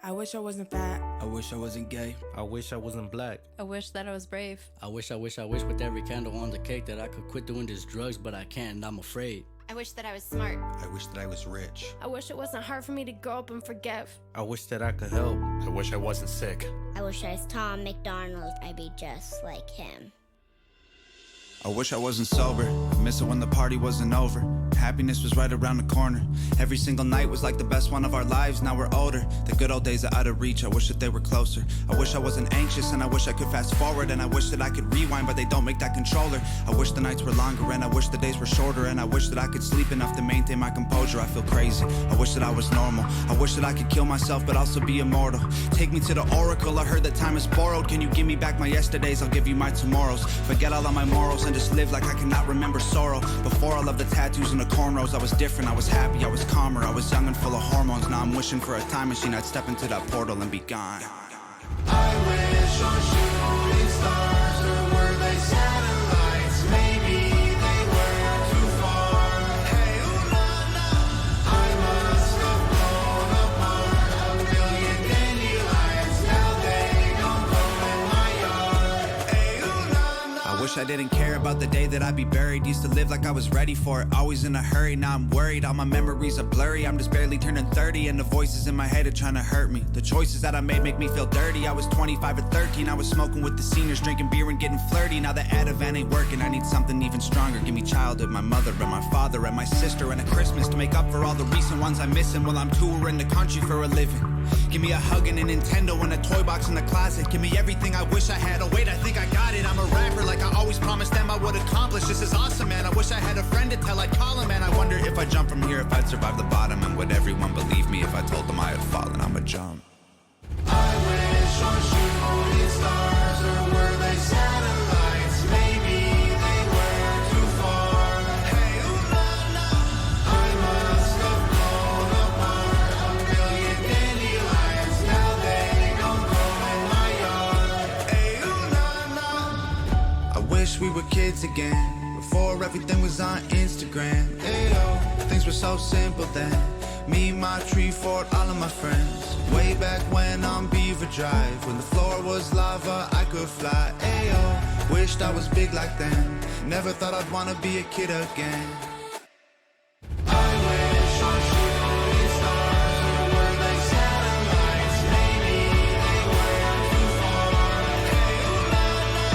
I wish I wasn't fat. I wish I wasn't gay. I wish I wasn't black. I wish that I was brave. I wish with every candle on the cake that I could quit doing these drugs, but I can't and I'm afraid. I wish that I was smart. I wish that I was rich. I wish it wasn't hard for me to grow up and forgive. I wish that I could help. I wish I wasn't sick. I wish I was Tom McDonald. I'd be just like him. I wish I wasn't sober. I miss it when the party wasn't over. Happiness was right around the corner. Every single night was like the best one of our lives. Now we're older. The good old days are out of reach. I wish that they were closer. I wish I wasn't anxious and I wish I could fast forward. And I wish that I could rewind, but they don't make that controller. I wish the nights were longer and I wish the days were shorter. And I wish that I could sleep enough to maintain my composure. I feel crazy. I wish that I was normal. I wish that I could kill myself but also be immortal. Take me to the oracle. I heard that time is borrowed. Can you give me back my yesterdays? I'll give you my tomorrows. Forget all of my morals and just live like I cannot remember sorrow. Before all of the tattoos and the cornrows, I was different, I was happy, I was calmer, I was young and full of hormones. Now I'm wishing for a time machine, I'd step into that portal and be gone. I wish on shooting stars, or were they satellites? Maybe they were too far. Hey, ooh la la, I must have blown apart a million dandelions. Now they don't grow in my yard. Hey, ooh la la. I wish I didn't care about the day that I'd be buried. Used to live like I was ready for it, always in a hurry. Now I'm worried, all my memories are blurry. I'm just barely turning 30 and the voices in my head are trying to hurt me. The choices that I made make me feel dirty. I was 25 or 13, I was smoking with the seniors, drinking beer and getting flirty. Now the Ativan ain't working, I need something even stronger. Give me childhood, my mother and my father and my sister and a Christmas to make up for all the recent ones I'm missing while I'm touring the country for a living. Give me a hug and a Nintendo and a toy box in the closet. Give me everything I wish I had. Oh wait, I think I got it. I'm a rapper like I always promised them I would accomplish. This is awesome, man. I wish I had a friend to tell. I'd call him, man. I wonder if I jump from here, if I'd survive the bottom, and would everyone believe me if I told them I had fallen? I'ma jump. I wish on shooting stars, or were they satellites? Maybe they were too far. Hey, ooh la la, I must have blown apart a million dandelions. Now they don't grow in my yard. Hey, ooh la la. I wish we were kids again, before everything was on Instagram. Ayo, things were so simple then. Me, my tree fort, all of my friends. Way back when on Beaver Drive, when the floor was lava, I could fly. Ayo, wished I was big like then. Never thought I'd wanna be a kid again. I wish on shooting stars, or were they satellites? Maybe they were too far. Hey, ooh la la,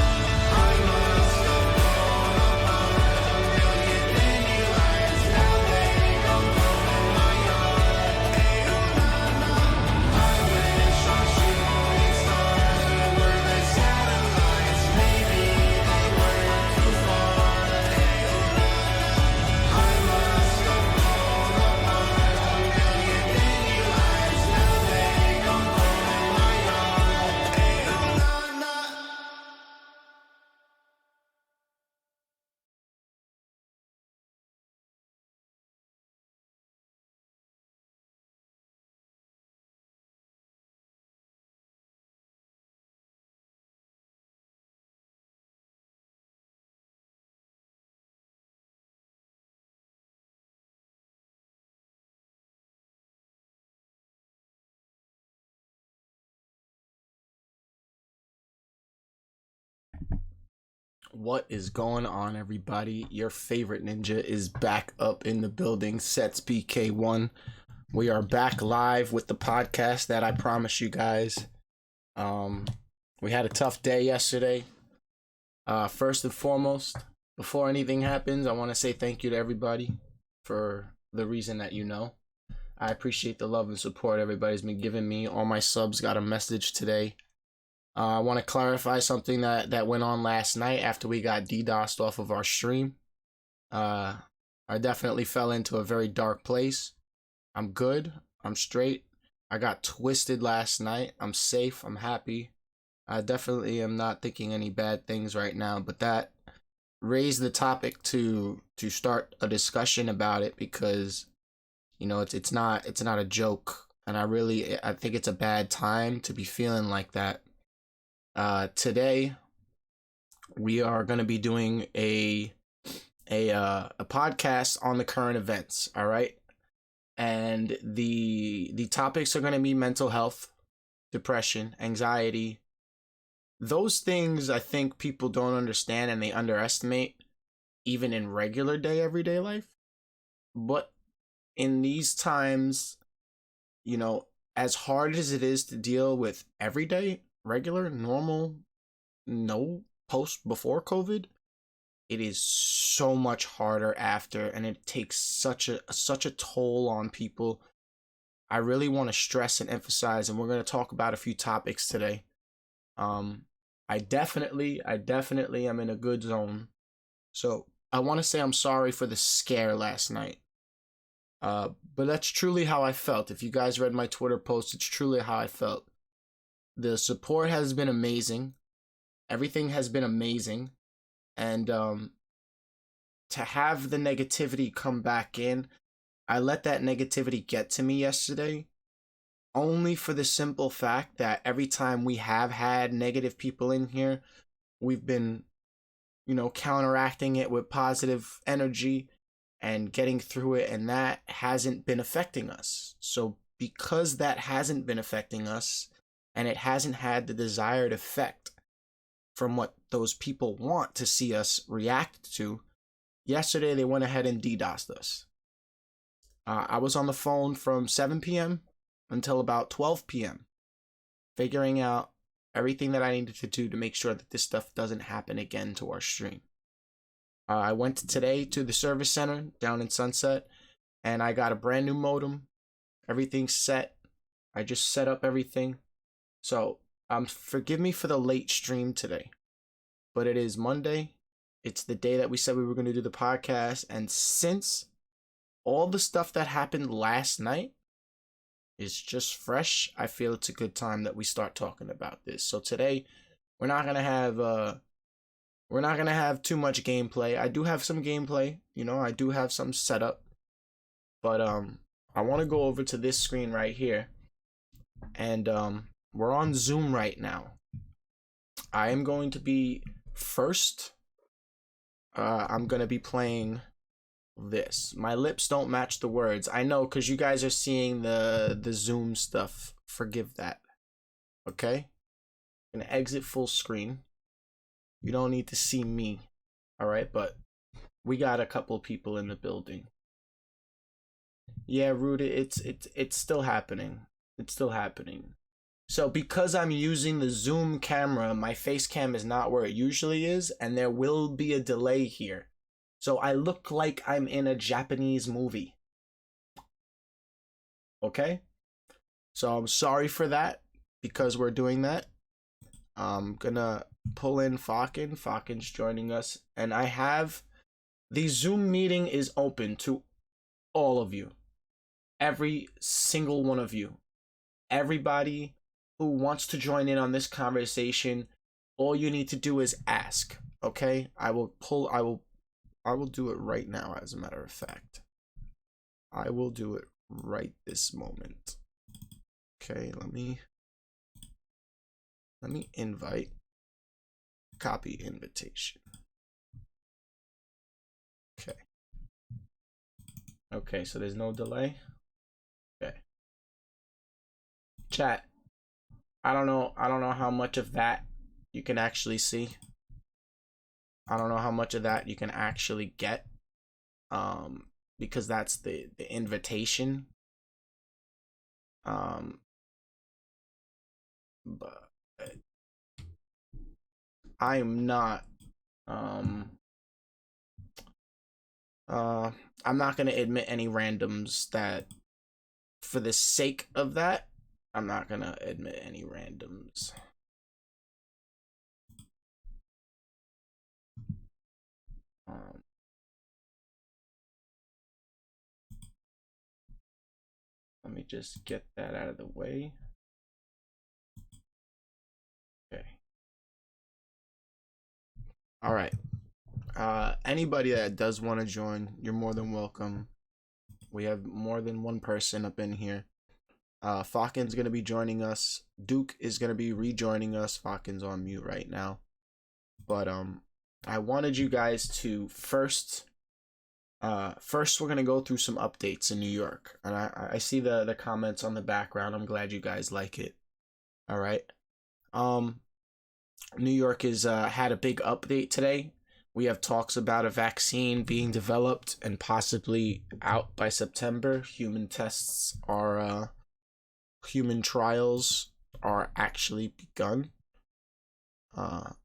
I must have blown apart a million dandelions. Now they don't grow in my yard. Hey, ooh la la, I wish on shooting stars, or were they satellites? Maybe they were too far. Hey, ooh la la, I must have blown apart a million dandelions. Now they don't grow in my yard. Hey, ooh la la. What is going on, everybody? Your favorite ninja is back up in the building. Sets BK1. We are back live with the podcast that I promised you guys. We had a tough day yesterday. First and foremost, before anything happens, I want to say thank you to everybody for the reason that you know. I appreciate the love and support everybody's been giving me. All my subs got a message today. I want to clarify something that went on last night after we got DDoSed off of our stream. I definitely fell into a very dark place. I'm good. I'm straight. I got twisted last night. I'm safe. I'm happy. I definitely am not thinking any bad things right now, but that raised the topic to start a discussion about it because, you know, it's not a joke, and I think it's a bad time to be feeling like that. Today we are going to be doing a podcast on the current events. All right. And the topics are going to be mental health. depression, anxiety. Those things I think people don't understand and they underestimate even in regular day, everyday life. But in these times, you know, as hard as it is to deal with everyday, regular, normal, no post before COVID, it is so much harder after, and it takes such a toll on people. I really want to stress and emphasize, and we're going to talk about a few topics today. I definitely am in a good zone. So I want to say I'm sorry for the scare last night. But that's truly how I felt. If you guys read my Twitter post, it's truly how I felt. The support has been amazing. Everything has been amazing. And to have the negativity come back in, I let that negativity get to me yesterday, only for the simple fact that every time we have had negative people in here, we've been, counteracting it with positive energy and getting through it, and that hasn't been affecting us. So because that hasn't been affecting us, and it hasn't had the desired effect from what those people want to see us react to, yesterday they went ahead and DDoSed us. I was on the phone from 7 p.m. until about 12 p.m. figuring out everything that I needed to do to make sure that this stuff doesn't happen again to our stream. I went today to the service center down in Sunset, and I got a brand new modem. Everything's set. I just set up everything. So forgive me for the late stream today, but it is Monday. It's the day that we said we were going to do the podcast, and since all the stuff that happened last night is just fresh, I feel it's a good time that we start talking about this. So today we're not gonna have too much gameplay. I do have some gameplay, I do have some setup, but I want to go over to this screen right here, and we're on Zoom right now. I am going to be first. I'm gonna be playing this. My lips don't match the words. I know, because you guys are seeing the Zoom stuff. Forgive that. Okay? I'm gonna exit full screen. You don't need to see me. Alright, but we got a couple people in the building. Yeah, Rudy, it's still happening. It's still happening. So because I'm using the Zoom camera, my face cam is not where it usually is, and there will be a delay here. So I look like I'm in a Japanese movie. Okay? So I'm sorry for that, because we're doing that. I'm gonna pull in Fakin. Fakin's joining us. And the Zoom meeting is open to all of you. Every single one of you. Everybody who wants to join in on this conversation, all you need to do is ask. Okay? I will do it right now, as a matter of fact. I will do it right this moment. Okay, let me invite. Copy invitation. Okay. Okay, so there's no delay. Okay. Chat. I don't know how much of that you can actually see. I don't know how much of that you can actually get, because that's the invitation. But I am not. I'm not gonna admit any randoms. That, for the sake of that, I'm not gonna admit any randoms. Let me just get that out of the way. Okay. All right. Anybody that does want to join, you're more than welcome. We have more than one person up in here. Fakin's gonna be joining us. Duke is gonna be rejoining us. Fakin's on mute right now. But I wanted you guys to first we're gonna go through some updates in New York, and I see the comments on the background. I'm glad you guys like it. All right. New York is had a big update today. We have talks about a vaccine being developed and possibly out by September. Human trials are actually begun. Oh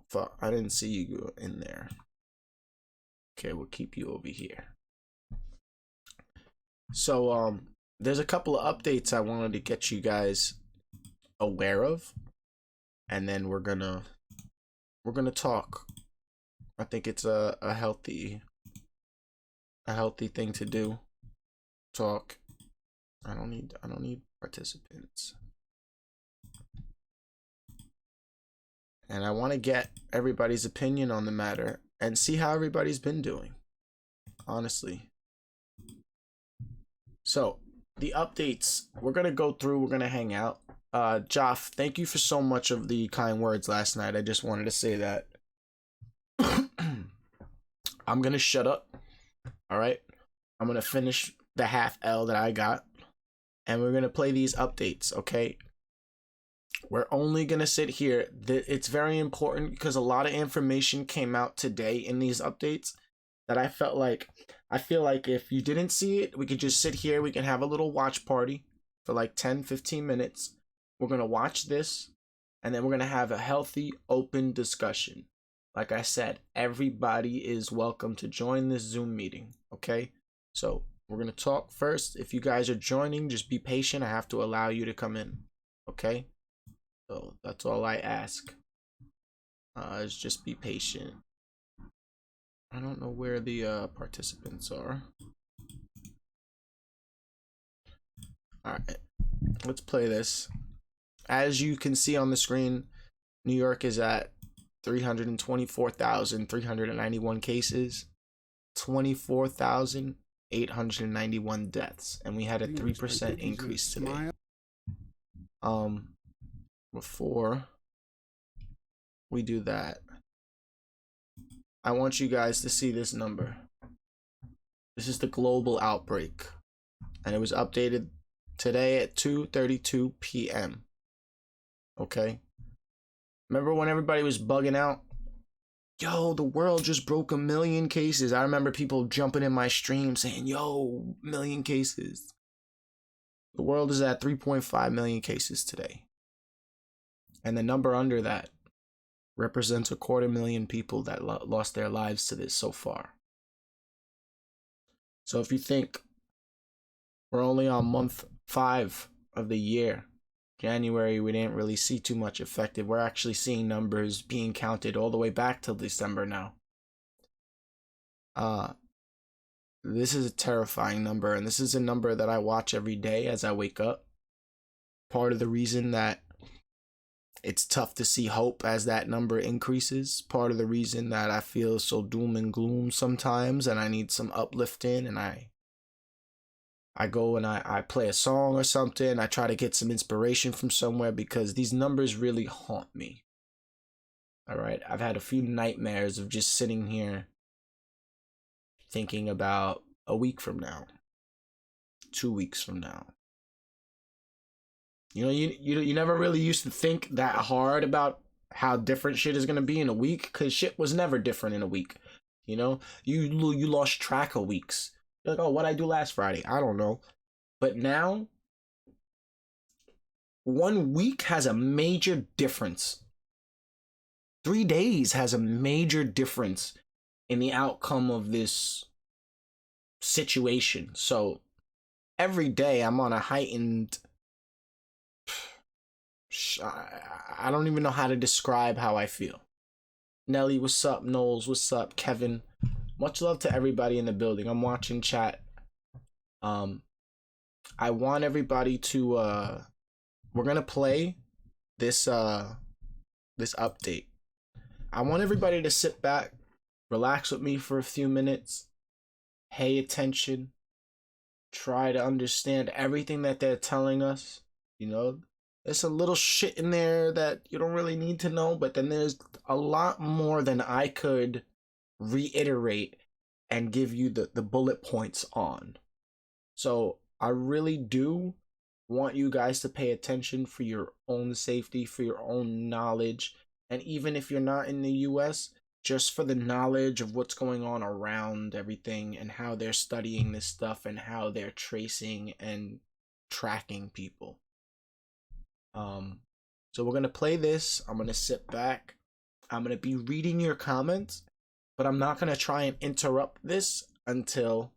fuck! I didn't see you in there. Okay, we'll keep you over here. So there's a couple of updates I wanted to get you guys aware of, and then we're gonna talk. I think it's a healthy thing to do. Talk. I don't need participants. And I want to get everybody's opinion on the matter and see how everybody's been doing, honestly. So, the updates, we're going to go through, we're going to hang out. Joff, thank you for so much of the kind words last night. I just wanted to say that. I'm going to shut up. All right? I'm going to finish the half L that I got. And we're going to play these updates, okay? We're only going to sit here. It's very important because a lot of information came out today in these updates that I feel like if you didn't see it, we could just sit here. We can have a little watch party for like 10-15 minutes. We're going to watch this, and then we're going to have a healthy, open discussion. Like I said, everybody is welcome to join this Zoom meeting, okay? So we're going to talk first. If you guys are joining, just be patient. I have to allow you to come in, okay? So that's all I ask. Is just be patient. I don't know where the participants are. Alright, let's play this. As you can see on the screen, New York is at 324,391 cases, 24,891 deaths, and we had a 3% increase today. Before we do that, I want you guys to see this number. This is the global outbreak, and it was updated today at 2:32 p.m. Okay? Remember when everybody was bugging out? Yo, the world just broke 1 million cases. I remember people jumping in my stream saying, yo, 1 million cases. The world is at 3.5 million cases today. And the number under that represents 250,000 people that lost their lives to this so far. So if you think we're only on month 5 of the year, January, we didn't really see too much affected. We're actually seeing numbers being counted all the way back till December now. This is a terrifying number, and this is a number that I watch every day as I wake up. Part of the reason that it's tough to see hope as that number increases. Part of the reason that I feel so doom and gloom sometimes, and I need some uplifting, and I go and I play a song or something. I try to get some inspiration from somewhere because these numbers really haunt me. All right, I've had a few nightmares of just sitting here thinking about a week from now, 2 weeks from now. You know, you never really used to think that hard about how different shit is gonna be in a week, because shit was never different in a week. You know, you lost track of weeks. You're like, oh, what'd I do last Friday? I don't know. But now, 1 week has a major difference. 3 days has a major difference in the outcome of this situation. So every day I'm on a heightened... I don't even know how to describe how I feel. Nelly, what's up? Knowles, what's up? Kevin, much love to everybody in the building. I'm watching chat. I want everybody to we're gonna play this this update. I want everybody to sit back, relax with me for a few minutes, pay attention, try to understand everything that they're telling us. You know, there's a little shit in there that you don't really need to know, but then there's a lot more than I could reiterate and give you the bullet points on. So I really do want you guys to pay attention for your own safety, for your own knowledge. And even if you're not in the US, just for the knowledge of what's going on around everything and how they're studying this stuff and how they're tracing and tracking people. So we're going to play this. I'm going to sit back. I'm going to be reading your comments, but I'm not going to try and interrupt this until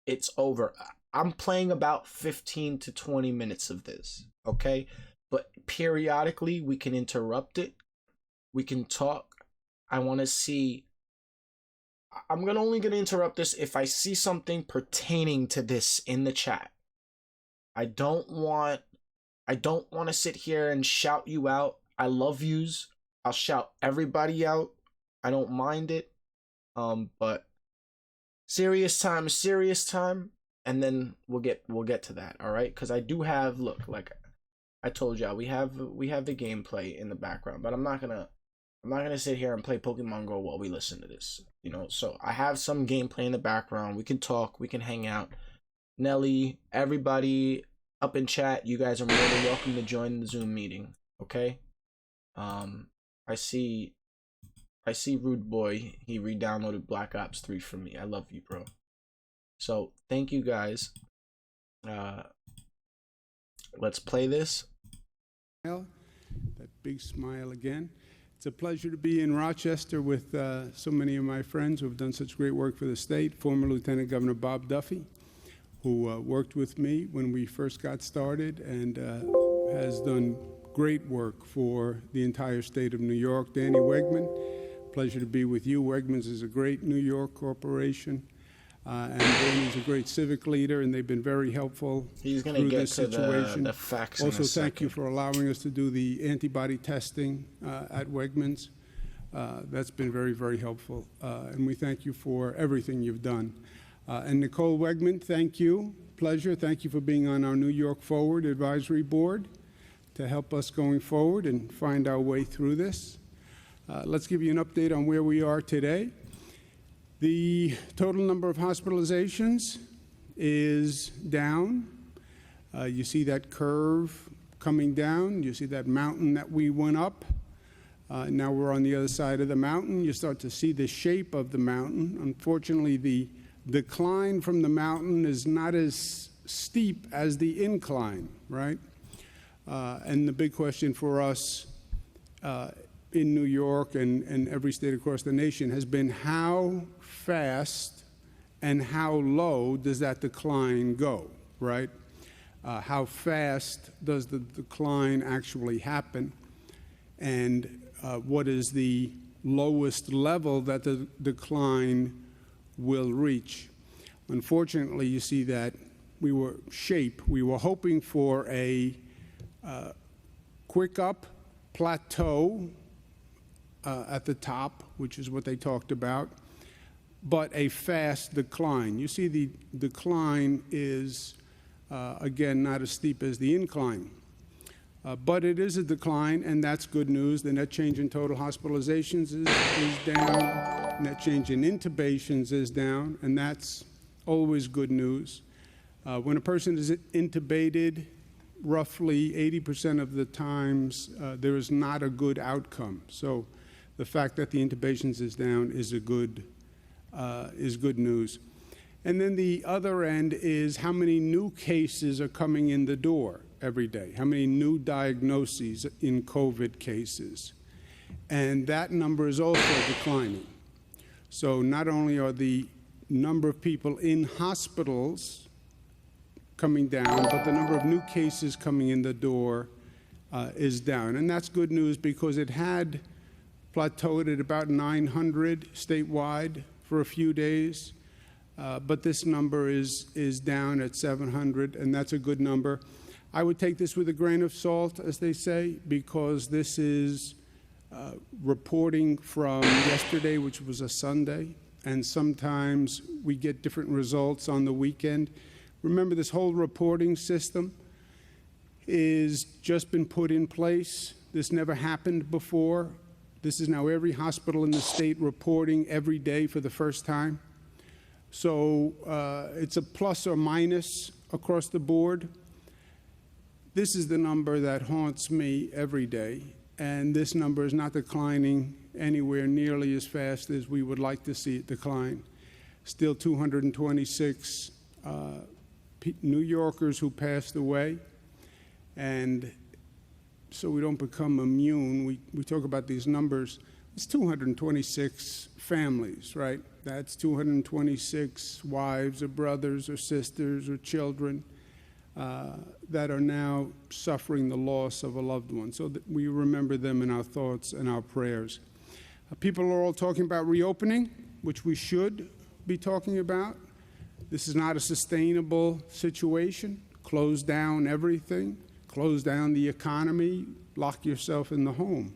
it's over. I'm playing about 15 to 20 minutes of this, okay? But periodically we can interrupt it. We can talk. I want to see. I'm only going to interrupt this if I see something pertaining to this in the chat. I don't want to sit here and shout you out. I love yous. I'll shout everybody out. I don't mind it. But serious time, and then we'll get to that, all right? Because I do have, look, like I told y'all, we have the gameplay in the background, but I'm not gonna sit here and play Pokemon Go while we listen to this, you know. So I have some gameplay in the background. We can talk, we can hang out. Nelly, everybody up in chat, you guys are more than welcome to join the Zoom meeting, okay? I see Rude Boy, he re-downloaded Black Ops 3 for me. I love you, bro. So thank you guys. Let's play this. That big smile again. It's a pleasure to be in Rochester with so many of my friends who have done such great work for the state. Former Lieutenant Governor Bob Duffy, who worked with me when we first got started and has done great work for the entire state of New York. Danny Wegman, pleasure to be with you. Wegmans is a great New York corporation. And Danny's a great civic leader, and they've been very helpful He's gonna through get this to situation. the facts in Also, a thank you second. for allowing us to do the antibody testing at Wegmans. That's been very, very helpful. And we thank you for everything you've done. And Nicole Wegman, thank you. Pleasure. Thank you for being on our New York Forward Advisory Board to help us going forward and find our way through this. Let's give you an update on where we are today. The total number of hospitalizations is down. You see that curve coming down. You see that mountain that we went up. Now we're on the other side of the mountain. You start to see the shape of the mountain. Unfortunately, the decline from the mountain is not as steep as the incline, right? And the big question for us in New York and every state across the nation has been how fast and how low does that decline go, right? How fast does the decline actually happen? And what is the lowest level that the decline will reach? Unfortunately, you see that we were hoping for a quick up plateau at the top, which is what they talked about, but a fast decline. You see the decline is, again, not as steep as the incline. But it is a decline, and that's good news. The net change in total hospitalizations is down. Net change in intubations is down, and that's always good news. When a person is intubated, roughly 80% of the times there is not a good outcome. So the fact that the intubations is down is good news. And then the other end is how many new cases are coming in the door every day, how many new diagnoses in COVID cases. And that number is also declining. So not only are the number of people in hospitals coming down, but the number of new cases coming in the door is down. And that's good news because it had plateaued at about 900 statewide for a few days. But this number is down at 700, and that's a good number. I would take this with a grain of salt, as they say, because this is reporting from yesterday, which was a Sunday, and sometimes we get different results on the weekend. Remember, this whole reporting system is just been put in place. This never happened before. This is now every hospital in the state reporting every day for the first time. So it's a plus or minus across the board. This is the number that haunts me every day, and this number is not declining anywhere nearly as fast as we would like to see it decline. Still 226 New Yorkers who passed away, and so we don't become immune. We talk about these numbers. It's 226 families, right? That's 226 wives or brothers or sisters or children that are now suffering the loss of a loved one. So that we remember them in our thoughts and our prayers. People are all talking about reopening, which we should be talking about. This is not a sustainable situation. Close down everything, close down the economy, lock yourself in the home.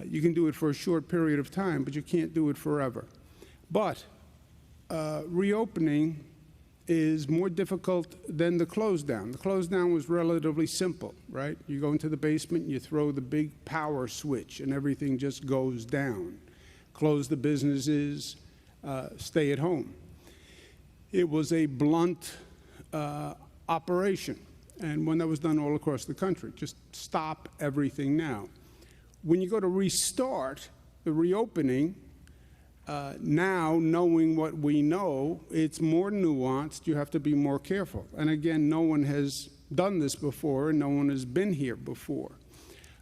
You can do it for a short period of time, but you can't do it forever. But reopening is more difficult than the close down. The close down was relatively simple, right? You go into the basement, you throw the big power switch, and everything just goes down. Close the businesses, stay at home. It was a blunt operation, and one that was done all across the country. Just stop everything now. When you go to restart the reopening, now knowing what we know, it's more nuanced. You have to be more careful. And again, no one has done this before, and no one has been here before.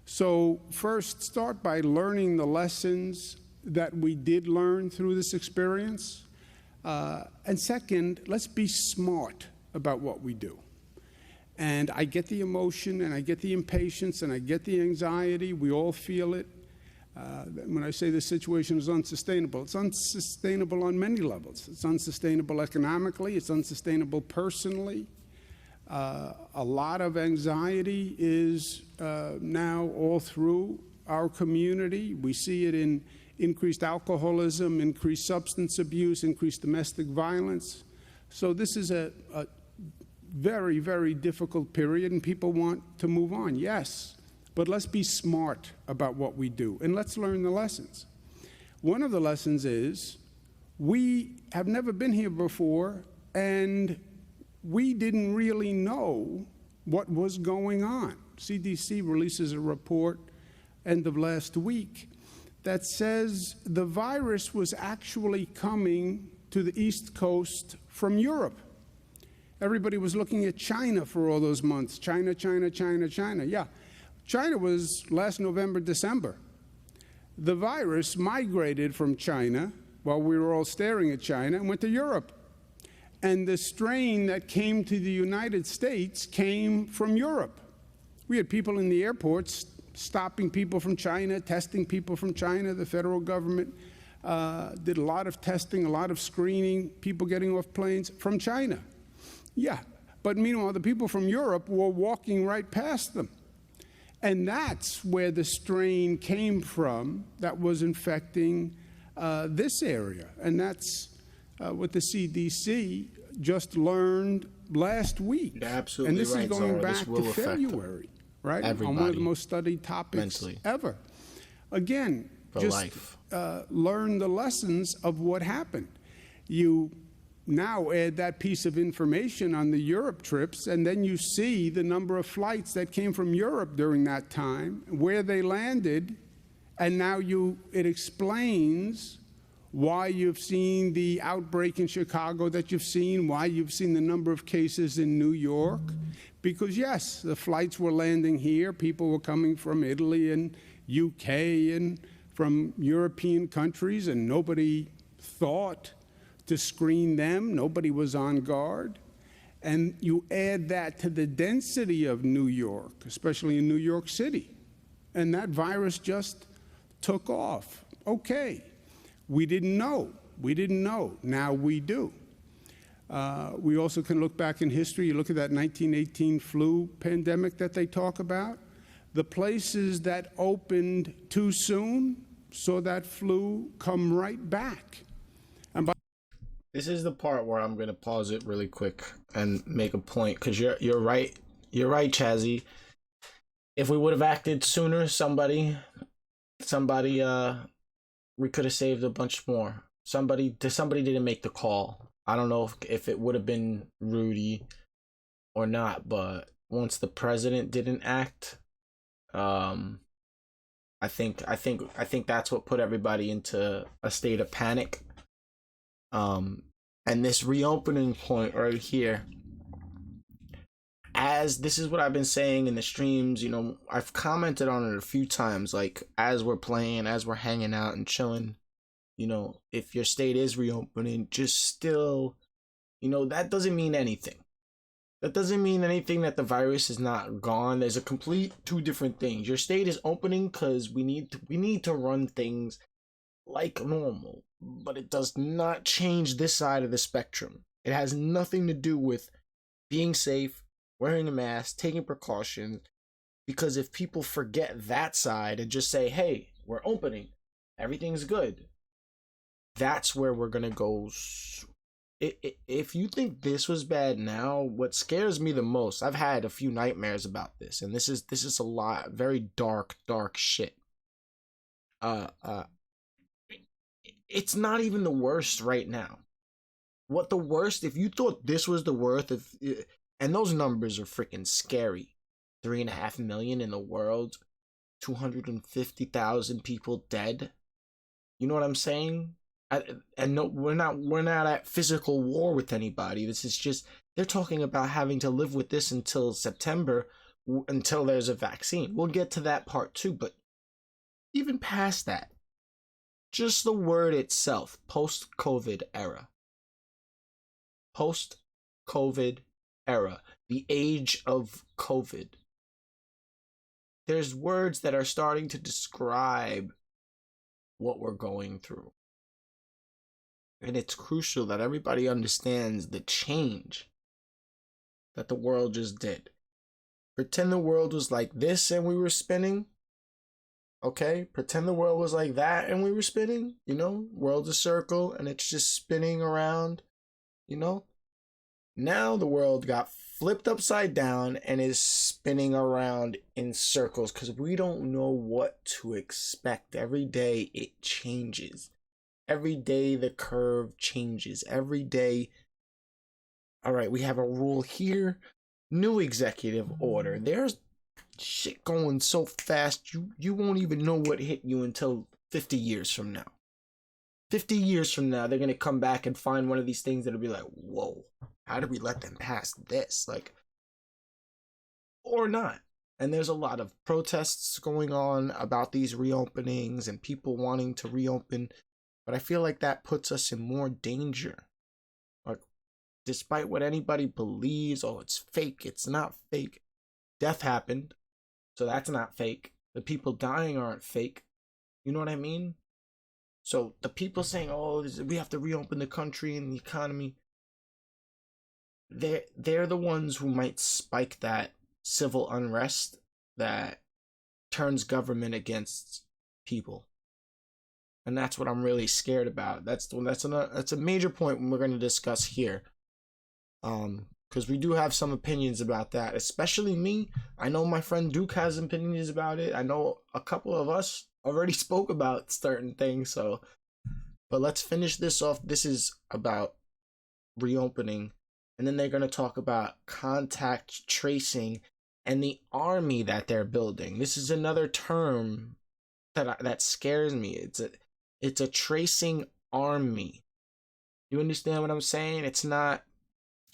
So first, start by learning the lessons that we did learn through this experience. And second, let's be smart about what we do. And I get the emotion, and I get the impatience, and I get the anxiety. We all feel it. When I say the situation is unsustainable, it's unsustainable on many levels. It's unsustainable economically. It's unsustainable personally. A lot of anxiety is now all through our community. We see it in increased alcoholism, increased substance abuse, increased domestic violence. So this is a very, very difficult period, and people want to move on, yes. But let's be smart about what we do, and let's learn the lessons. One of the lessons is we have never been here before, and we didn't really know what was going on. CDC releases a report end of last week that says the virus was actually coming to the East Coast from Europe. Everybody was looking at China for all those months. China, China, China, China. Yeah. China was last November, December. The virus migrated from China while we were all staring at China and went to Europe. And the strain that came to the United States came from Europe. We had people in the airports stopping people from China, testing people from China. The federal government did a lot of testing, a lot of screening, people getting off planes from China. Yeah, but meanwhile, the people from Europe were walking right past them. And that's where the strain came from that was infecting this area. And that's what the CDC just learned last week. You're absolutely right. And this is going back to February, right? Everybody. On one of the most studied topics Mentally. ever. Again, For just life. Learn the lessons of what happened. You now add that piece of information on the Europe trips, and then you see the number of flights that came from Europe during that time, where they landed, and now it explains why you've seen the outbreak in Chicago that you've seen, why you've seen the number of cases in New York. Because yes, the flights were landing here, people were coming from Italy and UK and from European countries, and nobody thought to screen them. Nobody was on guard. And you add that to the density of New York, especially in New York City, and that virus just took off. Okay, we didn't know. We didn't know. Now we do. We also can look back in history. You look at that 1918 flu pandemic that they talk about. The places that opened too soon saw that flu come right back. This is the part where I'm gonna pause it really quick and make a point, because you're right. You're right, Chazzy. If we would have acted sooner, somebody, we could have saved a bunch more. Somebody didn't make the call. I don't know if it would have been Rudy or not, but once the president didn't act, I think that's what put everybody into a state of panic. And this reopening point right here, as this is what I've been saying in the streams, you know, I've commented on it a few times, like as we're playing, as we're hanging out and chilling, you know, if your state is reopening, just still, you know, that doesn't mean anything. That doesn't mean anything that the virus is not gone. There's a complete two different things. Your state is opening because we need to run things like normal, but it does not change this side of the spectrum. It has nothing to do with being safe, wearing a mask, taking precautions, because if people forget that side and just say, hey, we're opening, everything's good, that's where we're gonna go. If you think this was bad now, what scares me the most, I've had a few nightmares about this, and this is a lot, very dark shit. It's not even the worst right now. What the worst, if you thought this was the worst, and those numbers are freaking scary. 3.5 million in the world, 250,000 people dead. You know what I'm saying? And no, we're not at physical war with anybody. This is just, they're talking about having to live with this until September, until there's a vaccine. We'll get to that part too, but even past that, just the word itself, post-COVID era. Post-COVID era, the age of COVID. There's words that are starting to describe what we're going through. And it's crucial that everybody understands the change that the world just did. Pretend the world was like this and we were spinning. Okay? Pretend the world was like that and we were spinning. You know? World's a circle and it's just spinning around. You know? Now the world got flipped upside down and is spinning around in circles because we don't know what to expect. Every day it changes. Every day the curve changes. Every day, all right, we have a rule here. New executive order. There's shit going so fast, you won't even know what hit you until 50 years from now. 50 years from now, they're going to come back and find one of these things that'll be like, whoa, how did we let them pass this? Like, or not. And there's a lot of protests going on about these reopenings and people wanting to reopen. But I feel like that puts us in more danger. Like, despite what anybody believes, oh, it's fake, it's not fake. Death happened, so that's not fake. The people dying aren't fake. You know what I mean? So the people saying, oh, we have to reopen the country and the economy, they're the ones who might spike that civil unrest that turns government against people. And that's what I'm really scared about. That's a major point we're going to discuss here. Because we do have some opinions about that, especially me. I know my friend Duke has opinions about it. I know a couple of us already spoke about certain things. So, but let's finish this off. This is about reopening. And then they're going to talk about contact tracing and the army that they're building. This is another term that scares me. It's a tracing army. You understand what I'm saying? It's not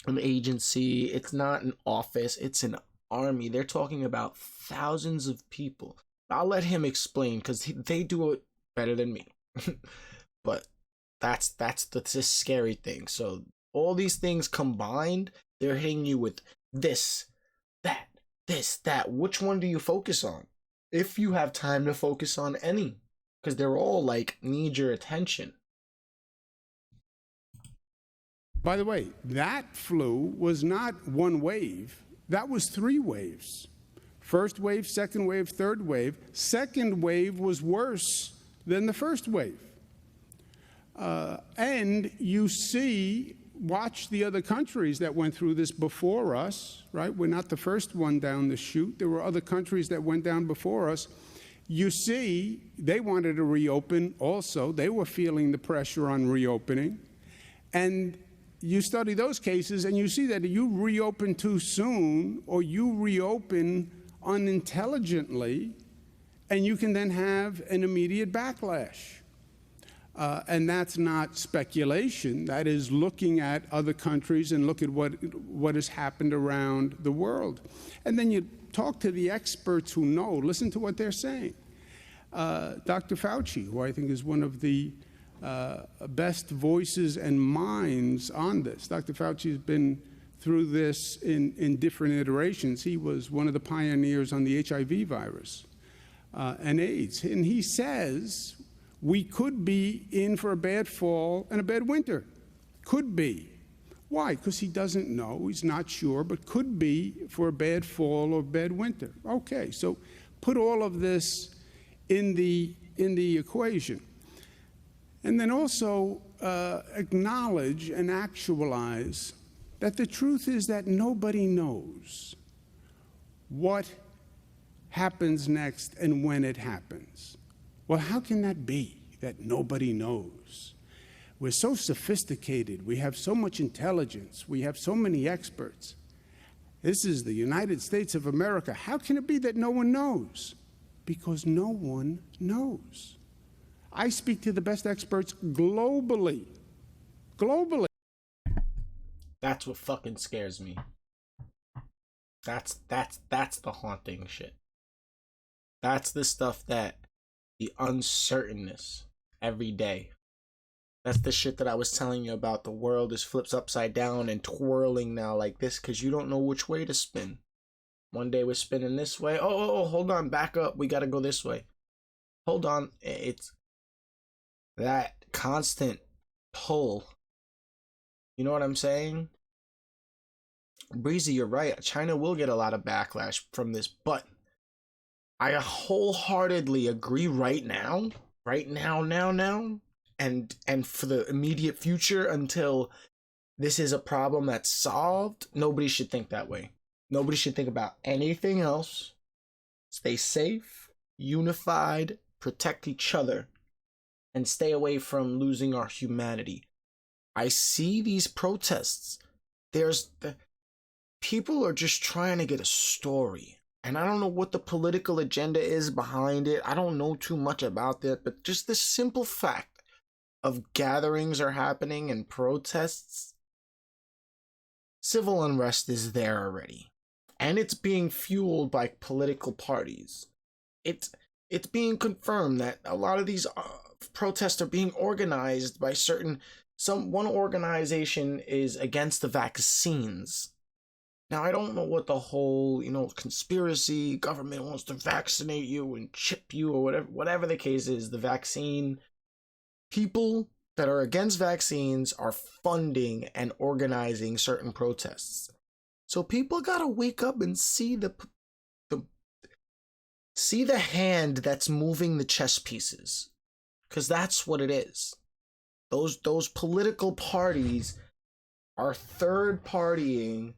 an agency. It's not an office. It's an army. They're talking about thousands of people. I'll let him explain because they do it better than me. But that's the scary thing. So all these things combined, they're hitting you with this, that, this, that. Which one do you focus on? If you have time to focus on any. Because they're all like need your attention. By the way, that flu was not one wave. That was 3 waves. First wave, second wave, third wave. Second wave was worse than the first wave. And you see, watch the other countries that went through this before us, right? We're not the first one down the chute. There were other countries that went down before us. You see, they wanted to reopen also. They were feeling the pressure on reopening. And you study those cases and you see that you reopen too soon or you reopen unintelligently, and you can then have an immediate backlash. And that's not speculation. That is looking at other countries and look at what has happened around the world. And then you talk to the experts who know. Listen to what they're saying. Dr. Fauci, who I think is one of the best voices and minds on this. Dr. Fauci has been through this in different iterations. He was one of the pioneers on the HIV virus and AIDS. And he says we could be in for a bad fall and a bad winter. Could be. Why? Because he doesn't know, he's not sure, but could be for a bad fall or bad winter. Okay, so put all of this in the equation. And then also acknowledge and actualize that the truth is that nobody knows what happens next and when it happens. Well, how can that be, that nobody knows? We're so sophisticated. We have so much intelligence. We have so many experts. This is the United States of America. How can it be that no one knows? Because no one knows. I speak to the best experts globally. Globally. That's what fucking scares me. That's the haunting shit. That's the stuff that the uncertainness every day. That's the shit that I was telling you about. The world is flips upside down and twirling now like this because you don't know which way to spin. One day we're spinning this way. Oh, hold on, back up. We gotta go this way. Hold on. It's that constant pull. You know what I'm saying? Breezy, you're right. China will get a lot of backlash from this, but I wholeheartedly agree right now, and for the immediate future until this is a problem that's solved, nobody should think that way. Nobody should think about anything else. Stay safe, unified, protect each other, and stay away from losing our humanity. I see these protests. People are just trying to get a story. And I don't know what the political agenda is behind it. I don't know too much about that, but just the simple fact of gatherings are happening and protests, civil unrest is there already. And it's being fueled by political parties. It's being confirmed that a lot of these protests are being organized by one organization is against the vaccines. Now, I don't know what the whole, conspiracy, government wants to vaccinate you and chip you or whatever the case is, the vaccine. People that are against vaccines are funding and organizing certain protests. So people gotta wake up and see the hand that's moving the chess pieces. Because that's what it is. Those political parties are third partying,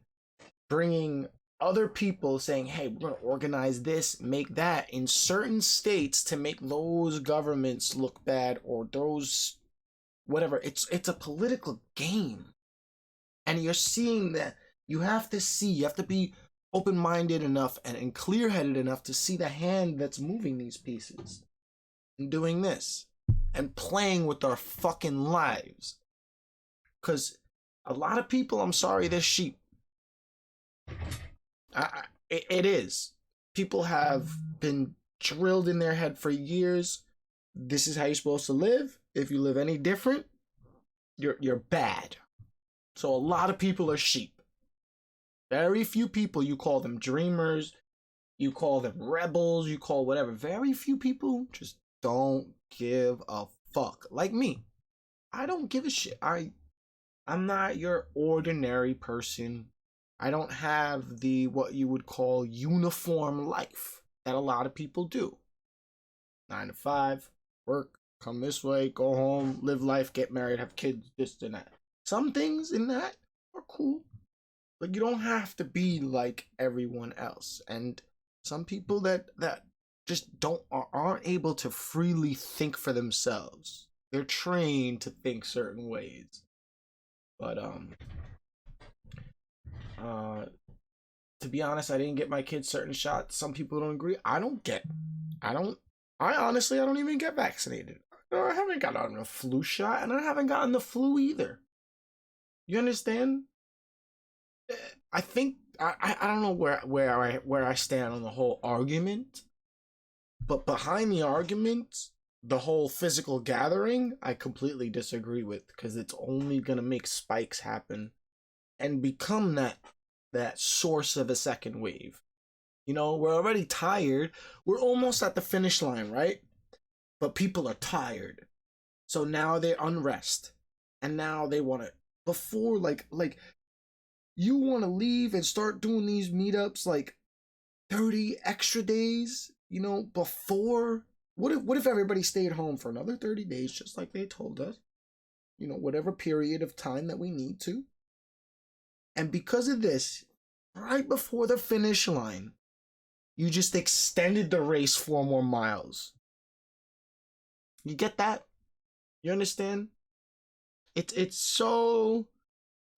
bringing other people saying, hey, we're going to organize this, make that in certain states to make those governments look bad or those whatever. It's a political game. And you're seeing that you have to be open-minded enough and clear-headed enough to see the hand that's moving these pieces and doing this and playing with our fucking lives. Because a lot of people, I'm sorry, they're sheep. It is. People have been drilled in their head for years. This is how you're supposed to live. If you live any different, you're bad. So a lot of people are sheep. Very few people, you call them dreamers, you call them rebels, you call whatever. Very few people just don't give a fuck. Like me. I don't give a shit. I'm not your ordinary person. I don't have what you would call uniform life that a lot of people do. 9 to 5, work, come this way, go home, live life, get married, have kids, this and that. Some things in that are cool, but you don't have to be like everyone else. And some people that just aren't able to freely think for themselves. They're trained to think certain ways. But to be honest, I didn't get my kids certain shots. Some people don't agree. I honestly, I don't even get vaccinated. I haven't gotten a flu shot, and I haven't gotten the flu either. You understand? I think I don't know where I stand on the whole argument, but behind the argument, the whole physical gathering, I completely disagree with, because it's only gonna make spikes happen and become that source of a second wave. You know, we're already tired. We're almost at the finish line, right? But people are tired. So now they're unrest. And now they want to, before, like you want to leave and start doing these meetups like 30 extra days, you know, before. What if everybody stayed home for another 30 days, just like they told us? You know, whatever period of time that we need to. And because of this, right before the finish line, you just extended the race 4 more miles. You get that? You understand? It's so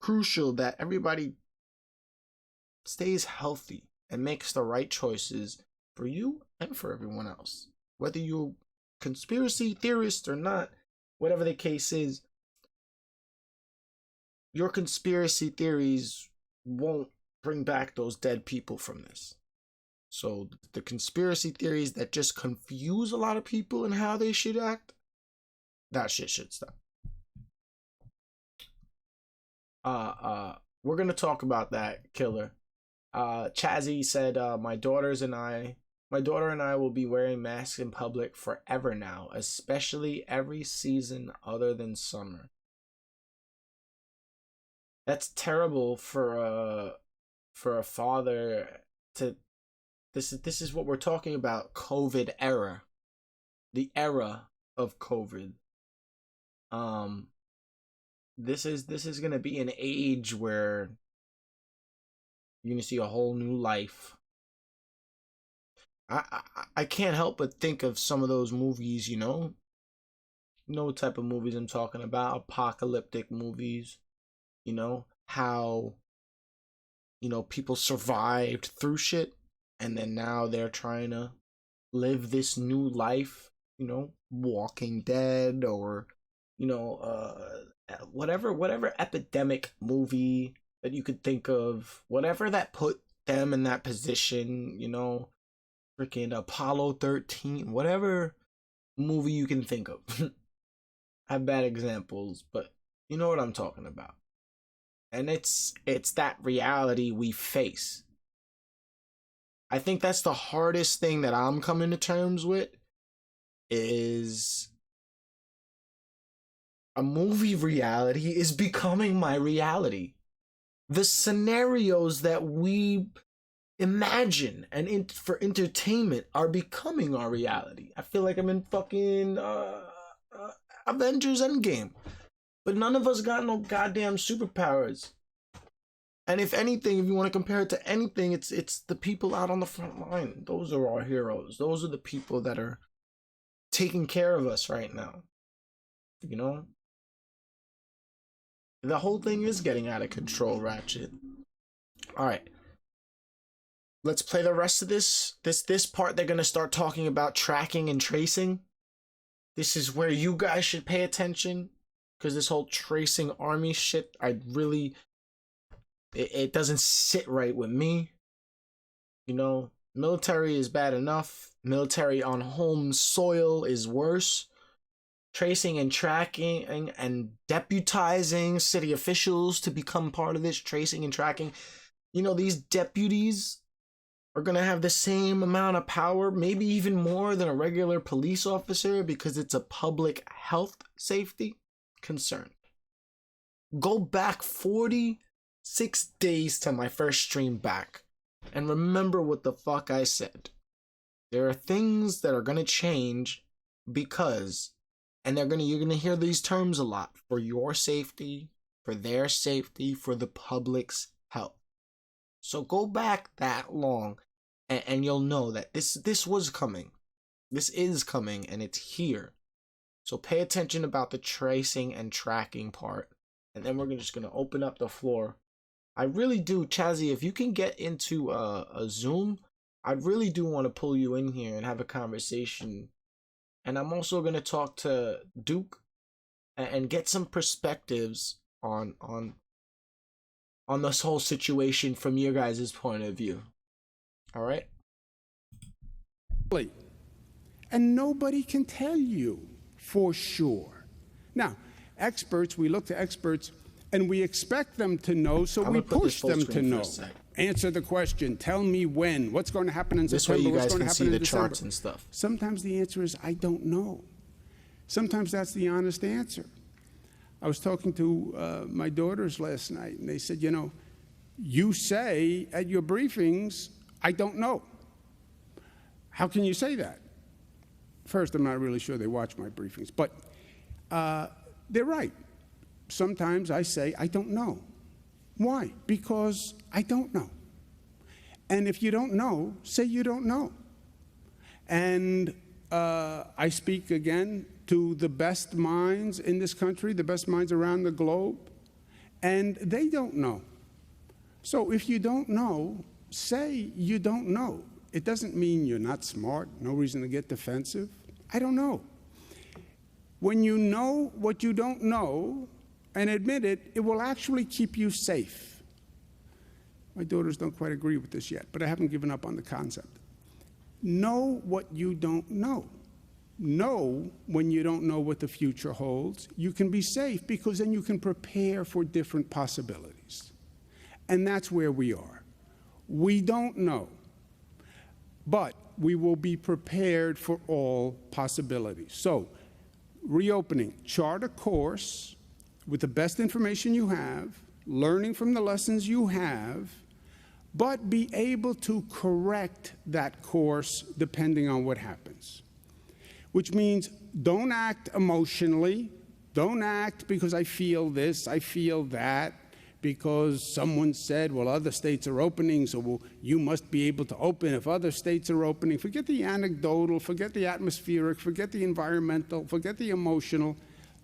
crucial that everybody stays healthy and makes the right choices for you and for everyone else. Whether you're conspiracy theorist or not, whatever the case is, your conspiracy theories won't bring back those dead people from this. So the conspiracy theories that just confuse a lot of people in how they should act, that shit should stop. We're gonna talk about that, Killer. Chazzy said, my daughter and I will be wearing masks in public forever now, especially every season other than summer. That's terrible for a father to. This is what we're talking about. COVID era, the era of COVID. This is gonna be an age where you're gonna see a whole new life. I can't help but think of some of those movies, you know what type of movies I'm talking about. Apocalyptic movies. You know, how, people survived through shit, and then now they're trying to live this new life, Walking Dead, or, whatever epidemic movie that you could think of, whatever that put them in that position, freaking Apollo 13, whatever movie you can think of. I have bad examples, but you know what I'm talking about. And it's that reality we face. I think that's the hardest thing that I'm coming to terms with, is a movie reality is becoming my reality. The scenarios that we imagine and for entertainment are becoming our reality. I feel like I'm in fucking Avengers Endgame. But none of us got no goddamn superpowers. And if anything, if you want to compare it to anything, it's the people out on the front line. Those are our heroes. Those are the people that are taking care of us right now. The whole thing is getting out of control, Ratchet. Alright. Let's play the rest of this part. They're going to start talking about tracking and tracing. This is where you guys should pay attention. Because this whole tracing army shit, it doesn't sit right with me. Military is bad enough. Military on home soil is worse. Tracing and tracking and deputizing city officials to become part of this tracing and tracking. These deputies are going to have the same amount of power, maybe even more than a regular police officer, because it's a public health safety concern. Go back 46 days to my first stream back and remember what the fuck I said. There are things that are going to change because, and you're going to hear these terms a lot, for your safety, for their safety, for the public's health. So go back that long and you'll know that this was coming. This is coming, and it's here. So pay attention about the tracing and tracking part and then we're just gonna open up the floor. I really do, Chazzy, if you can get into a Zoom, I really do want to pull you in here and have a conversation. And I'm also gonna talk to Duke and get some perspectives on this whole situation from your guys' point of view. All right? And nobody can tell you for sure. Now, experts, we look to experts and we expect them to know, so I'm we gonna put this push full them to screen for a know. sec. Answer the question, tell me when, what's going to happen in This way September, you what's guys going to can happen see in the December. charts and stuff. Sometimes the answer is, I don't know. Sometimes that's the honest answer. I was talking to my daughters last night, and they said, you know, you say at your briefings, I don't know. How can you say that? First, I'm not really sure they watch my briefings, but they're right. Sometimes I say, I don't know. Why? Because I don't know. And if you don't know, say you don't know. And I speak again to the best minds in this country, the best minds around the globe, and they don't know. So if you don't know, say you don't know. It doesn't mean you're not smart, no reason to get defensive. I don't know. When you know what you don't know and admit it, it will actually keep you safe. My daughters don't quite agree with this yet, but I haven't given up on the concept. Know what you don't know. Know when you don't know what the future holds. You can be safe because then you can prepare for different possibilities. And that's where we are. We don't know, but we will be prepared for all possibilities. So, reopening, chart a course with the best information you have, learning from the lessons you have, but be able to correct that course depending on what happens. Which means don't act emotionally, don't act because I feel this, I feel that, because someone said, well, other states are opening, so well, you must be able to open if other states are opening. Forget the anecdotal, forget the atmospheric, forget the environmental, forget the emotional.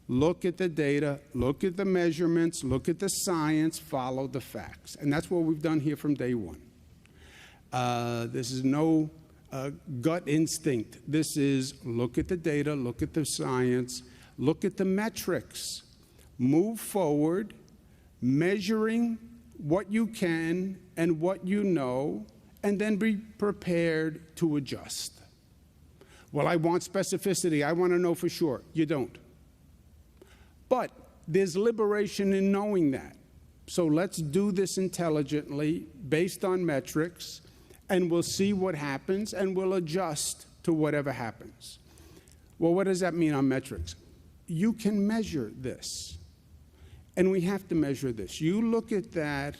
Look at the data, look at the measurements, look at the science, follow the facts. And that's what we've done here from day one. This is no gut instinct. This is look at the data, look at the science, look at the metrics, move forward, measuring what you can and what you know, and then be prepared to adjust. Well, I want specificity. I want to know for sure. You don't. But there's liberation in knowing that. So let's do this intelligently, based on metrics, and we'll see what happens, and we'll adjust to whatever happens. Well, what does that mean on metrics? You can measure this. And we have to measure this. You look at that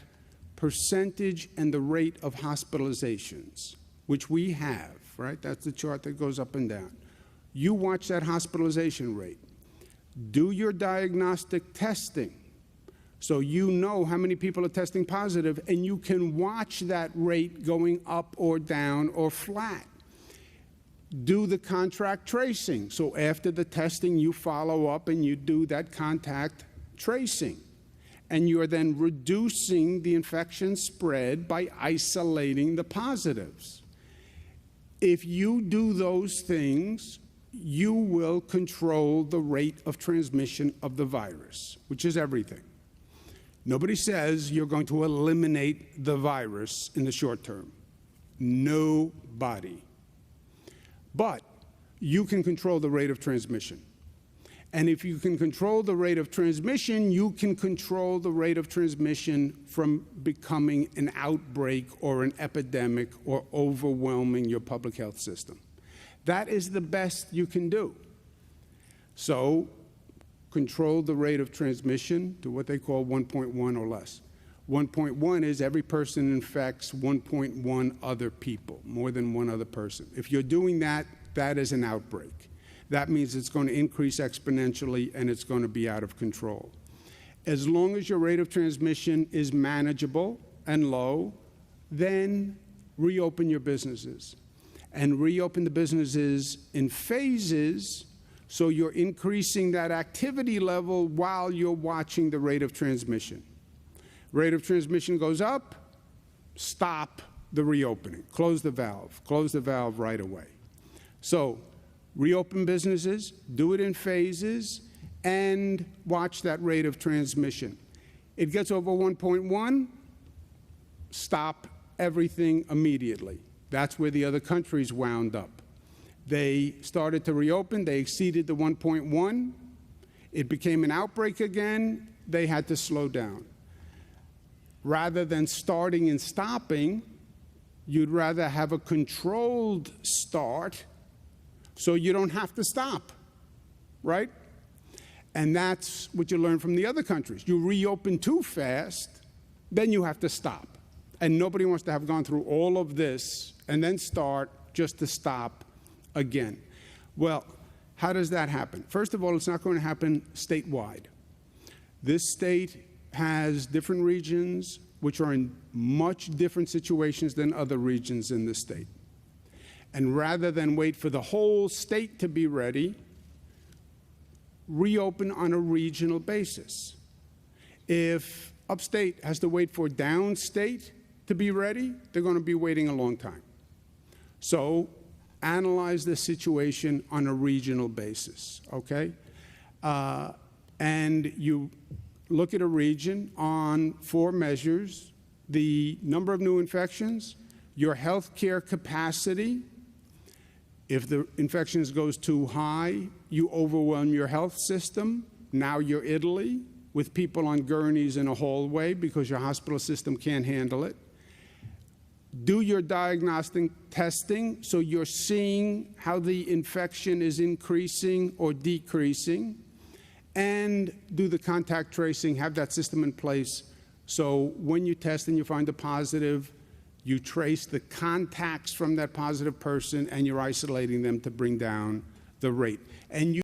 percentage and the rate of hospitalizations, which we have, right? That's the chart that goes up and down. You watch that hospitalization rate. Do your diagnostic testing so you know how many people are testing positive, and you can watch that rate going up or down or flat. Do the contact tracing. So after the testing, you follow up and you do that contact tracing. And you are then reducing the infection spread by isolating the positives. If you do those things, you will control the rate of transmission of the virus, which is everything. Nobody says you're going to eliminate the virus in the short term. Nobody. But you can control the rate of transmission. And if you can control the rate of transmission, you can control the rate of transmission from becoming an outbreak or an epidemic or overwhelming your public health system. That is the best you can do. So control the rate of transmission to what they call 1.1 or less. 1.1 is every person infects 1.1 other people, more than one other person. If you're doing that, that is an outbreak. That means it's going to increase exponentially and it's going to be out of control. As long as your rate of transmission is manageable and low, then reopen your businesses. And reopen the businesses in phases So you're increasing that activity level while you're watching the rate of transmission. Rate of transmission goes up, stop the reopening. Close the valve right away. So reopen businesses, do it in phases, and watch that rate of transmission. It gets over 1.1, stop everything immediately. That's where the other countries wound up. They started to reopen, they exceeded the 1.1, it became an outbreak again, they had to slow down. Rather than starting and stopping, you'd rather have a controlled start so you don't have to stop, right? And that's what you learn from the other countries. You reopen too fast, then you have to stop. And nobody wants to have gone through all of this and then start just to stop again. Well, how does that happen? First of all, it's not going to happen statewide. This state has different regions which are in much different situations than other regions in the state. And rather than wait for the whole state to be ready, reopen on a regional basis. If upstate has to wait for downstate to be ready, they're going to be waiting a long time. So analyze the situation on a regional basis, okay? And you look at a region on 4 measures: the number of new infections, your healthcare capacity. If the infections goes too high, you overwhelm your health system. Now you're Italy with people on gurneys in a hallway because your hospital system can't handle it. Do your diagnostic testing so you're seeing how the infection is increasing or decreasing. And do the contact tracing, have that system in place so when you test and you find a positive, you trace the contacts from that positive person and you're isolating them to bring down the rate. And you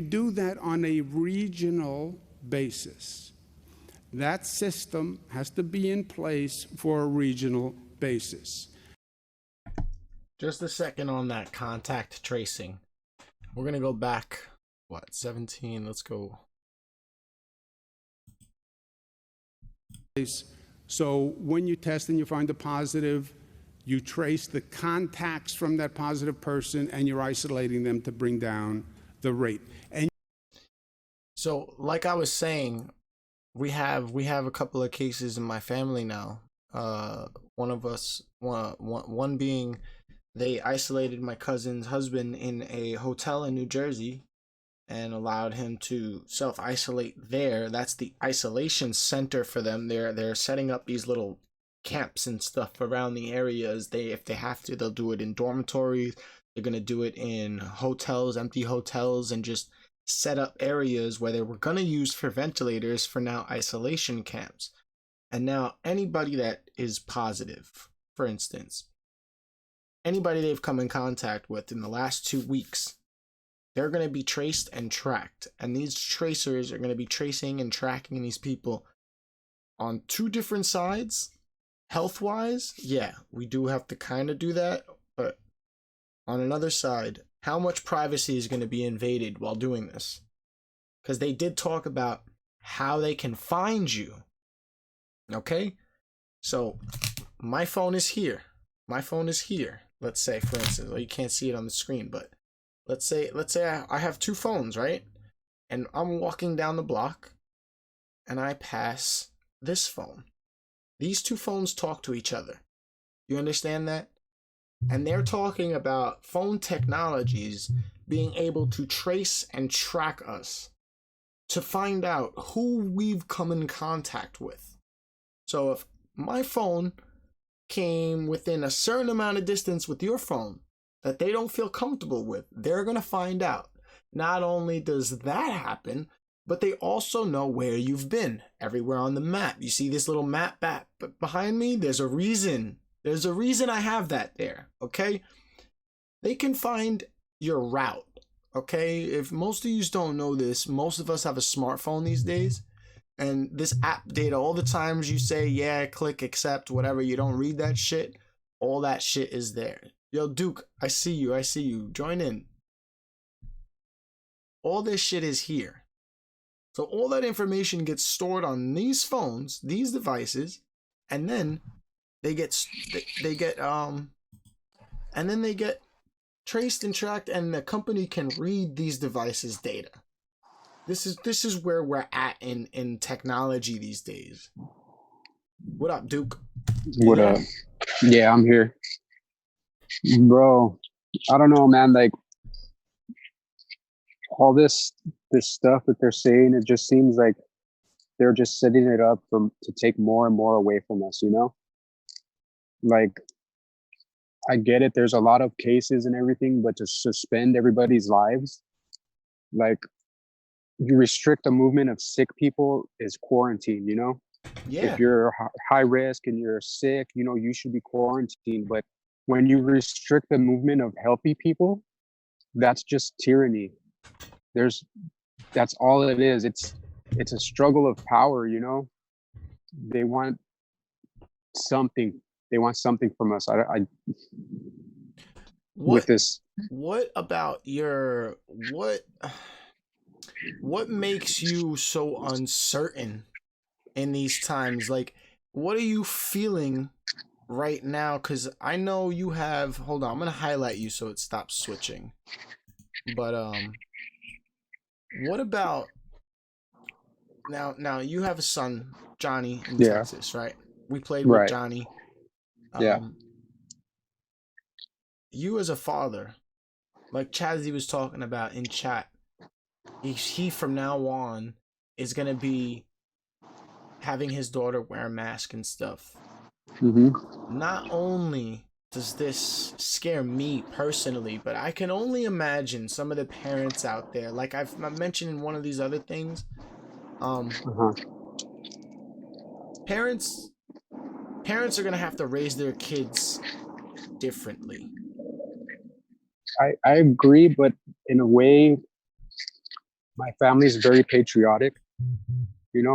do that on a regional basis. That system has to be in place for a regional basis. Just a second on that contact tracing. We're going to go back, 17? Let's go. So when you test and you find a positive, you trace the contacts from that positive person and you're isolating them to bring down the rate. And so, like I was saying, we have a couple of cases in my family now. One being they isolated my cousin's husband in a hotel in New Jersey and allowed him to self-isolate there. That's the isolation center for them. They're setting up these little camps and stuff around the areas. If they have to, they'll do it in dormitories. They're going to do it in hotels, empty hotels, and just set up areas where they were going to use for ventilators for now isolation camps. And now anybody that is positive, for instance, anybody they've come in contact with in the last 2 weeks, they're going to be traced and tracked. And these tracers are going to be tracing and tracking these people on 2 different sides. Health-wise, yeah, we do have to kind of do that. But on another side, how much privacy is going to be invaded while doing this? Because they did talk about how they can find you. Okay? So my phone is here. Let's say, for instance, well, you can't see it on the screen, but let's say I have 2 phones, right? And I'm walking down the block and I pass this phone. These 2 phones talk to each other. You understand that? And they're talking about phone technologies being able to trace and track us to find out who we've come in contact with. So if my phone came within a certain amount of distance with your phone that they don't feel comfortable with, they're going to find out. Not only does that happen, but they also know where you've been everywhere on the map. You see this little map back behind me? There's a reason. There's a reason I have that there, okay? They can find your route, okay? If most of you don't know this, most of us have a smartphone these days. And this app data, all the times you say, yeah, click, accept, whatever, you don't read that shit, all that shit is there. Yo, Duke, I see you. Join in. all this shit is here. So all that information gets stored on these phones, these devices, and then they get traced and tracked, and the company can read these devices' data. This is where we're at in technology these days. What up, Duke? What up? Yeah, I'm here. Bro, I don't know, man. Like, all this stuff that they're saying, it just seems like they're just setting it up to take more and more away from us, you know? Like, I get it, there's a lot of cases and everything, but to suspend everybody's lives, like, you restrict the movement of sick people is quarantine, you know? Yeah. If you're high risk and you're sick, you know, you should be quarantined. But when you restrict the movement of healthy people, that's just tyranny. That's all it is. It's a struggle of power, you know? They want something. They want something from us. With this. What about what makes you so uncertain in these times? Like, what are you feeling right now? Because I know you have, hold on, I'm gonna highlight you so it stops switching. But what about now you have a son, Johnny, in Texas, right? We played with Johnny. You as a father, like Chazzy was talking about in chat, he from now on is gonna be having his daughter wear a mask and stuff. Not only does this scare me personally, but I can only imagine some of the parents out there, like I've mentioned in one of these other things, parents are gonna have to raise their kids differently. I agree, but in a way, my family is very patriotic. You know,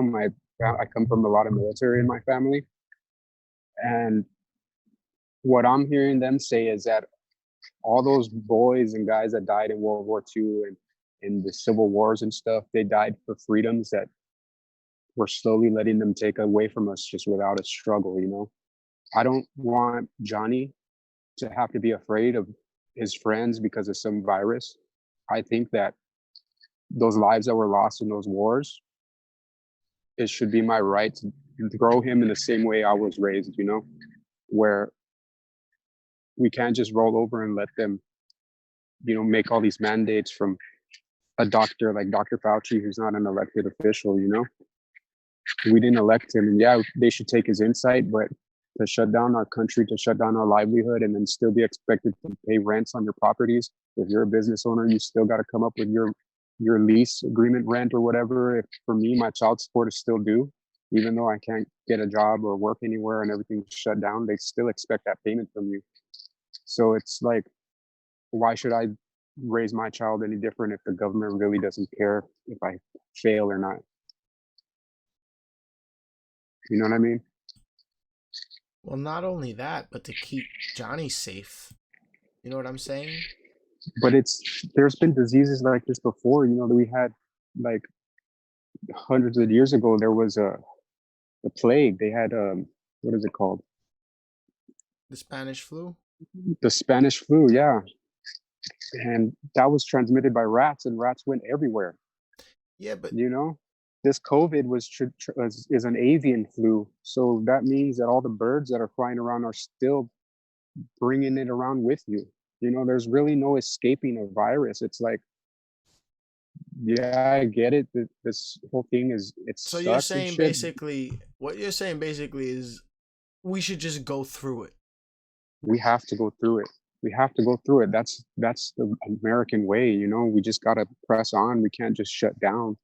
I come from a lot of military in my family, and what I'm hearing them say is that all those boys and guys that died in World War II and in the civil wars and stuff, they died for freedoms that we're slowly letting them take away from us just without a struggle, you know? I don't want Johnny to have to be afraid of his friends because of some virus. I think that those lives that were lost in those wars, it should be my right to grow him in the same way I was raised, you know, where we can't just roll over and let them, you know, make all these mandates from a doctor like Dr. Fauci, who's not an elected official, you know. We didn't elect him, and yeah, they should take his insight, but to shut down our country, to shut down our livelihood, and then still be expected to pay rents on your properties. If you're a business owner, you still got to come up with your lease agreement rent or whatever. If, for me, my child support is still due, even though I can't get a job or work anywhere and everything's shut down, they still expect that payment from you. So it's like, why should I raise my child any different if the government really doesn't care if I fail or not? You know what I mean? Well, not only that, but to keep Johnny safe. You know what I'm saying? But there's been diseases like this before, you know, that we had like hundreds of years ago. There was the plague. They had what is it called? The Spanish flu? The Spanish flu, yeah. And that was transmitted by rats, and rats went everywhere. Yeah, but you know, this COVID is an avian flu, so that means that all the birds that are flying around are still bringing it around with you. You know, there's really no escaping a virus. It's like, yeah, I get it. This whole thing is so you're saying basically, what you're saying basically is we should just go through it. We have to go through it. We have to go through it. That's the American way, you know. We just gotta press on. We can't just shut down.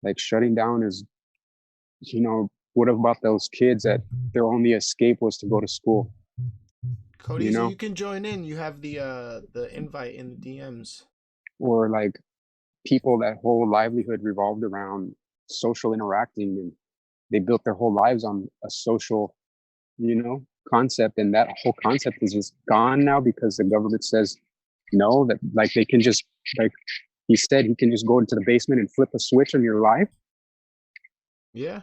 Like, shutting down is, you know, what about those kids that their only escape was to go to school? Cody, you know? You can join in. You have the invite in the DMs. Or like people that whole livelihood revolved around social interacting, and they built their whole lives on a social, you know, concept, and that whole concept is just gone now because the government says no, that like they can just like he said he can just go into the basement and flip a switch on your life. Yeah.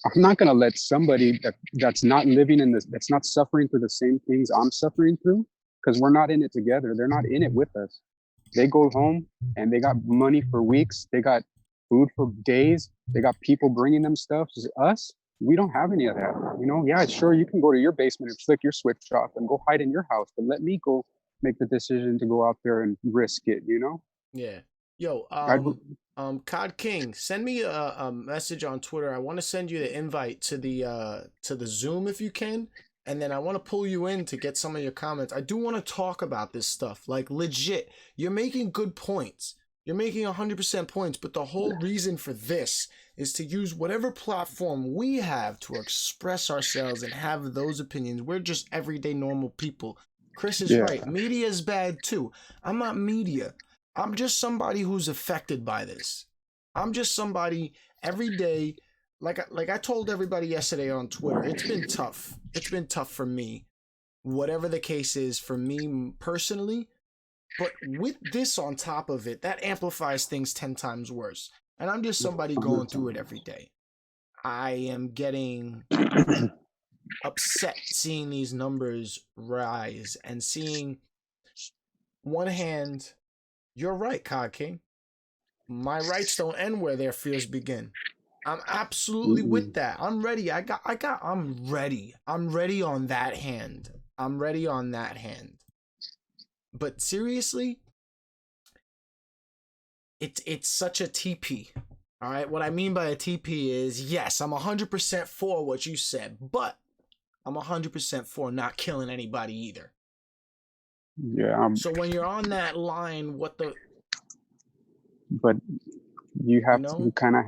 I'm not gonna let somebody that's not living in this, that's not suffering through the same things I'm suffering through, because we're not in it together. They're not in it with us. They go home and they got money for weeks. They got food for days. They got people bringing them stuff. Just us, we don't have any of that. You know, yeah, sure, you can go to your basement and flick your switch off and go hide in your house, but let me go make the decision to go out there and risk it, you know? Yeah. Yo, Cod King, send me a message on Twitter. I want to send you the invite to the Zoom if you can, and then I want to pull you in to get some of your comments. I do want to talk about this stuff, like legit. You're making good points. You're making 100% points, but the whole reason for this is to use whatever platform we have to express ourselves and have those opinions. We're just everyday normal people. Chris is right. Media is bad too. I'm not media. I'm just somebody who's affected by this. I'm just somebody every day, like I told everybody yesterday on Twitter, it's been tough. It's been tough for me, whatever the case is for me personally. But with this on top of it, that amplifies things 10 times worse. And I'm just somebody going through it every day. I am getting upset seeing these numbers rise and seeing one hand. You're right, Cod King. My rights don't end where their fears begin. I'm absolutely with that. I'm ready. I'm ready. I'm ready on that hand. I'm ready on that hand. But seriously, it's such a TP. All right. What I mean by a TP is, yes, I'm 100% for what you said, but I'm 100% for not killing anybody either. Yeah. So when you're on that line, but you have to, you kind of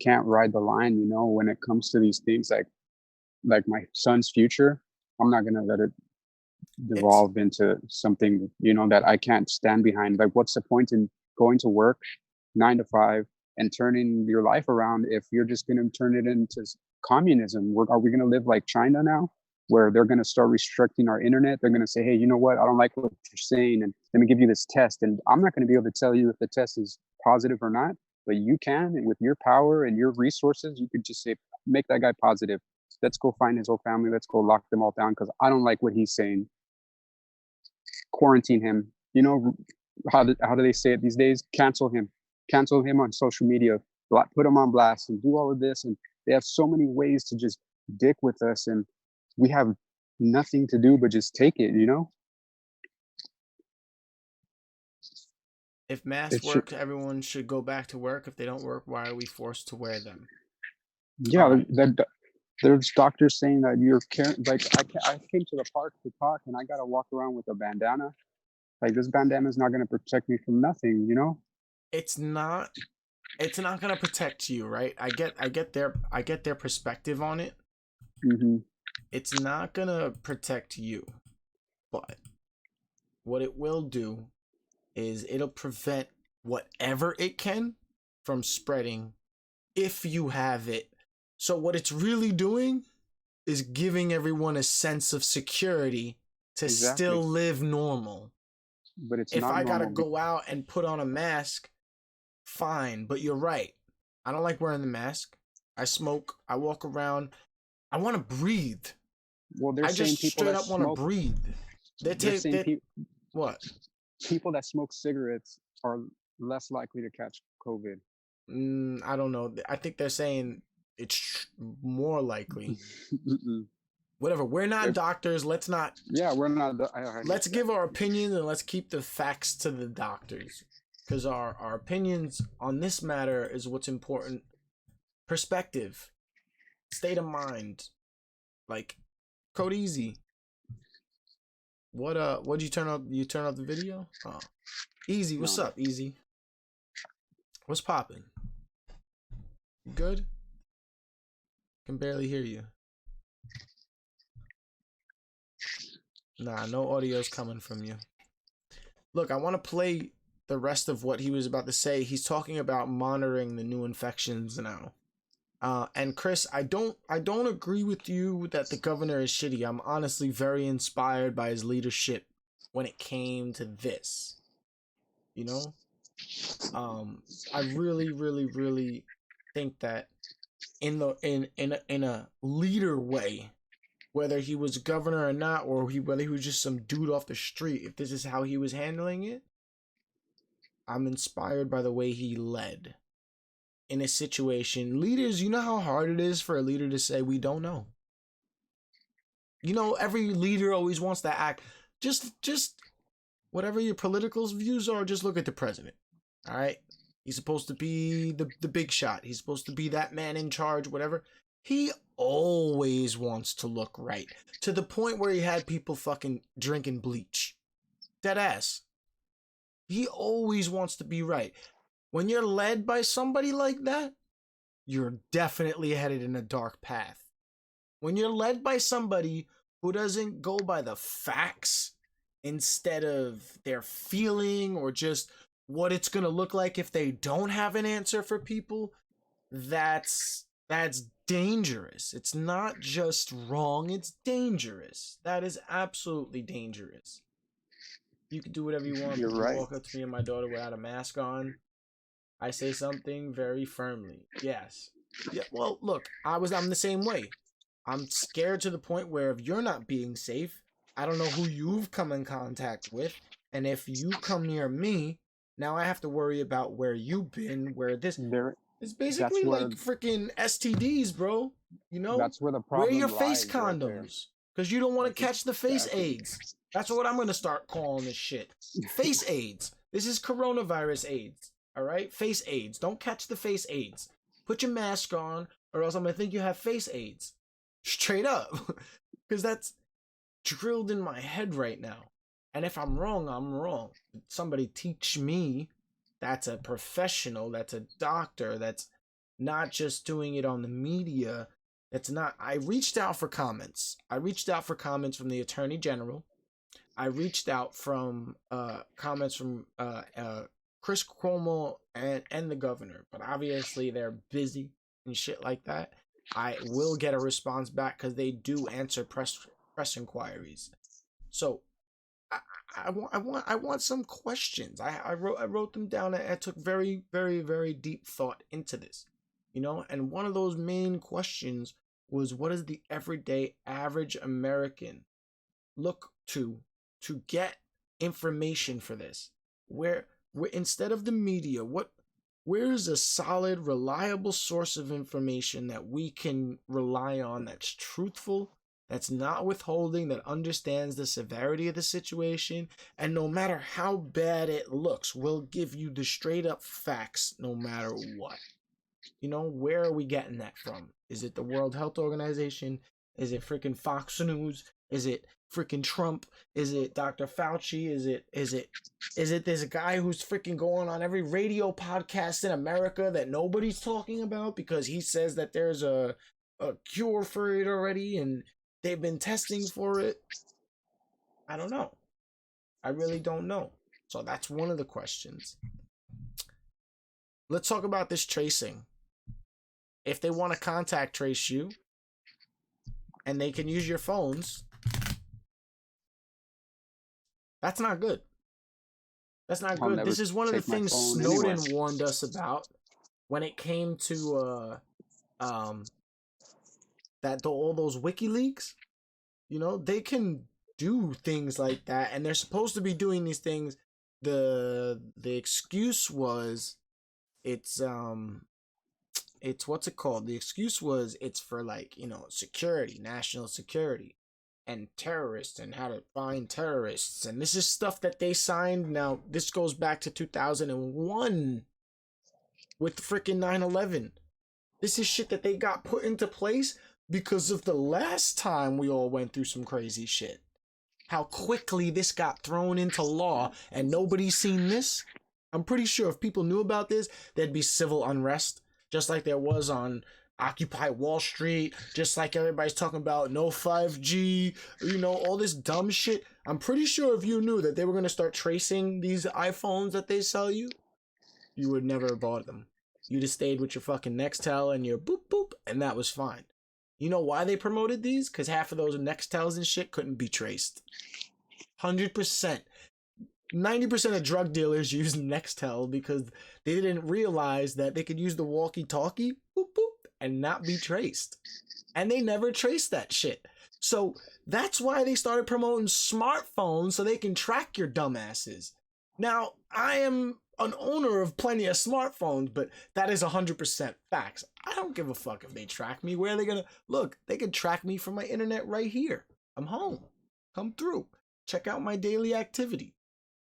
can't ride the line, you know, when it comes to these things like my son's future. I'm not going to let it devolve into something, you know, that I can't stand behind. Like, what's the point in going to work 9 to 5 and turning your life around if you're just going to turn it into communism? Are we going to live like China now, where they're going to start restricting our internet? They're going to say, hey, you know what? I don't like what you're saying, and let me give you this test. And I'm not going to be able to tell you if the test is positive or not, but you can, and with your power and your resources, you could just say, make that guy positive. Let's go find his whole family. Let's go lock them all down because I don't like what he's saying. Quarantine him. You know, how do they say it these days? Cancel him on social media, put him on blast and do all of this. And they have so many ways to just dick with us, and we have nothing to do but just take it, you know? If masks work, everyone should go back to work. If they don't work, why are we forced to wear them? Yeah, there's doctors saying that you're like, I came to the park to talk and I got to walk around with a bandana. Like, this bandana is not going to protect me from nothing, you know? It's not going to protect you, right? I get their perspective on it. Mm-hmm. It's not going to protect you. But what it will do is it'll prevent whatever it can from spreading if you have it. So what it's really doing is giving everyone a sense of security to still live normal. But it's if not I gotta normal. go out and put on a mask, fine. But you're right. I don't like wearing the mask. I smoke. I walk around. I want to breathe. Well, they're I saying just people straight that up want to breathe. What? People that smoke cigarettes are less likely to catch COVID. I don't know. I think they're saying it's more likely. Whatever. We're not doctors. Let's not. Yeah, we're not. Let's give our opinions and let's keep the facts to the doctors, because our opinions on this matter is what's important. Perspective, state of mind, like Code Easy. What'd you turn up? You turn up the video? Oh, Easy. What's up, Easy? What's poppin'? Good? Can barely hear you. Nah, no audio's coming from you. Look, I want to play the rest of what he was about to say. He's talking about monitoring the new infections now. And Chris, I don't agree with you that the governor is shitty. I'm honestly very inspired by his leadership when it came to this. You know? I really, really, really think that in a leader way, whether he was governor or not, or whether he was just some dude off the street, if this is how he was handling it, I'm inspired by the way he led in a situation. Leaders, you know how hard it is for a leader to say we don't know. You know, every leader always wants to act. Just whatever your political views are, just look at the president. All right, he's supposed to be the big shot. He's supposed to be that man in charge. Whatever. He always wants to look right, to the point where he had people fucking drinking bleach. Dead ass. He always wants to be right. When you're led by somebody like that, you're definitely headed in a dark path. When you're led by somebody who doesn't go by the facts instead of their feeling or just what it's going to look like if they don't have an answer for people, that's dangerous. It's not just wrong, it's dangerous. That is absolutely dangerous. You can do whatever you want. You're You right. walk up to me and my daughter without a mask on, I say something very firmly. Yes. Yeah, well, look, I'm the same way. I'm scared to the point where if you're not being safe, I don't know who you've come in contact with, and if you come near me, now I have to worry about where you've been, where this There, it's basically where- like freaking STDs, bro. You know? that's where the Wear problem your face lies right there. condoms. Because you don't want to That's catch the face exactly- AIDS. That's what I'm going to start calling this shit. Face AIDS. This is coronavirus AIDS. All right? Face AIDS. Don't catch the face AIDS. Put your mask on, or else I'm going to think you have face AIDS. Straight up. Because that's drilled in my head right now. And if I'm wrong, I'm wrong. Somebody teach me. That's a professional. That's a doctor. That's not just doing it on the media. That's not. I reached out for comments. I reached out for comments from the Attorney General. I reached out from comments from Chris Cuomo and the governor. But obviously they're busy and shit like that. I will get a response back because they do answer press inquiries. So I want some questions. I wrote them down. I took very, very, very deep thought into this, you know. And one of those main questions was, what does the everyday average American look to get information for this? Where instead of the media, where's a solid, reliable source of information that we can rely on, that's truthful, that's not withholding, that understands the severity of the situation, and no matter how bad it looks, will give you the straight up facts no matter what? You know, where are we getting that from? Is it the World Health Organization? Is it freaking Fox News? Is it freaking Trump? Is it Dr. Fauci? Is it this guy who's freaking going on every radio podcast in America that nobody's talking about because he says that there's a cure for it already and they've been testing for it? I don't know. I really don't know. So that's one of the questions. Let's talk about this tracing. If they want to contact trace you and they can use your phones, that's not good. That's not I'll good. never This is one of the take my things phone Snowden anywhere. warned us about when it came to all those WikiLeaks. You know, they can do things like that, and they're supposed to be doing these things. The excuse was it's what's it called? The excuse was it's for, like, you know, security, national security, and terrorists, and how to find terrorists. And this is stuff that they signed. Now, this goes back to 2001 with freaking 9/11. This is shit that they got put into place because of the last time we all went through some crazy shit. How quickly this got thrown into law and nobody's seen this. I'm pretty sure if people knew about this, there'd be civil unrest, just like there was on Occupy Wall Street, just like everybody's talking about no 5G, you know, all this dumb shit. I'm pretty sure if you knew that they were going to start tracing these iPhones that they sell you, you would never have bought them. You'd have stayed with your fucking Nextel and your boop boop, and that was fine. You know why they promoted these? Because half of those Nextels and shit couldn't be traced. 100%. 90% of drug dealers use Nextel because they didn't realize that they could use the walkie-talkie boop, boop, and not be traced. And they never traced that shit. So that's why they started promoting smartphones so they can track your dumbasses. Now, I am an owner of plenty of smartphones, but that is 100% facts. I don't give a fuck if they track me. Where are they gonna look? They can track me from my internet right here. I'm home. Come through. Check out my daily activity.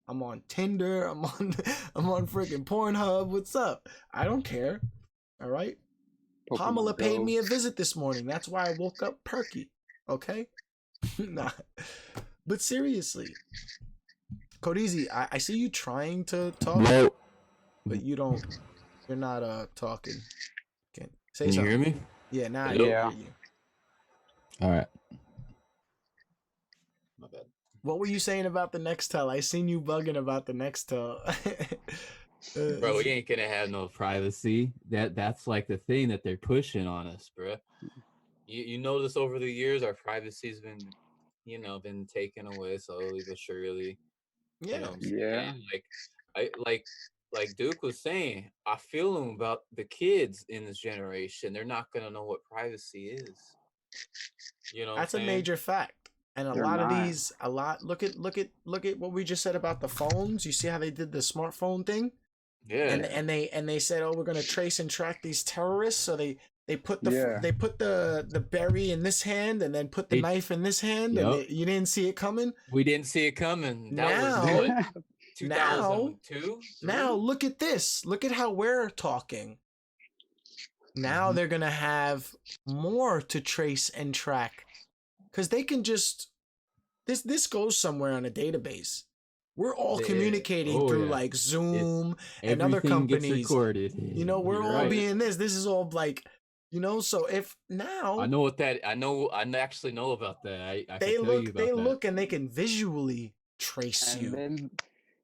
I'm on Tinder. I'm on freaking Pornhub. What's up? I don't care. All right. Pokemon Pamela paid Go. me a visit this morning. That's why I woke up perky. Okay. Nah. But seriously, Codizi, I see you trying to talk, No. but you're not talking. Okay. Say Can you something. hear me? Yeah, now I Yeah. hear you. All right. My bad. What were you saying about the Nextel? I seen you bugging about the Nextel. Bro, we ain't gonna have no privacy. That's like the thing that they're pushing on us, bro. You notice over the years our privacy's been, been taken away slowly but surely. You yeah. know what I'm Yeah. saying? Like Duke was saying, I feel them about the kids in this generation. They're not gonna know what privacy is. You know what That's I'm a saying? major fact. And They're look not. at what we just said about the phones. You see how they did the smartphone thing? Yeah. And they said, "Oh, we're going to trace and track these terrorists." So they put Yeah. the berry in this hand and then put the They- knife in this hand Yup. and you didn't see it coming. We didn't see it coming. That Now- was what? 2002? Now look at this. Look at how we're talking. Now they're going to have more to trace and track. Cuz they can just this goes somewhere on a database. We're all Yeah. communicating Oh, through yeah. like Zoom and other Everything gets companies. recorded. You know, we're You're all right. being this. This is all like, so if now I know what that. I actually know about that. I can they tell you look, about they that. look and they can visually trace And you. then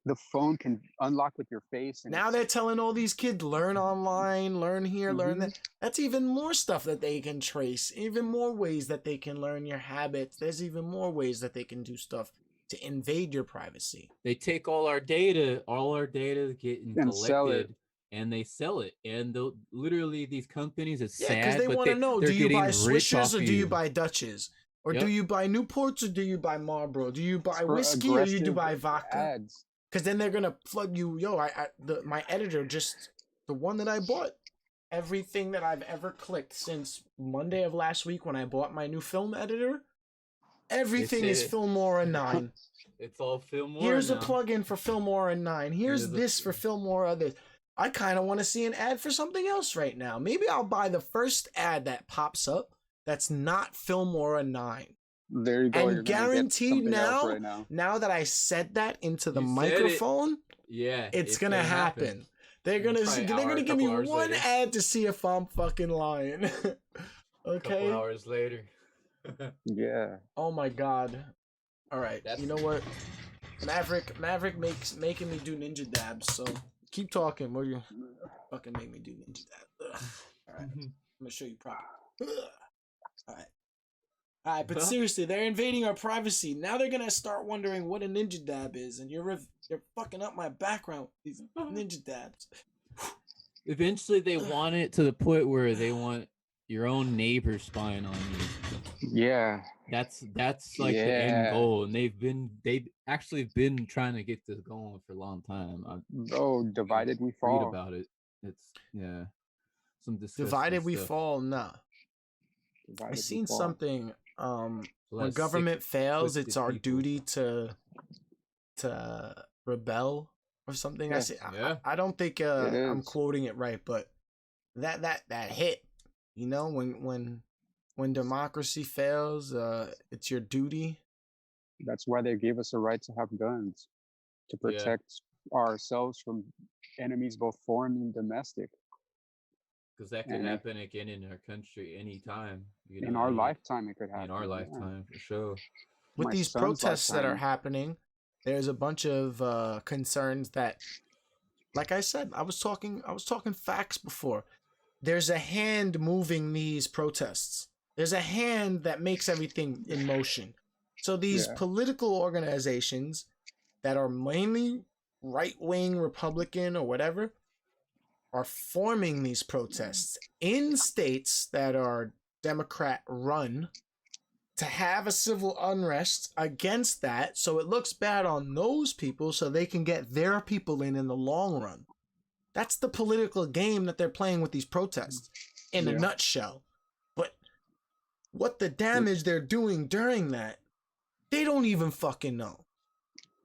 the phone can unlock with your face. And Now they're telling all these kids, learn online, learn here, learn that. That's even more stuff that they can trace, even more ways that they can learn your habits. There's even more ways that they can do stuff to invade your privacy. They take all our data is getting And sell it. collected, and they sell it. And literally, these companies, it's Yeah, sad, because they but want to know, they're do you getting buy rich Swishers off or do you you. buy Dutches? Or do Yep. you buy Newports or do you buy Marlboro? Do you buy for whiskey or you do aggressive buy vodka? ads. Because then they're gonna flood you. My editor the one that I bought, everything that I've ever clicked since Monday of last week when I bought my new film editor, everything is it. Filmora 9. It's all film. Here's a now. plugin for Filmora 9. Here's Here's a- this for Filmora this. I kind of want to see an ad for something else right now. Maybe I'll buy the first ad that pops up that's not Filmora 9. There you go. And you're gonna get guaranteed something else now, right now. now that I said that into the You said it. microphone, Yeah, it's gonna happen. They're Probably gonna give me couple hours one later. ad to see if I'm fucking lying. A Okay. couple hours later. Yeah. Oh my god. All right. That's- You know what? Maverick making me do ninja dabs. So keep talking. Will you fucking make me do ninja dabs? Ugh. All right. I'm gonna show you properly. Ugh. All right. All right. But seriously, they're invading our privacy. Now they're gonna start wondering what a ninja dab is, and you're fucking up my background with these ninja dabs. Eventually, they want it to the point where they want your own neighbor spying on you. Yeah. That's like the end goal, and they've actually been trying to get this going for a long time. Oh, divided we Read fall. about it. It's some disgusting Divided we stuff. fall. Nah. Divided I we seen fall. something. When Less government sick, fails, twisted it's our people. duty to rebel or something. I Yeah. say. Yeah. I don't think It I'm is. quoting it right, but that hit. You know, when democracy fails, it's your duty. That's why they gave us a right to have guns, to Yeah. protect ourselves from enemies, both foreign and domestic. Because that could And happen again in our country anytime. You in know, our lifetime, it could happen. In our yeah. lifetime, for sure. With My these son's protests that are lifetime. happening, there's a bunch of concerns that, like I said, I was talking facts before. There's a hand moving these protests. There's a hand that makes everything in motion. So these Yeah. political organizations, that are mainly right-wing Republican or whatever are forming these protests in states that are Democrat run to have a civil unrest against that, so it looks bad on those people so they can get their people in the long run. That's the political game that they're playing with these protests in a nutshell. But what the damage they're doing during that, they don't even fucking know.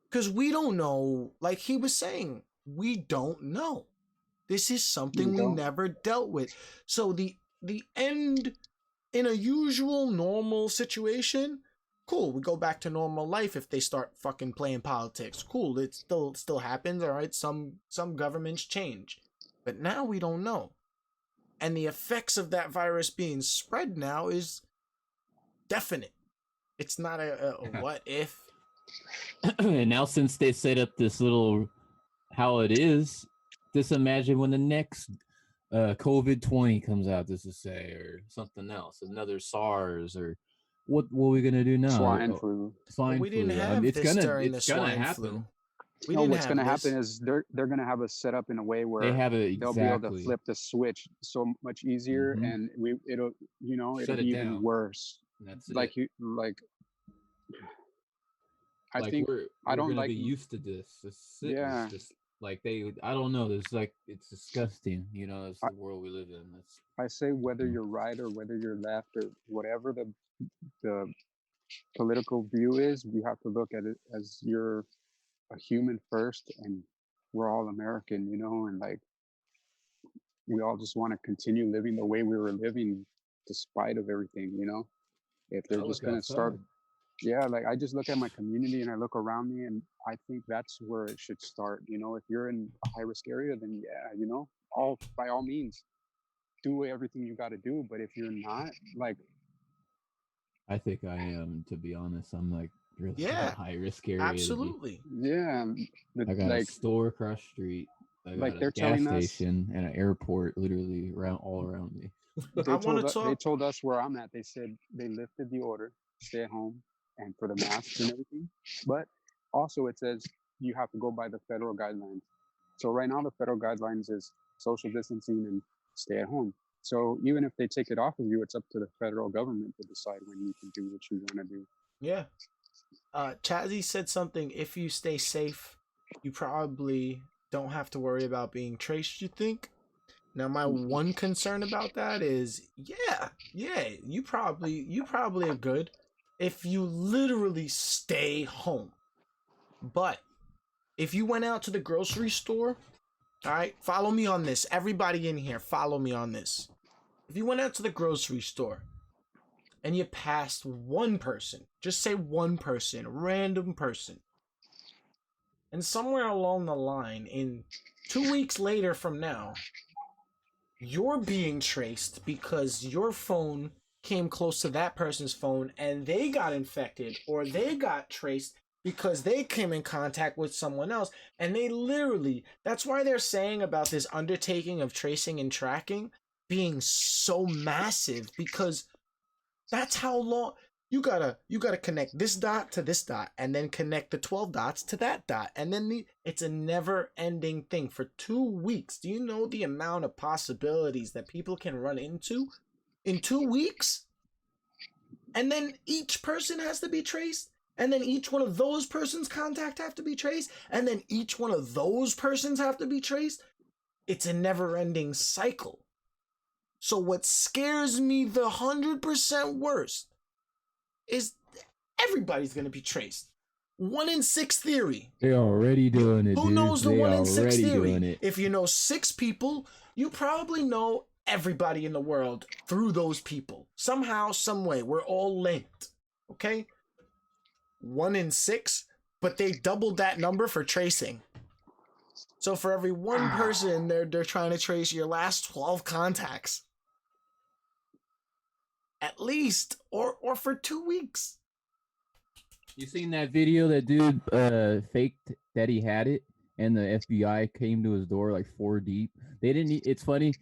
Because we don't know, like he was saying, we don't know. This is something we never dealt with. So the end in a usual normal situation, cool, we go back to normal life if they start fucking playing politics. Cool, it still happens, all right? Some governments change. But now we don't know. And the effects of that virus being spread now is definite. It's not a what if. And now since they set up this little how it is, just imagine when the next COVID-20 comes out, just to say, or something else, another SARS, or what are we gonna do now? Swine flu. Swine We didn't flu. have it's this gonna during the it's gonna swine happen. flu. No, what's going to happen is they're going to have us set up in a way where They have it they'll be able to exactly. flip the switch so much easier, Mhm. and it'll Shut it'll it be even down. worse. That's Like it. I Like think we're I don't gonna like be used to this. Yeah. It's just like I don't know. There's like it's disgusting. You know, it's the world we live in. That's I say whether you're right or whether you're left or whatever the political view is, we have to look at it as you're a human first, and we're all American, and like we all just want to continue living the way we were living despite of everything, if they're gotta just look going to start. outside. Yeah, like I just look at my community and I look around me, and I think that's where it should start. If you're in a high risk area, then yeah, by all means, do everything you got to do. But if you're not, like, I think I am, to be honest. I'm like really in a Yeah, high risk area. absolutely. yeah, I got a store across the street. I got like a they're gas telling us, station and an airport literally all around me. they told us where I'm at. They said they lifted the order, stay at home, and for the masks and everything. But also it says you have to go by the federal guidelines. So right now the federal guidelines is social distancing and stay at home. So even if they take it off of you, it's up to the federal government to decide when you can do what you want to do. Yeah. Chazzy said something, if you stay safe, you probably don't have to worry about being traced, you think? Now my one concern about that is, yeah, you probably are good if you literally stay home. But if you went out to the grocery store, all right, follow me on this. Everybody in here, follow me on this. If you went out to the grocery store and you passed one person, just say one person, a random person, and somewhere along the line, in 2 weeks later from now, you're being traced because your phone came close to that person's phone and they got infected, or they got traced because they came in contact with someone else, and they literally, that's why they're saying about this undertaking of tracing and tracking being so massive, because that's how long you gotta connect this dot to this dot, and then connect the 12 dots to that dot, and then it's a never ending thing for 2 weeks. Do you know the amount of possibilities that people can run into in 2 weeks? And then each person has to be traced, and then each one of those persons' contact have to be traced, and then each one of those persons have to be traced. It's a never ending cycle. So what scares me the 100% worst is everybody's gonna be traced. 1 in 6 theory. They're already doing it. Who dude. knows the They 1 in 6 already theory? doing it. If you know 6 people, you probably know everybody in the world through those people. Somehow, some way, we're all linked. Okay? 1 in 6, but they doubled that number for tracing. So for every one person, they're trying to trace your last 12 contacts. At least, or for 2 weeks. You seen that video that dude faked that he had it, and the FBI came to his door like 4 deep. They didn't. It's funny.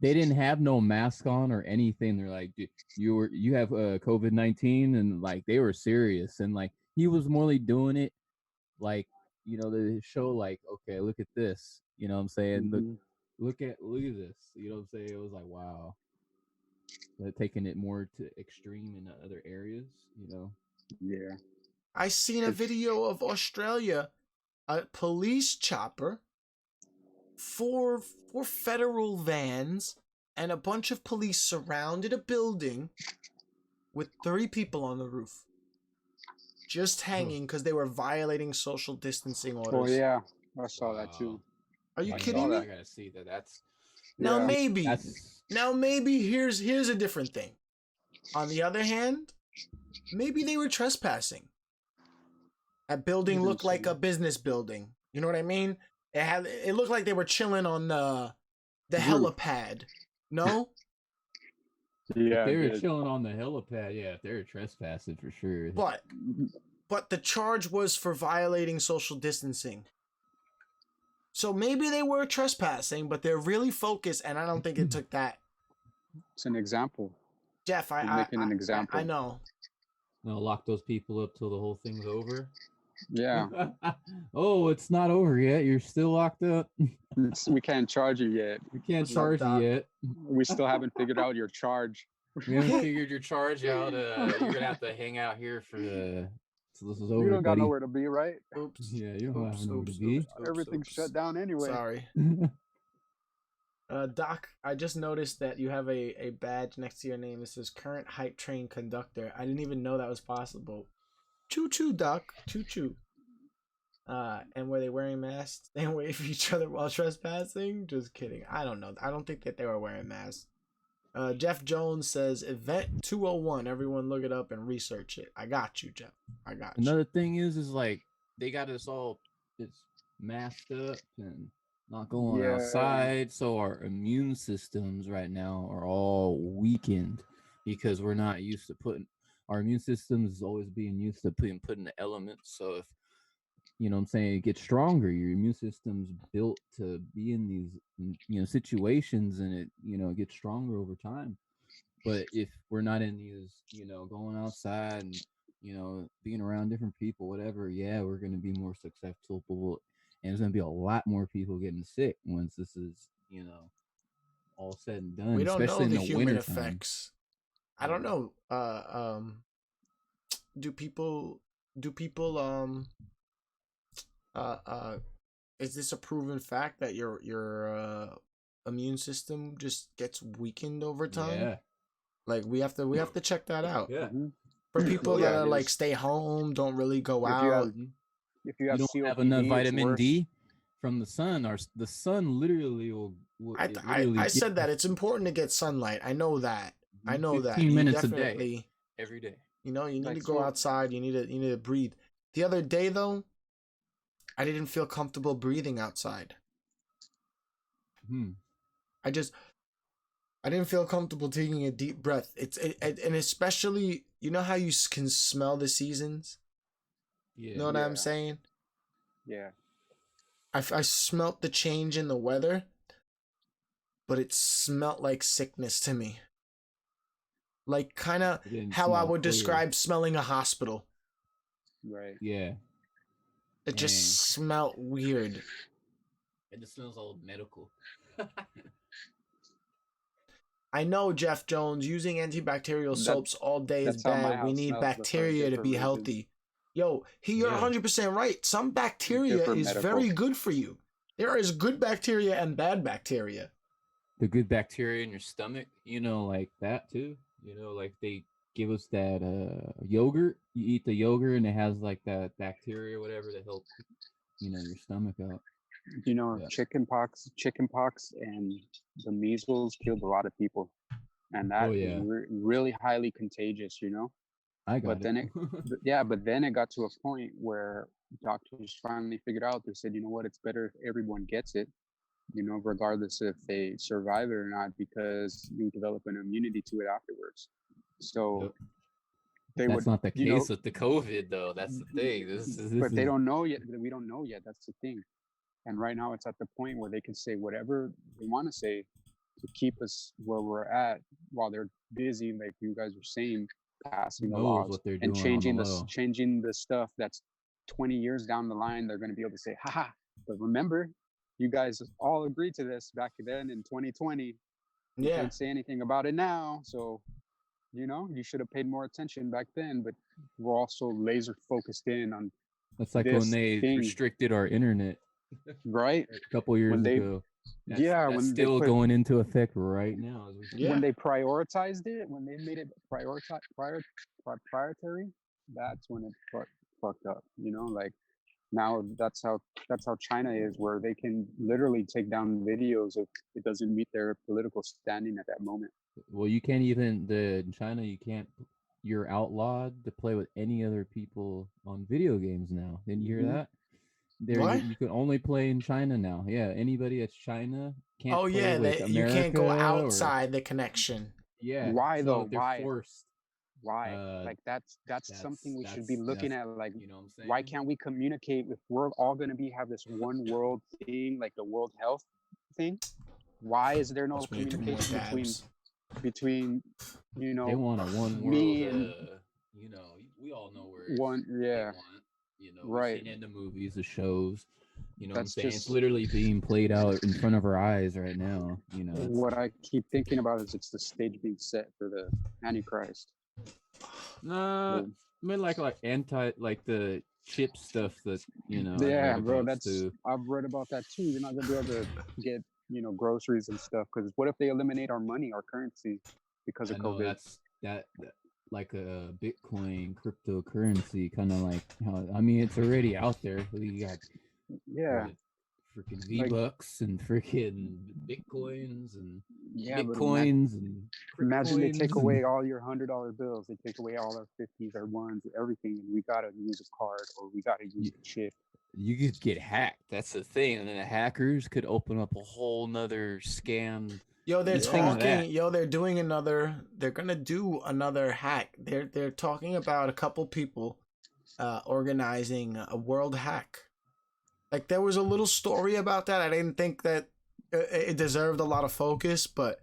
They didn't have no mask on or anything. They're like, dude, you have COVID-19, and like they were serious, and like he was more doing it like they show like, okay, look at this. You know what I'm saying? Mhm. Look at this. You know what I'm saying? It was like, wow. But taking it more to extreme in other areas, Yeah. I seen a video of Australia, a police chopper, four federal vans, and a bunch of police surrounded a building with 3 people on the roof, just hanging because they were violating social distancing Oh orders. yeah, I saw that too. Are you I kidding know, me? I gotta see that. That's Now Yeah. maybe here's a different thing. On the other hand, maybe they were trespassing. That building looked like a business building. You know what I mean? It looked like they were chilling on the Roof. helipad. No? Yeah, if they it were did. chilling on the helipad, yeah, if they were trespassing for sure. But the charge was for violating social distancing. So maybe they were trespassing, but they're really focused, and I don't think it took that. It's an example. Jeff, You're making an example. I know. Lock those people up till the whole thing's over. Yeah. Oh, it's not over yet. You're still locked up. We can't charge you yet. We can't charge you yet. We still haven't figured out your charge. We haven't figured your charge out. You're gonna have to hang out here for till this is over. You don't got buddy. nowhere to be, right? Oops. Yeah, you don't have nowhere to be. Everything's shut down anyway. Sorry. Doc, I just noticed that you have a badge next to your name. It says current hype train conductor. I didn't even know that was possible. Choo choo, Doc. Choo choo. And were they wearing masks? Staying away from each other while trespassing? Just kidding. I don't know. I don't think that they were wearing masks. Jeff Jones says Event 201. Everyone look it up and research it. I got you, Jeff. I got you. Another thing is like they got us all it's masked up and not going outside, so our immune systems right now are all weakened because we're not used to putting our immune systems is always being used to putting the elements. So if you know what I'm saying, it gets stronger. Your immune system's built to be in these situations, and it gets stronger over time. But if we're not in these, going outside and being around different people, whatever, yeah, we're gonna be more susceptible, and there's gonna be a lot more people getting sick once this is, all said and done. We don't especially know the in the human winter effects. I don't know. Do people is this a proven fact that your immune system just gets weakened over time? Yeah. Like we have to check that out. Yeah. For people that are like stay home, don't really go out. If you You have don't COPD, have enough it's vitamin worse. D from the sun, or the sun literally will I said that it's important to get sunlight. I know that. I know that. 15 You minutes a definitely- day, every day. You need Like to go so- outside. You need to breathe. The other day though, I didn't feel comfortable breathing outside. I didn't feel comfortable taking a deep breath. And especially, you know how you can smell the seasons? Yeah. You know what I'm saying? Yeah. I smelt the change in the weather, but it smelt like sickness to me. Like kind of It didn't how I smell would clear. describe smelling a hospital. Right. Yeah. It just smelled weird. It just smells all medical. I know, Jeff Jones, using antibacterial soaps all day is that's how my bad. We house need smells, but for bacteria to different be reasons. healthy. Yo, you're 100% right. Some bacteria Different is medical. very good for you. There is good bacteria and bad bacteria. The good bacteria in your stomach, like that too. Like they give us that yogurt. You eat the yogurt and it has like that bacteria or whatever to help your stomach out. Yeah. Chickenpox and the measles killed a lot of people, and that is really highly contagious. I got But then it got to a point where doctors finally figured out. They said, you know what, it's better if everyone gets it, regardless if they survive it or not, because you develop an immunity to it afterwards. So That's not the case with the COVID, though. That's the thing. But they don't know yet. We don't know yet. That's the thing. And right now it's at the point where they can say whatever they want to say to keep us where we're at while they're busy, like you guys are saying, passing the knows laws what they're and doing on the low. changing the stuff that's 20 years down the line, they're going to be able to say, haha, but remember, you guys all agreed to this back then in 2020. You Yeah. can't say anything about it now. So, you know, you should have paid more attention back then, but we're also laser focused in on That's like this when they thing, restricted our internet right? a couple years When they, ago. That's when they still put, going into effect right now. As we speak. Yeah. when they prioritized it, when they made it proprietary, that's when it fucked up. You know, like now that's how China is, where they can literally take down videos if it doesn't meet their political standing at that moment. Well, you can't even in China. You can't. You're outlawed to play with any other people on video games now. Didn't you hear Mhm. that? What? You can only play in China now. Yeah, anybody that's China can't. Oh play yeah, with that you can't go America or- outside the connection. Yeah. Why so though? They're Why? forced. Why? Like that's something we should be looking at. Like, You know what I'm saying? why can't we communicate if we're all going to have this one world thing, like the World Health thing? Why is there no That's when you do more communication dabs. between you They know, want a one me world. and You know, we all know where one? they Yeah, want. You know, we've right. seen it in the movies, the shows. You know what I'm That's saying? It's just literally being played out in front of our eyes right now. You know, what I keep thinking about is it's the stage being set for the Antichrist. nah, I mean like like the chip stuff that you know. I Yeah, read bro, about that's too. I've read about that too. You're not gonna be able to get, you know, groceries and stuff, because what if they eliminate our money, our currency, because I of know COVID? that's that like a Bitcoin cryptocurrency, kind of like how I mean it's already out there. We got Yeah, what, freaking like V-Bucks and freaking Bitcoins and yeah, but Bitcoins and imagine they take Cryptcoins away and all your $100 bills. They take away all our 50s, our ones, everything, and we gotta use a card or we gotta use you, a chip. you could get hacked. That's the thing. And then the hackers could open up a whole nother scam. Yo, they're Think of that. talking. Yo, they're doing another. They're gonna do another hack. They're talking about a couple people organizing a world hack. Like there was a little story about that. I didn't think that it deserved a lot of focus, but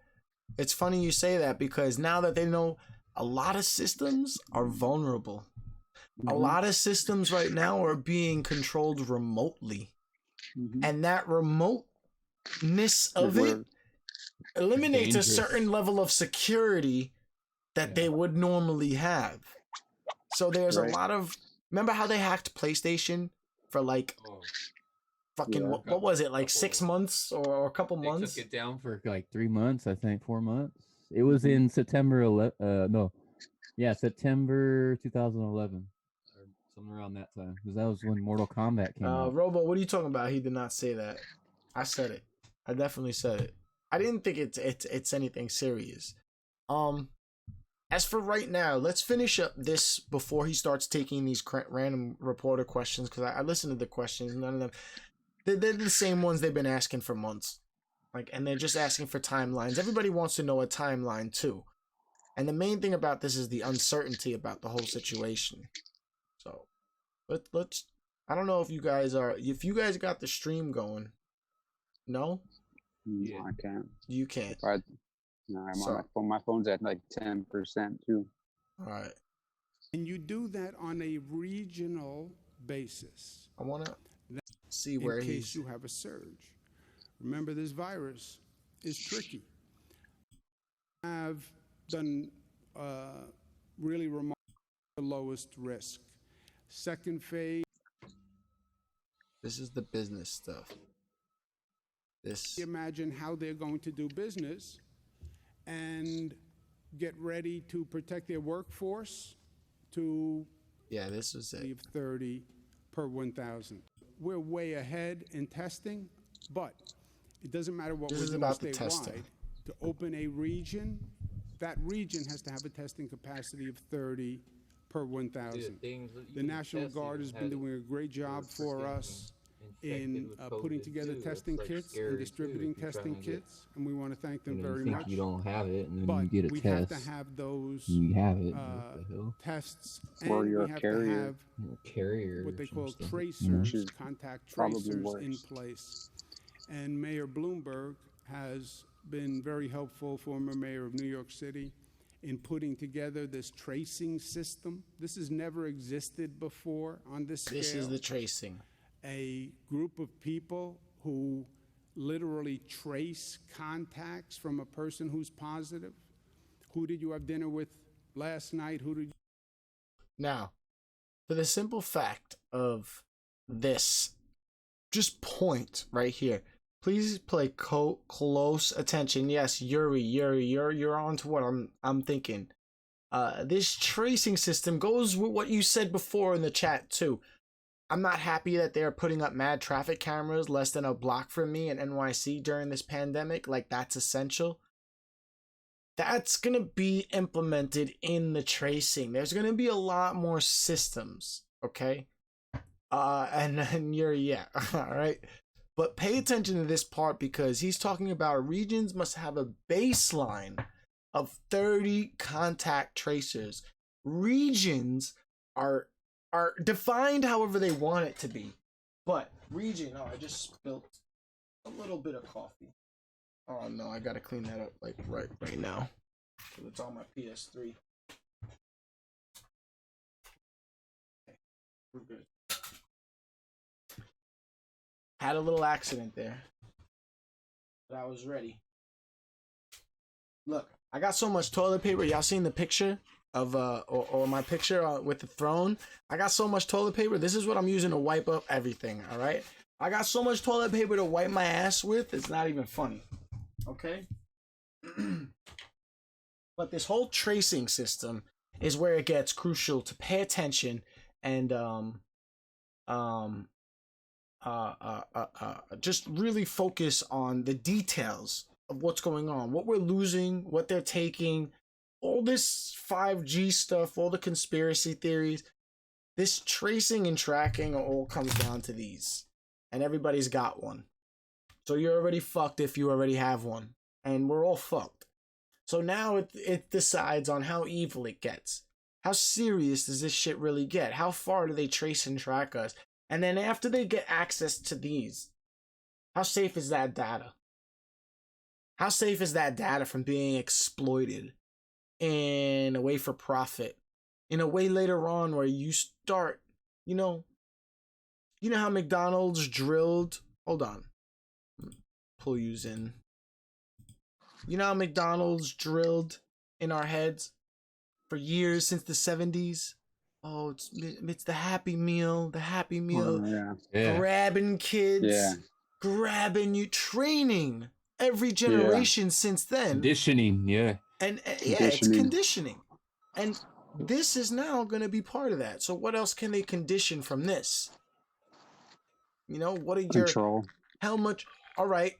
it's funny you say that because now that they know a lot of systems are vulnerable. A Mhm, lot of systems right now are being controlled remotely, mhm. and that remoteness of it Where eliminates a Dangerous. certain level of security that they would normally have. So there's a right? lot of. Remember how they hacked PlayStation for like Oh, fucking Yeah. what was it, like 6 months or a couple they months? took it down for like 3 months, I think 4 months. It was Mhm. in September 11. No, yeah, September 2011 or something around that time because that was when Mortal Kombat came out. Robo, what are you talking about? He did not say that. I said it. I definitely said it. I didn't think it's anything serious. As for right now, let's finish up this before he starts taking these random reporter questions, because I listened to the questions. None of them, they're the same ones they've been asking for months. Like, and they're just asking for timelines. Everybody wants to know a timeline too. And the main thing about this is the uncertainty about the whole situation. So let's I don't know if you guys got the stream going. No? No, I can't. You can't. No, I'm So- on my phone. My phone's at like 10% too. All right. And you do that on a regional basis I want to see in where case he's you have a surge. Remember, this virus is tricky. Have done really remarkable the lowest risk. Second phase, This is the business stuff. This imagine how they're going to do business and get ready to protect their workforce to yeah, this was it. leave 30 per 1,000. We're way ahead in testing, but it doesn't matter what This we're is doing about the testing. statewide. To open a region, that region has to have a testing capacity of 30 per 1,000. The National Guard has been doing a great job for us in putting together testing kits and distributing testing kits, and we want to thank them very think much. you don't have it, and then But you get a we test. have to have those You have it. What the hell? tests, Or and you're we a have carrier. to have You're a carrier. what they or some call stuff. tracers, is contact probably tracers in worse. place. And Mayor Bloomberg has been very helpful, former mayor of New York City, in putting together this tracing system. This has never existed before on this scale. This is the tracing. A group of people who literally trace contacts from a person who's positive. Who did you have dinner with last night? Who did you... Now, for the simple fact of this, just point right here. Please pay close attention. Yes, Yuri, you're on to what I'm thinking. This tracing system goes with what you said before in the chat too. I'm not happy that they're putting up mad traffic cameras less than a block from me in NYC during this pandemic. Like, that's essential. That's gonna be implemented in the tracing. There's gonna be a lot more systems, okay? And you're, yeah, all right. But pay attention to this part because he's talking about regions must have a baseline of 30 contact tracers. Regions are defined however they want it to be. But region, oh, I just spilled a little bit of coffee. Oh no, I gotta clean that up like right now. It's on my PS3. Okay, we're good. Had a little accident there, but I was ready. Look, I got so much toilet paper. Y'all seen the picture of or my picture with the throne? I got so much toilet paper. This is what I'm using to wipe up everything. All right, I got so much toilet paper to wipe my ass with. It's not even funny. Okay. But this whole tracing system is where it gets crucial to pay attention and just really focus on the details of what's going on, what we're losing, what they're taking, all this 5G stuff, all the conspiracy theories. This tracing and tracking all comes down to these, and everybody's got one. So you're already fucked if you already have one, and we're all fucked. So now it decides on how evil it gets. How serious does this shit really get? How far do they trace and track us? And then after they get access to these, how safe is that data? How safe is that data from being exploited in a way for profit? In a way later on where you start, you know how McDonald's drilled, hold on, pull yous in. You know how McDonald's drilled in our heads for years since the 70s? Oh, it's the Happy Meal, Yeah. grabbing kids, Yeah. grabbing you, training every generation since then. Conditioning, yeah. And yeah, it's conditioning. And this is now going to be part of that. So what else can they condition from this? You know, what are your... Control. How much... All right,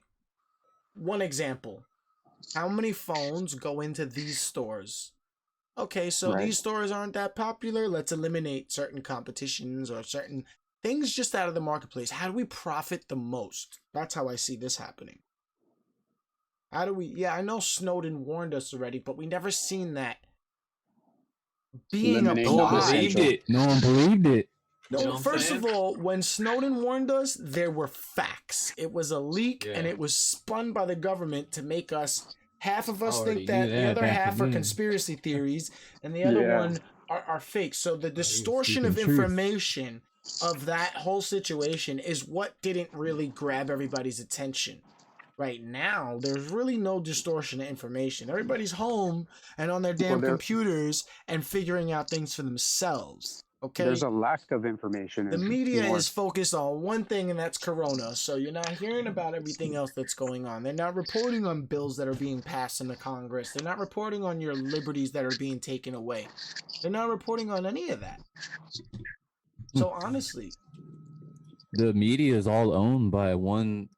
one example. How many phones go into these stores? Okay, so Right. these stores aren't that popular. Let's eliminate certain competitions or certain things just out of the marketplace. How do we profit the most? That's how I see this happening. How do we... Yeah, I know Snowden warned us already, but we never seen that being Eliminate No one applied. believed it. No one believed it. No, You know what I'm first saying? of all, when Snowden warned us, there were facts. It was a leak, and Yeah. it was spun by the government to make us... Half of us Already think that, knew the that other back half are then. conspiracy theories, and the other Yeah. one are fake. So the distortion speaking of truth. information of that whole situation is what didn't really grab everybody's attention. Right now, there's really no distortion of information. Everybody's home and on their damn there- computers and figuring out things for themselves. Okay? There's a lack of information. The It's media more- is focused on one thing, and that's Corona. So you're not hearing about everything else that's going on. They're not reporting on bills that are being passed in the Congress. They're not reporting on your liberties that are being taken away. They're not reporting on any of that. So honestly, The media is all owned by one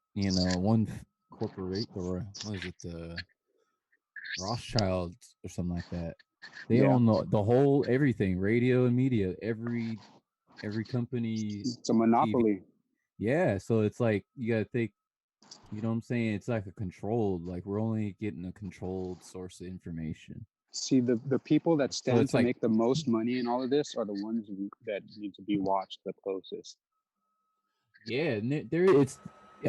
corporate, or what is it, Rothschild or something like that. They Yeah. own the whole everything, radio and media, every company. It's a monopoly. Yeah, so it's like you gotta think, you know what I'm saying? It's like a controlled, like we're only getting a controlled source of information. See, the people that stand it's to like- make the most money in all of this are the ones that need to be watched the closest. Yeah, and there it's.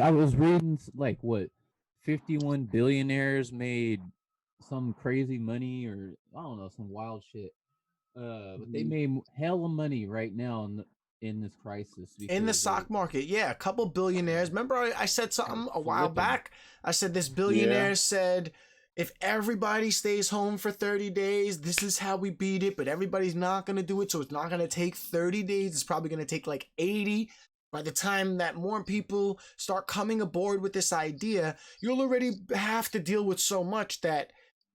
I was reading like what, 51 billionaires made some crazy money, or I don't know, some wild shit. But they Mhm. made hella money right now in this crisis In the because stock market, yeah, a couple billionaires. Remember, I said something a while flipping. back. I said this Yeah. billionaire said, if everybody stays home for 30 days, this is how we beat it. But everybody's not gonna do it, so it's not gonna take 30 days. It's probably gonna take like 80. By the time that more people start coming aboard with this idea, you'll already have to deal with so much that,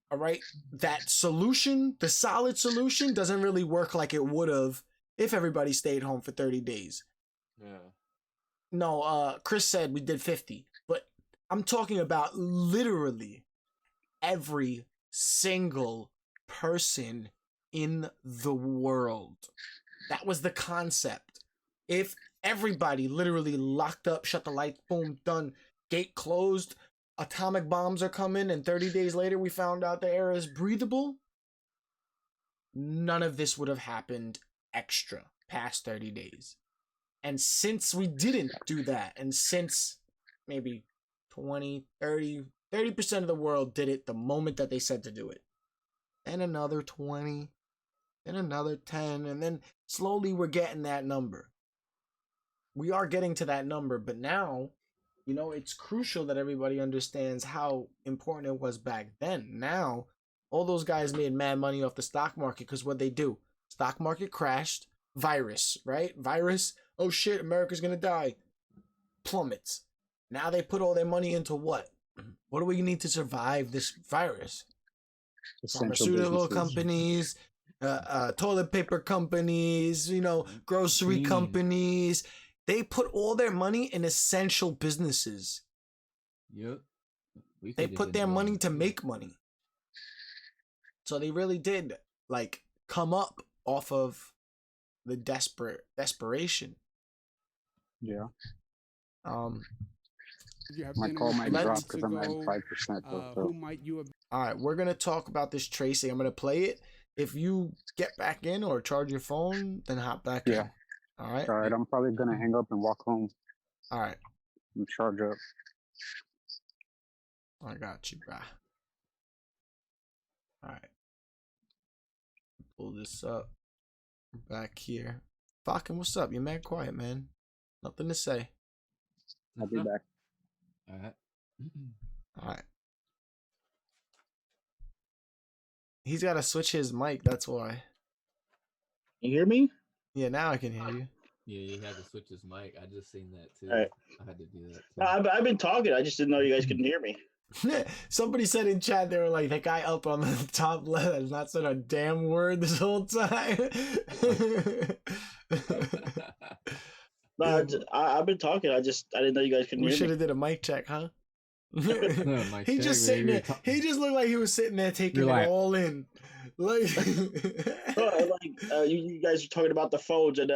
all right, that solution, the solid solution, doesn't really work like it would have if everybody stayed home for 30 days. Yeah. No, Chris said we did 50, but I'm talking about literally every single person in the world. That was the concept. If everybody literally locked up, shut the lights, boom, done, gate closed, atomic bombs are coming, and 30 days later we found out the air is breathable, none of this would have happened extra past 30 days. And since we didn't do that, and since maybe 20, 30% of the world did it the moment that they said to do it, then another 20, then another 10, and then slowly we're getting that number. We are getting to that number, but now, you know, it's crucial that everybody understands how important it was back then. Now, all those guys made mad money off the stock market because what they do, stock market crashed, virus, right? Virus, oh shit, America's gonna die, plummets. Now they put all their money into what? What do we need to survive this virus? Essential Pharmaceutical businesses. companies, toilet paper companies, you know, grocery Cleaning. companies. They put all their money in essential businesses. Yep. We They could've put been their doing money it to too. make money. So they really did like come up off of the desperation. Yeah. You have My dinner call with might friends drop Let's- because I'm at ago. 5%. Who might you have All right, we're gonna talk about this tracing. I'm gonna play it. If you get back in or charge your phone, then hop back Yeah. in. All right. All right, I'm probably gonna hang up and walk home All right. and charge up. I got you, bruh. All right. Pull this up. Back here. Fucking, what's up? You're mad quiet, man. Nothing to say. I'll be back. All right. All right. He's got to switch his mic. That's why. You hear me? Yeah, now I can hear you. Yeah, he had to switch his mic. I just seen that too. All right. I had to do that too. I've been talking. I just didn't know you guys couldn't hear me. Somebody said in chat, they were like, that guy up on the top left has not said a damn word this whole time. No, I've been talking. I didn't know you guys couldn't We hear should me. have did a mic check, huh? Mic He check, just sitting there. baby. He just looked like he was sitting there taking You're it like- all in. Like, You guys are talking about the phones and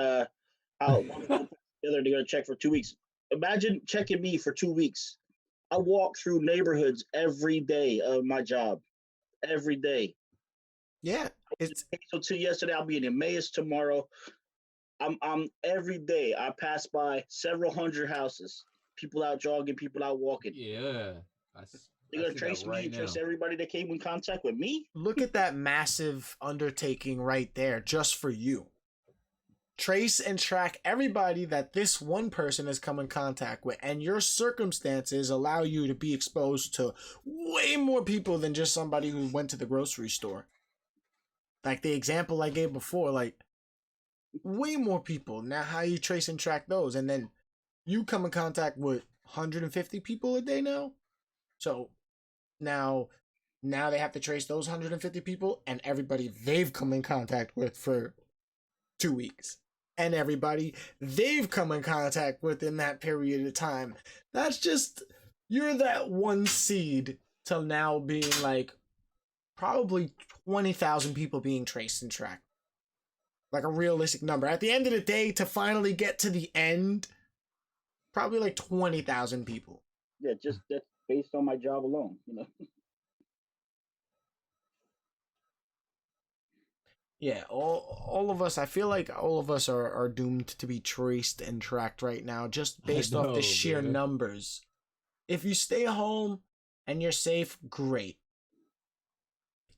how one phone together they're gonna check for 2 weeks. Imagine checking me for 2 weeks. I walk through neighborhoods every day of my job, every day. yeah, it's So till yesterday, I'll be in Emmaus tomorrow. I'm every day. I pass by several hundred houses. People out jogging, people out walking. Yeah. They're gonna trace me and trace everybody that came in contact with me. look at that massive undertaking right there just for you. Trace and track everybody that this one person has come in contact with, and your circumstances allow you to be exposed to way more people than just somebody who went to the grocery store. Like the example I gave before, like way more people. Now, how you trace and track those? And then you come in contact with 150 people a day now. So now they have to trace those 150 people and everybody they've come in contact with for 2 weeks. And everybody they've come in contact with in that period of time. That's just, you're that one seed to now being like probably 20,000 people being traced and tracked. Like a realistic number. At the end of the day, to finally get to the end, probably like 20,000 people. Yeah, just that's based on my job alone. You know. Yeah, all of us, I feel like all of us are doomed to be traced and tracked right now just based off know, the sheer man. numbers. If you stay home and you're safe, great.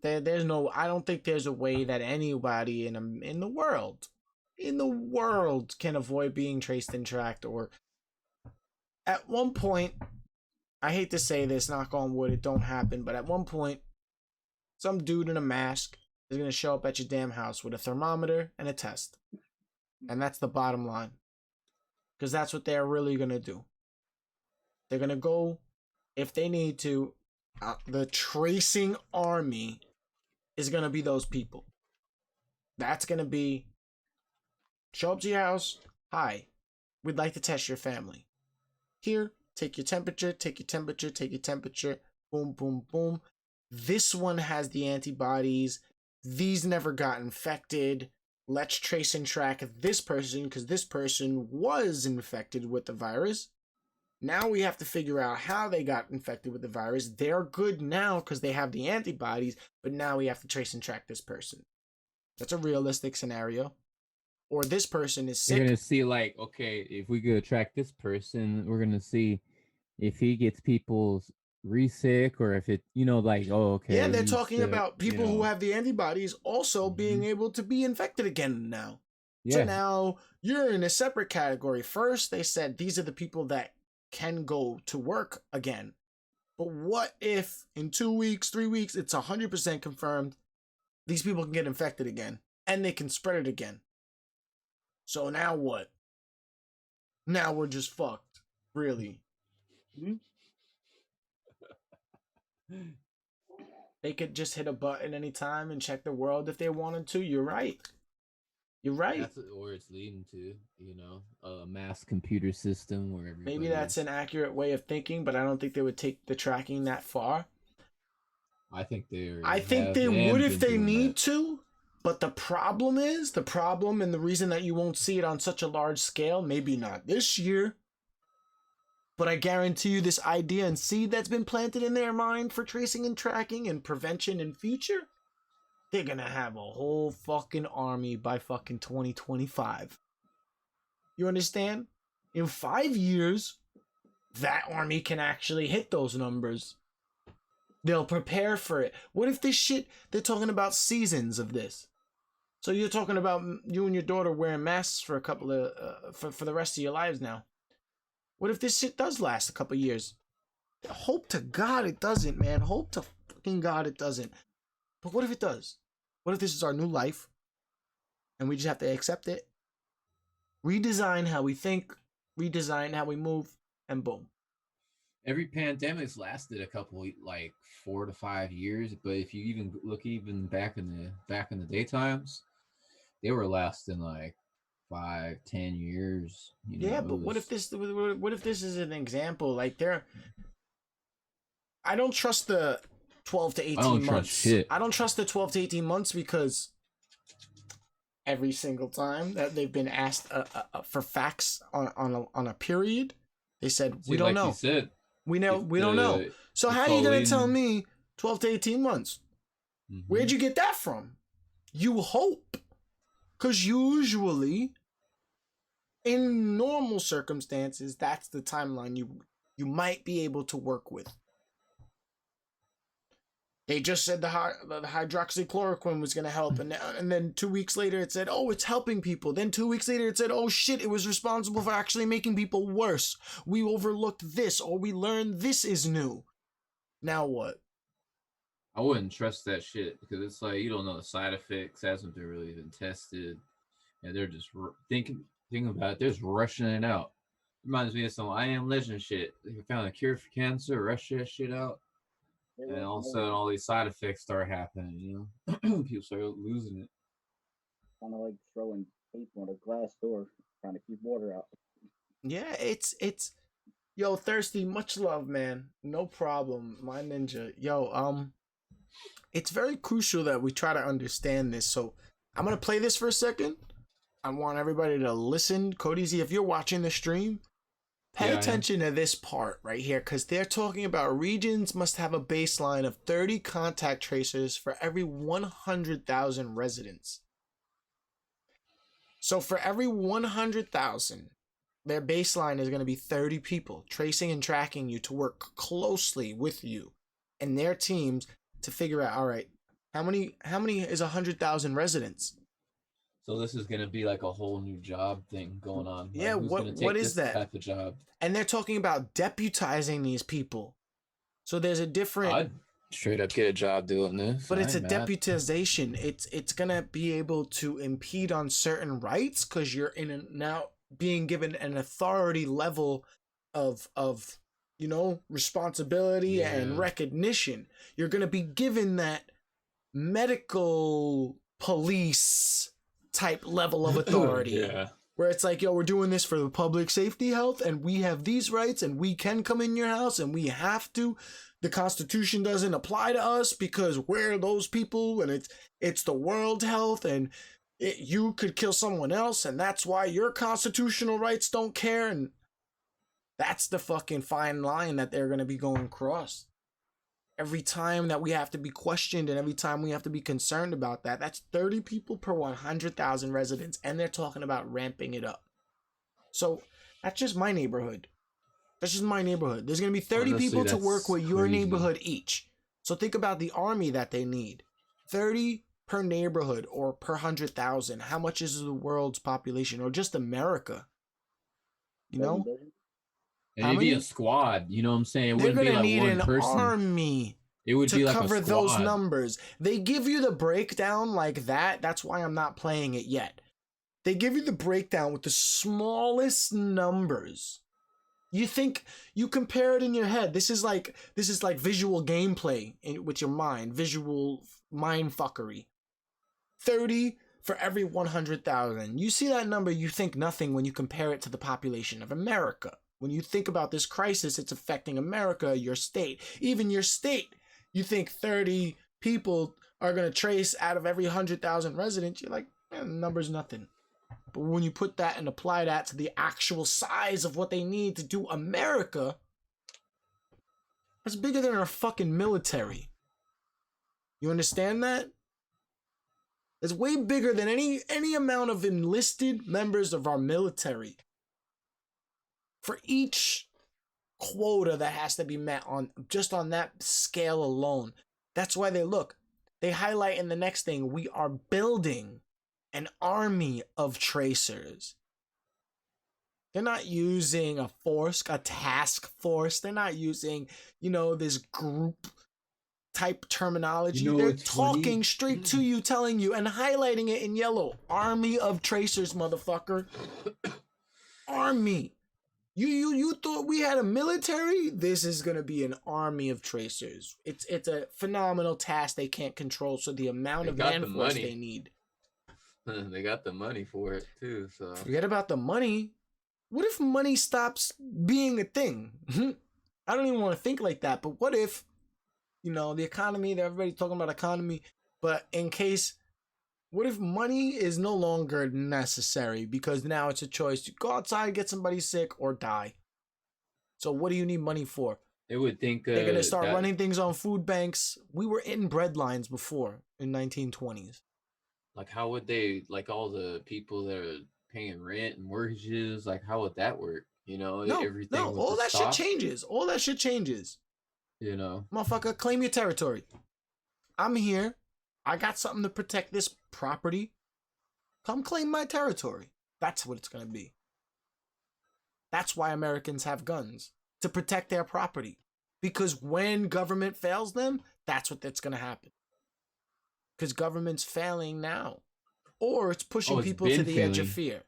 There's no. I don't think there's a way that anybody in the world, can avoid being traced and tracked. Or at one point, I hate to say this, knock on wood, it don't happen, but at one point, some dude in a mask is gonna show up at your damn house with a thermometer and a test, and that's the bottom line, because that's what they're really gonna do. They're gonna go, if they need to. The tracing army is gonna be those people. That's gonna be, show up to your house. Hi, we'd like to test your family. Here, take your temperature, take your temperature, take your temperature. Boom, boom, boom. This one has the antibodies. These never got infected. Let's trace and track this person because this person was infected with the virus. Now we have to figure out how they got infected with the virus. They're good now because they have the antibodies, but now we have to trace and track this person. That's a realistic scenario. Or this person is sick. You're gonna see, like, okay, if we go track this person, we're gonna see if he gets people's re-sick or if it, like, oh, okay. Yeah, they're he's talking sick, about people who have the antibodies also being able to be infected again now. Yeah. So now you're in a separate category. First, they said these are the people that can go to work again. But what if in 2 weeks, 3 weeks, it's 100% confirmed these people can get infected again and they can spread it again? So now what? Now we're just fucked, really. They could just hit a button anytime and check the world if they wanted to. You're right. You're right. That's where it's leading to, a mass computer system where everybody... Maybe that's an accurate way of thinking, but I don't think they would take the tracking that far. I think they would if they need to, but the problem and the reason that you won't see it on such a large scale, maybe not this year, but I guarantee you this idea and seed that's been planted in their mind for tracing and tracking and prevention in future, they're gonna have a whole fucking army by fucking 2025. You understand? In 5 years, that army can actually hit those numbers. They'll prepare for it. What if this shit, they're talking about seasons of this. So you're talking about you and your daughter wearing masks for a couple of, for the rest of your lives now. What if this shit does last a couple of years? Hope to God it doesn't, man. Hope to fucking God it doesn't. But what if it does? What if this is our new life and we just have to accept it? Redesign how we think, redesign how we move, and boom. Every pandemic's lasted a couple, like 4 to 5 years, but if you even look back in the daytimes, they were lasting like 5-10 years. Yeah, but what if this is an example? Like I don't trust the 12 to 18 months. I don't trust shit. I don't trust the 12 to 18 months because every single time that they've been asked for facts on a period, they said we don't know. You said, we don't know. So how are you gonna tell me 12 to 18 months? Where'd you get that from? You hope, because usually in normal circumstances, that's the timeline you might be able to work with. They just said the hydroxychloroquine was going to help, and then 2 weeks later it said, oh, it's helping people. Then 2 weeks later it said, oh shit, it was responsible for actually making people worse. We overlooked this, or we learned this is new. Now what? I wouldn't trust that shit because it's like you don't know the side effects, hasn't been really been tested, and they're just thinking about it. They're just rushing it out. Reminds me of some I Am Legend shit. They found a cure for cancer, rush that shit out. And all of a sudden, all these side effects start happening, People start losing it. Kind of like throwing tape on a glass door, trying to keep water out. Yeah, it's yo, Thirsty, much love, man. No problem, my ninja. Yo, it's very crucial that we try to understand this. So I'm gonna play this for a second. I want everybody to listen. Cody Z, if you're watching the stream, pay attention to this part right here, because they're talking about regions must have a baseline of 30 contact tracers for every 100,000 residents. So for every 100,000, their baseline is going to be 30 people tracing and tracking you to work closely with you and their teams to figure out, all right, How many is 100,000 residents? So this is gonna be like a whole new job thing going on. Like, Yeah, who's gonna take what is this that? type of job? And they're talking about deputizing these people. So there's a different. I'd straight up get a job doing this. But it's a Alright, Matt. deputization. It's gonna be able to impede on certain rights because you're now being given an authority level of responsibility and Yeah. recognition. You're gonna be given that medical police type level of authority. Yeah. Where it's like, yo, we're doing this for the public safety health, and we have these rights, and we can come in your house, and we have to. The Constitution doesn't apply to us because we're those people, and it's the world health, and you could kill someone else, and that's why your constitutional rights don't care, and that's the fucking fine line that they're gonna be going across. Every time that we have to be questioned and every time we have to be concerned about that, that's 30 people per 100,000 residents, and they're talking about ramping it up. So that's just my neighborhood. That's just my neighborhood. There's going to be 30 Honestly, people to that's work with your crazy. neighborhood each. So think about the army that they need. 30 per neighborhood or per 100,000. How much is the world's population or just America? You know? And How it'd be many? a squad. You know what I'm saying? It They're wouldn't be gonna like need one an person. army It would to be like cover a those squad. numbers. They give you the breakdown like that. That's why I'm not playing it yet. They give you the breakdown with the smallest numbers. You think you compare it in your head. This is like visual gameplay with your mind, visual mind fuckery. 30 for every 100,000. You see that number, you think nothing when you compare it to the population of America. When you think about this crisis, it's affecting America, your state, even your state. You think 30 people are going to trace out of every 100,000 residents. You're like, the number's nothing. But when you put that and apply that to the actual size of what they need to do America, that's bigger than our fucking military. You understand that? It's way bigger than any amount of enlisted members of our military. For each quota that has to be met on just on that scale alone. That's why they highlight in the next thing, we are building an army of tracers. They're not using a task force. They're not using, this group type terminology. They're talking funny? straight to you, telling you and highlighting it in yellow. Army of tracers, motherfucker. Army. You thought we had a military? This is gonna be an army of tracers. It's a phenomenal task they can't control. So the amount They of got man the force money. they need. They got the money for it too. So Forget about the money. What if money stops being a thing? I don't even want to think like that. But what if, the economy? Everybody's talking about economy, but what if money is no longer necessary because now it's a choice to go outside, get somebody sick, or die? So what do you need money for? It would think They're gonna start that- running things on food banks. We were in bread lines before in 1920s. Like, how would they, like, all the people that are paying rent and mortgages, like, how would that work? Everything would All that just stop, shit changes. All that shit changes. Motherfucker, claim your territory. I'm here. I got something to protect this property. Come claim my territory. That's what it's going to be. That's why Americans have guns. To protect their property. Because when government fails them, that's what's going to happen. Because government's failing now. Or it's pushing people to the edge of fear.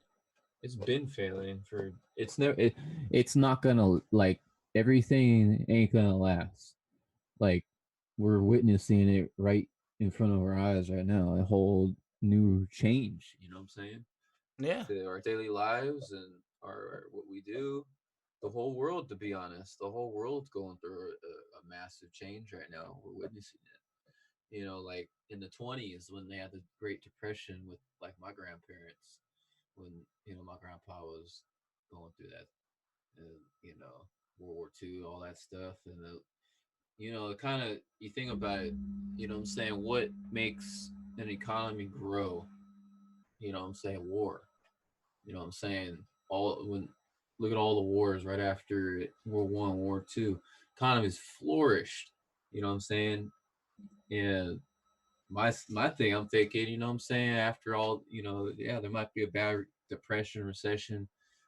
It's been failing for it's not gonna, like, everything ain't gonna last. Like, we're witnessing it right in front of our eyes right now, a whole new change, you know what I'm saying? Yeah. to our daily lives and our what we do, the whole world, to be honest, the whole world's going through a massive change right now. We're witnessing it. Like in the 20s when they had the Great Depression with like my grandparents, when my grandpa was going through that, World War II, all that stuff, and it kind of, you think about it, what I'm saying, what makes an economy grow? I'm saying war. I'm saying look at all the wars right after World War I, War II, economies flourished. I'm saying, and my thing, I'm thinking, you know what I'm saying, after all, you know, yeah, there might be a bad depression, recession,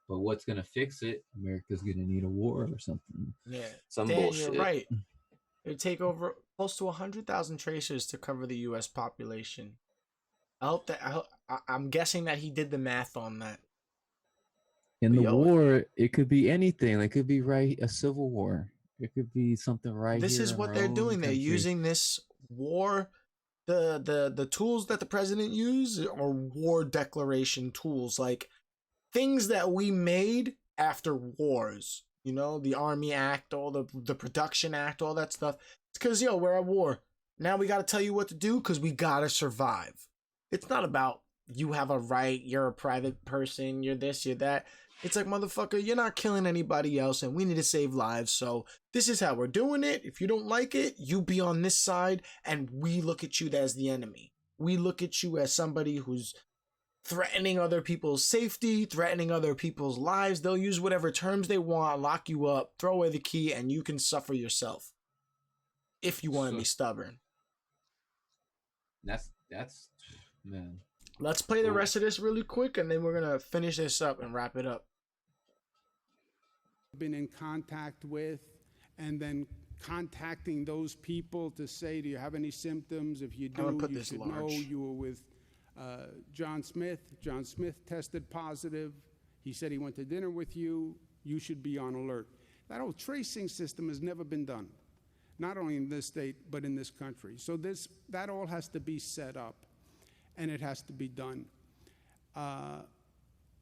but what's gonna fix it? America's gonna need a war or something. Yeah, Some Dan, you're bullshit. right. It would take over close to 100,000 tracers to cover the U.S. population. I'm guessing that he did the math on that. In But the yo, war, it could be anything. It could be a civil war. It could be something right this here is in what our they're own doing. They're country. using this war, the tools that the president used are war declaration tools, like things that we made after wars. You know, the Army Act, all the Production Act, all that stuff. It's because, yo, we're at war. Now we got to tell you what to do because we got to survive. It's not about you have a right, you're a private person, you're this, you're that. It's like, motherfucker, you're not killing anybody else and we need to save lives. So this is how we're doing it. If you don't like it, you be on this side and we look at you as the enemy. We look at you as somebody who's threatening other people's safety, threatening other people's lives. They'll use whatever terms they want, lock you up, throw away the key, and you can suffer yourself if you want to be stubborn. That's man. Let's play the rest of this really quick, and then we're going to finish this up and wrap it up. Been in contact with, and then contacting those people to say, do you have any symptoms? If you do, you should know you were with John Smith. John Smith tested positive. He said he went to dinner with you. You should be on alert. That whole tracing system has never been done, not only in this state, but in this country. So that all has to be set up, and it has to be done.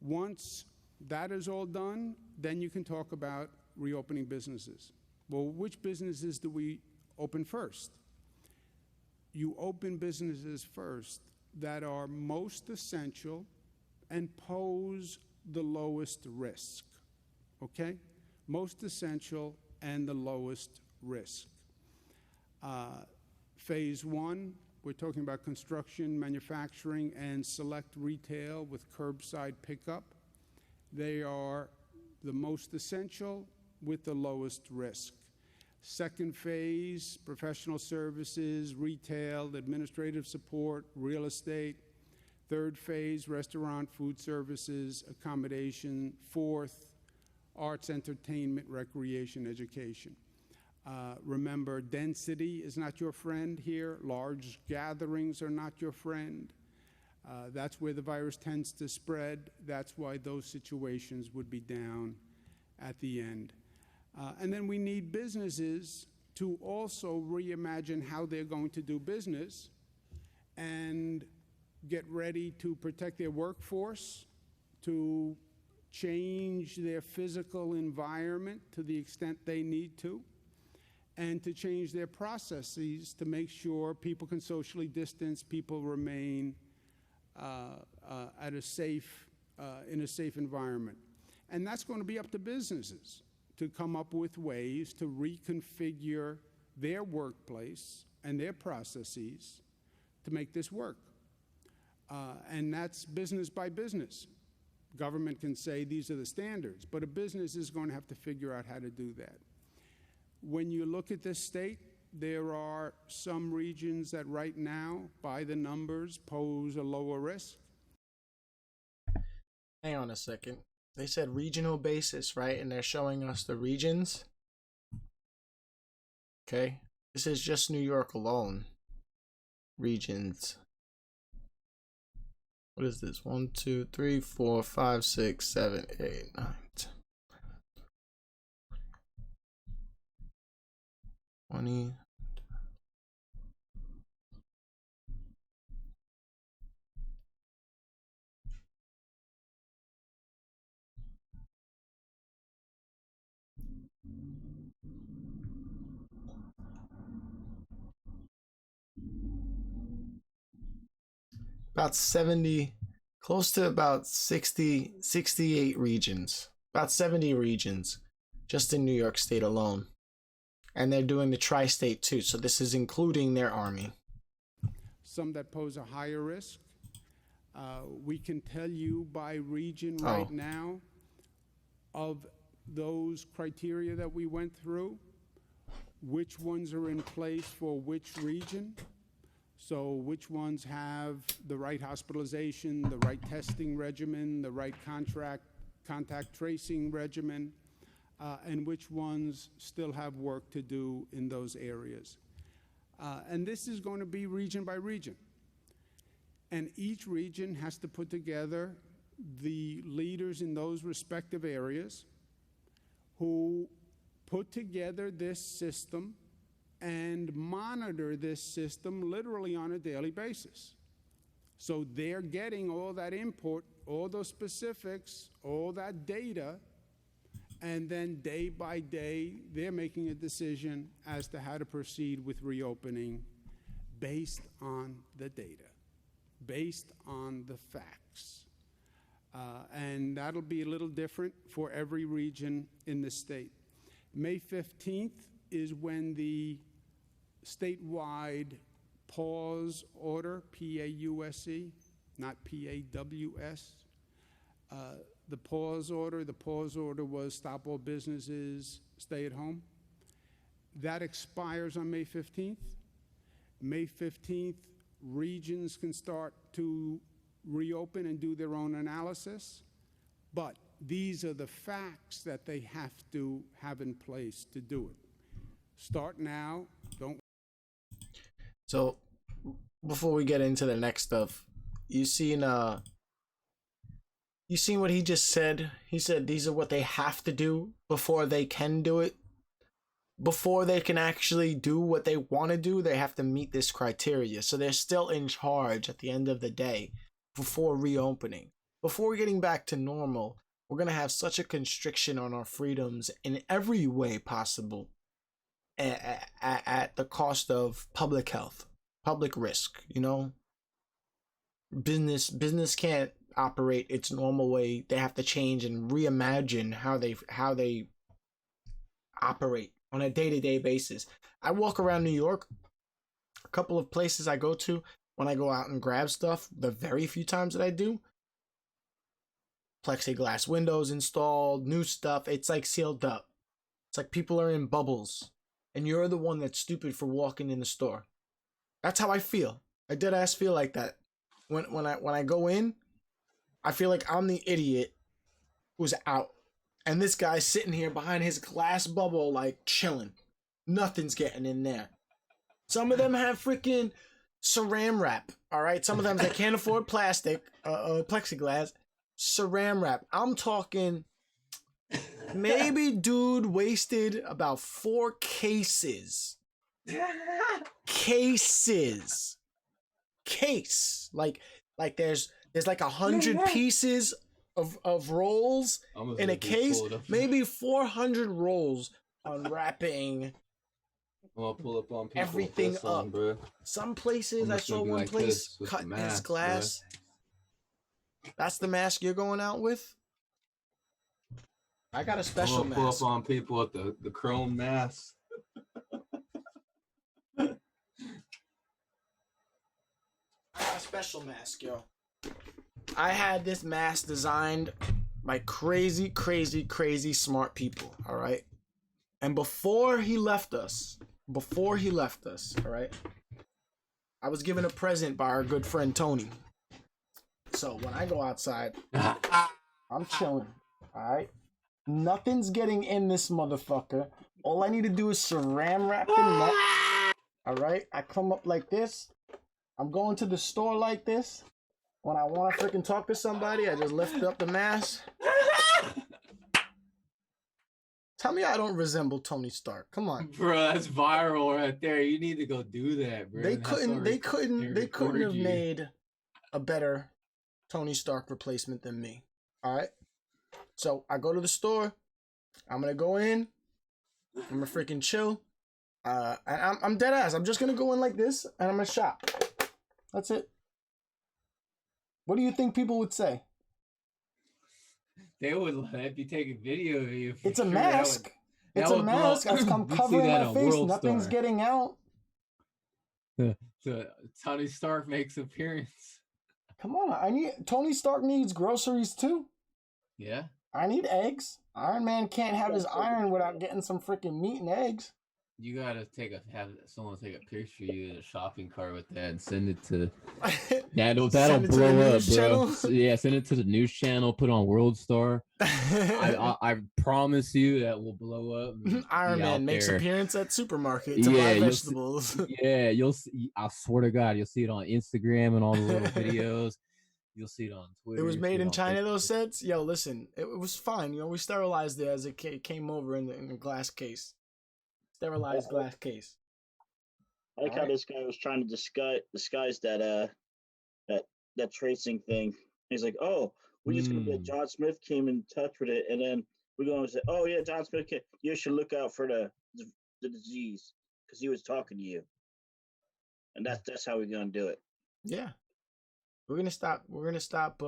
Once that is all done, then you can talk about reopening businesses. Well, which businesses do we open first? You open businesses first that are most essential and pose the lowest risk, okay? Most essential and the lowest risk. Phase one, we're talking about construction, manufacturing, and select retail with curbside pickup. They are the most essential with the lowest risk. Second phase, professional services, retail, administrative support, real estate. Third phase, restaurant, food services, accommodation. Fourth, arts, entertainment, recreation, education. Remember, density is not your friend here. Large gatherings are not your friend. That's where the virus tends to spread. That's why those situations would be down at the end. And then we need businesses to also reimagine how they're going to do business and get ready to protect their workforce, to change their physical environment to the extent they need to, and to change their processes to make sure people can socially distance, people remain in a safe environment. And that's going to be up to businesses to come up with ways to reconfigure their workplace and their processes to make this work. And that's business by business. Government can say these are the standards, but a business is going to have to figure out how to do that. When you look at this state, there are some regions that right now, by the numbers, pose a lower risk. Hang on a second. They said regional basis, right? And they're showing us the regions. Okay. This is just New York alone. Regions. What is this? 1, 2, 3, 4, 5, 6, 7, 8, 9, 10. 20. About 70, close to about 60, 68 regions. About 70 regions just in New York State alone. And they're doing the tri-state too, so this is including their army. Some that pose a higher risk. We can tell you by region right now of those criteria that we went through, which ones are in place for which region. So which ones have the right hospitalization, the right testing regimen, the right contact tracing regimen, and which ones still have work to do in those areas. And this is going to be region by region. And each region has to put together the leaders in those respective areas who put together this system and monitor this system literally on a daily basis. So they're getting all that input, all those specifics, all that data, and then day by day, they're making a decision as to how to proceed with reopening based on the data, based on the facts. And that'll be a little different for every region in the state. May 15th is when the statewide pause order, P-A-U-S-E, not P-A-W-S, the pause order was stop all businesses, stay at home. That expires on May 15th. May 15th, regions can start to reopen and do their own analysis, but these are the facts that they have to have in place to do it. Start now, don't. So, before we get into the next stuff, you seen what he just said? He said these are what they have to do before they can do it. Before they can actually do what they want to do, they have to meet this criteria. So they're still in charge at the end of the day before reopening. Before getting back to normal, we're going to have such a constriction on our freedoms in every way possible at the cost of public health, public risk, you know? Business can't operate its normal way. They have to change and reimagine how they operate on a day-to-day basis. I walk around New York, a couple of places I go to when I go out and grab stuff, the very few times that I do, plexiglass windows installed, new stuff, it's like sealed up. It's like people are in bubbles, and you're the one that's stupid for walking in the store. That's how I feel. I dead ass feel like that. When I go in, I feel like I'm the idiot who's out. And this guy's sitting here behind his glass bubble, like, chilling. Nothing's getting in there. Some of them have freaking saran wrap, all right? Some of them, they can't afford plastic, plexiglass, saran wrap. I'm talking, maybe dude wasted about 4 cases. Cases. Case. Like there's like 100 pieces of rolls in a case, maybe 400 rolls unwrapping. I'll pull up on people everything up. Bro. Some places, I saw one place cut his glass. Bro. That's the mask you're going out with? I got a special mask. Pull up on people with the chrome mask. I got a special mask, yo. I had this mask designed by crazy smart people, all right? And before he left us, all right, I was given a present by our good friend Tony. So when I go outside, I'm chilling, all right? Nothing's getting in this motherfucker. All I need to do is saran wrap the neck, all right? I come up like this. I'm going to the store like this. When I want to freaking talk to somebody, I just lift up the mask. Tell me I don't resemble Tony Stark. Come on, bro. That's viral right there. You need to go do that, bro. They couldn't have made a better Tony Stark replacement than me. All right. So I go to the store. I'm gonna go in. I'm gonna freaking chill. And I'm dead ass. I'm just gonna go in like this, and I'm gonna shop. That's it. What do you think people would say? They would let you take a video of you. It's a mask. It's a mask. I'm covering my face. Nothing's getting out. So Tony Stark makes appearance. Come on, Tony Stark needs groceries too. Yeah. I need eggs. Iron Man can't have his iron without getting some freaking meat and eggs. You gotta have someone take a picture of you in a shopping cart with that and send it to. That'll Send it to the blow up, news bro. channel? Yeah, send it to the news channel. Put it on World Star. I promise you that will blow up. and Iron be Man out makes there. appearance at supermarket to buy Yeah, vegetables. yeah, you'll see. I swear to God, you'll see it on Instagram and all the little videos. You'll see it on Twitter. It was you'll made see it in on China, Facebook. those sets. Yo, listen, it was fine. You know, we sterilized it as it came over in the glass case. Sterilized glass case. I like how this guy was trying to disguise that that tracing thing. He's like, oh, we just gonna be John Smith came in touch with it, and then we're gonna say, oh yeah, John Smith came. You should look out for the disease because he was talking to you, and that's how we're gonna do it. Yeah. We're gonna stop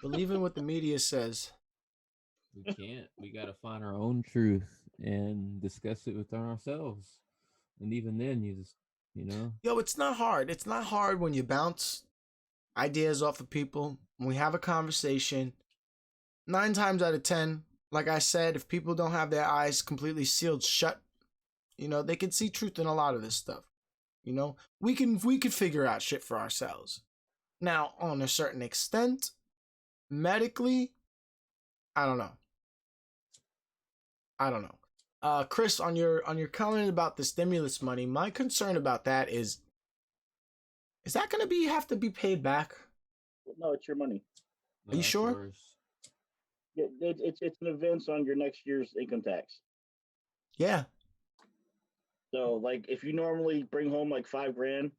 believing what the media says. We can't. We gotta find our own truth and discuss it within ourselves. And even then, you know. Yo, it's not hard. It's not hard when you bounce ideas off of people. When we have a conversation, 9 times out of 10, like I said, if people don't have their eyes completely sealed shut, you know, they can see truth in a lot of this stuff. You know, we can figure out shit for ourselves. Now, on a certain extent, medically, I don't know. Chris, on your comment about the stimulus money, my concern about that is that going to have to be paid back? No, it's your money. Are you sure? Yours. Yeah, it's an advance on your next year's income tax. Yeah. So, like, if you normally bring home like $5,000,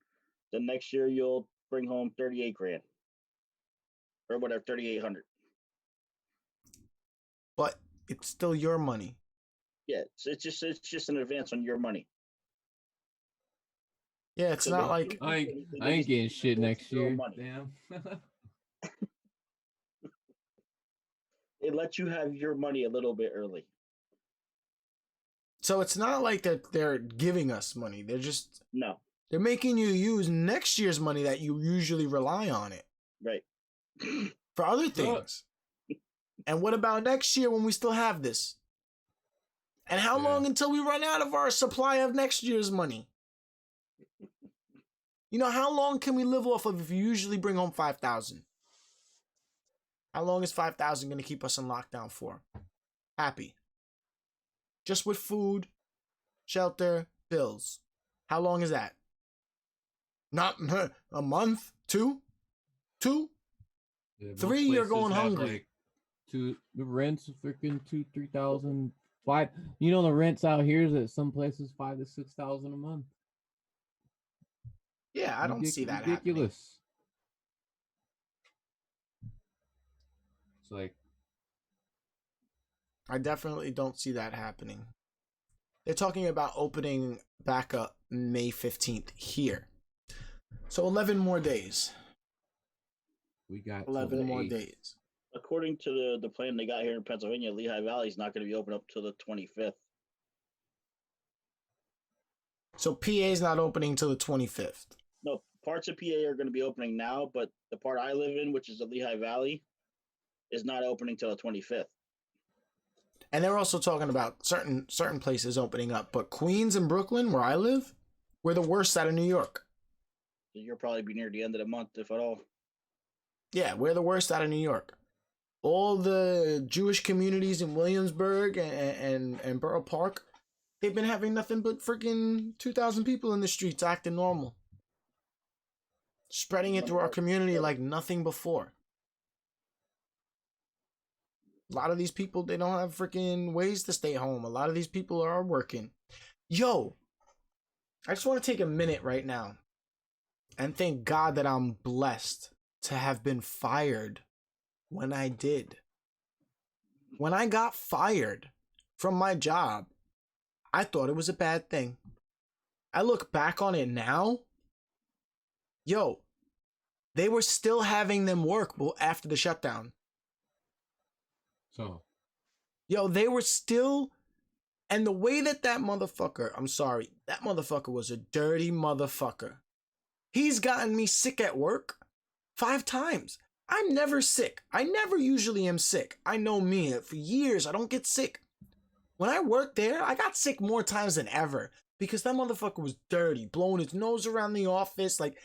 then next year you'll bring home 38 grand or whatever, 3,800. But it's still your money. Yeah, it's just an advance on your money. Yeah, it's So not they- like I ain't getting shit next year. Damn. It lets you have your money a little bit early. so. It's not like that they're giving us money. No, They're making you use next year's money that you usually rely on it right. for other things. And what about next year when we still have this? And how long until we run out of our supply of next year's money? You know, how long can we live off of if you usually bring home 5,000? How long is 5,000 going to keep us in lockdown for? Happy. Just with food, shelter, bills. How long is that? Not a month? 2? Yeah, most 3, you're places going have, hungry. Like, the rent's freaking 2,000-3,000, 5. You know the rents out here is at some places 5,000 to 6,000 a month. Yeah, I don't see that happening. Ridiculous. It's like I definitely don't see that happening. They're talking about opening back up May 15th here. So 11 more days. we got 11 more 8th. days. According to the plan they got here in Pennsylvania, Lehigh Valley is not going to be open up till the 25th. So PA is not opening till the 25th. No, parts of PA are going to be opening now, but the part I live in, which is the Lehigh Valley, is not opening till the 25th. And they're also talking about certain places opening up. But Queens and Brooklyn, where I live, we're the worst out of New York. So you'll probably be near the end of the month, if at all. Yeah, we're the worst out of New York. All the Jewish communities in Williamsburg and Borough Park, they've been having nothing but freaking 2,000 people in the streets acting normal. Spreading it through our community like nothing before. A lot of these people, they don't have freaking ways to stay home. A lot of these people are working. Yo, I just want to take a minute right now and thank God that I'm blessed to have been fired when I did. When I got fired from my job, I thought it was a bad thing. I look back on it now. Yo, they were still having them work after the shutdown. So, Yo, they were still, and the way that motherfucker, I'm sorry, that motherfucker was a dirty motherfucker. He's gotten me sick at work 5 times. I'm never sick. I never usually am sick. I know me. For years, I don't get sick. When I worked there, I got sick more times than ever because that motherfucker was dirty, blowing his nose around the office, like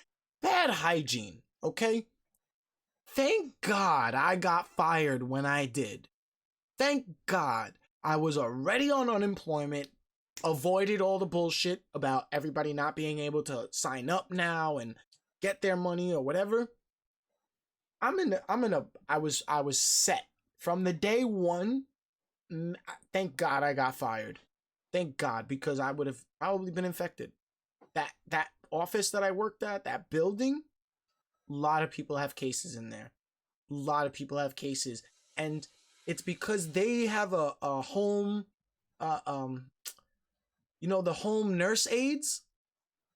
bad hygiene, okay? Thank God I got fired when I did. Thank God I was already on unemployment, avoided all the bullshit about everybody not being able to sign up now and get their money or whatever. I was set from the day one. Thank God I got fired. Thank God, because I would have probably been infected. That office that I worked at, that building, a lot of people have cases in there. A lot of people have cases, and it's because they have a home, the home nurse aides.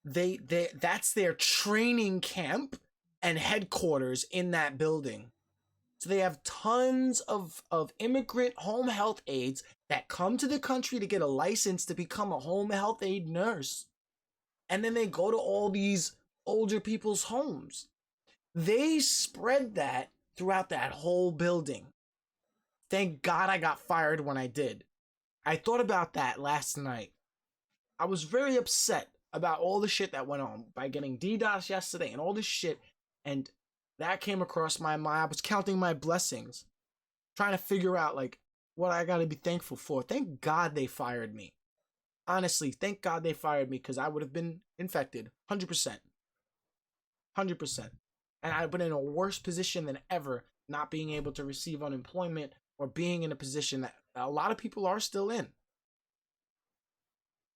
They that's their training camp and headquarters in that building. So they have tons of immigrant home health aides that come to the country to get a license to become a home health aide nurse. And then they go to all these older people's homes. They spread that throughout that whole building. Thank God I got fired when I did. I thought about that last night. I was very upset about all the shit that went on by getting DDoS yesterday and all this shit. And that came across my mind. I was counting my blessings, trying to figure out like what I got to be thankful for. Thank God they fired me. Honestly, thank God they fired me because I would have been infected 100%. 100%. And I've been in a worse position than ever, not being able to receive unemployment or being in a position that a lot of people are still in.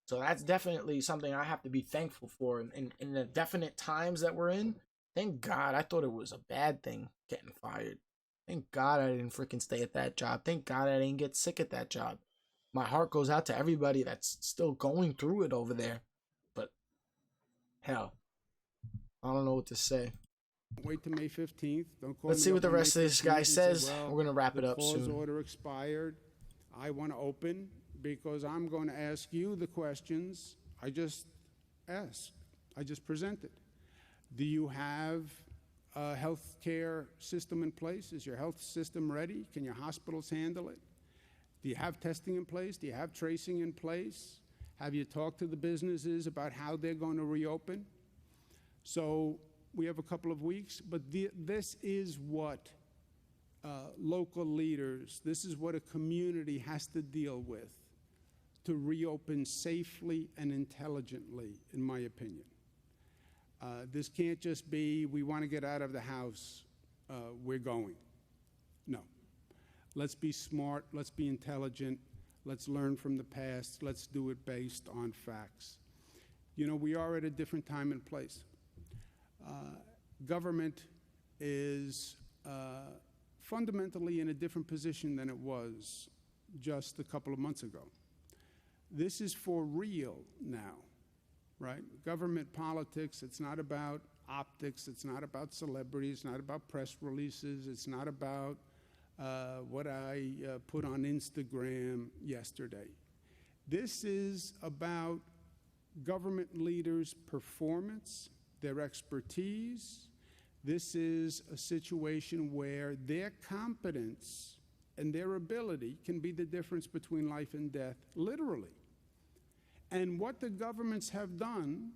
So that's definitely something I have to be thankful for in the definite times that we're in. Thank God. I thought it was a bad thing getting fired. Thank God I didn't freaking stay at that job. Thank God I didn't get sick at that job. My heart goes out to everybody that's still going through it over there. But hell, I don't know what to say. Wait till May 15th. Don't call Let's me see what up the on May rest of this 15th guy and say, says. "Well, We're gonna wrap it up the pause soon." order expired. I want to open because I'm going to ask you the questions I just asked. I just presented. Do you have a health care system in place? Is your health system ready? Can your hospitals handle it? Do you have testing in place? Do you have tracing in place? Have you talked to the businesses about how they're going to reopen? So we have a couple of weeks, but this is what local leaders, this is what a community has to deal with to reopen safely and intelligently, in my opinion. This can't just be, we want to get out of the house, we're going. No. Let's be smart, let's be intelligent, let's learn from the past, let's do it based on facts. You know, we are at a different time and place. Government is fundamentally in a different position than it was just a couple of months ago. This is for real now, right? Government politics, it's not about optics, it's not about celebrities, it's not about press releases, it's not about what I put on Instagram yesterday. This is about government leaders' performance, their expertise. This is a situation where their competence and their ability can be the difference between life and death, literally. And what the governments have done,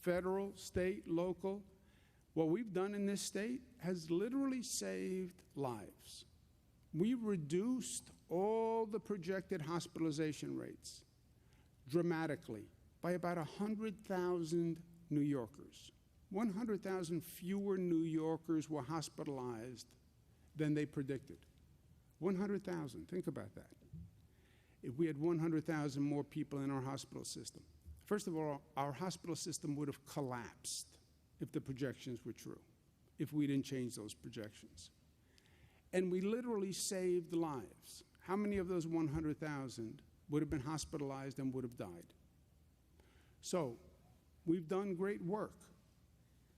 federal, state, local, what we've done in this state has literally saved lives. We reduced all the projected hospitalization rates dramatically by about 100,000 New Yorkers. 100,000 fewer New Yorkers were hospitalized than they predicted. 100,000, think about that. If we had 100,000 more people in our hospital system, first of all, our hospital system would have collapsed if the projections were true, if we didn't change those projections. And we literally saved lives. How many of those 100,000 would have been hospitalized and would have died? So we've done great work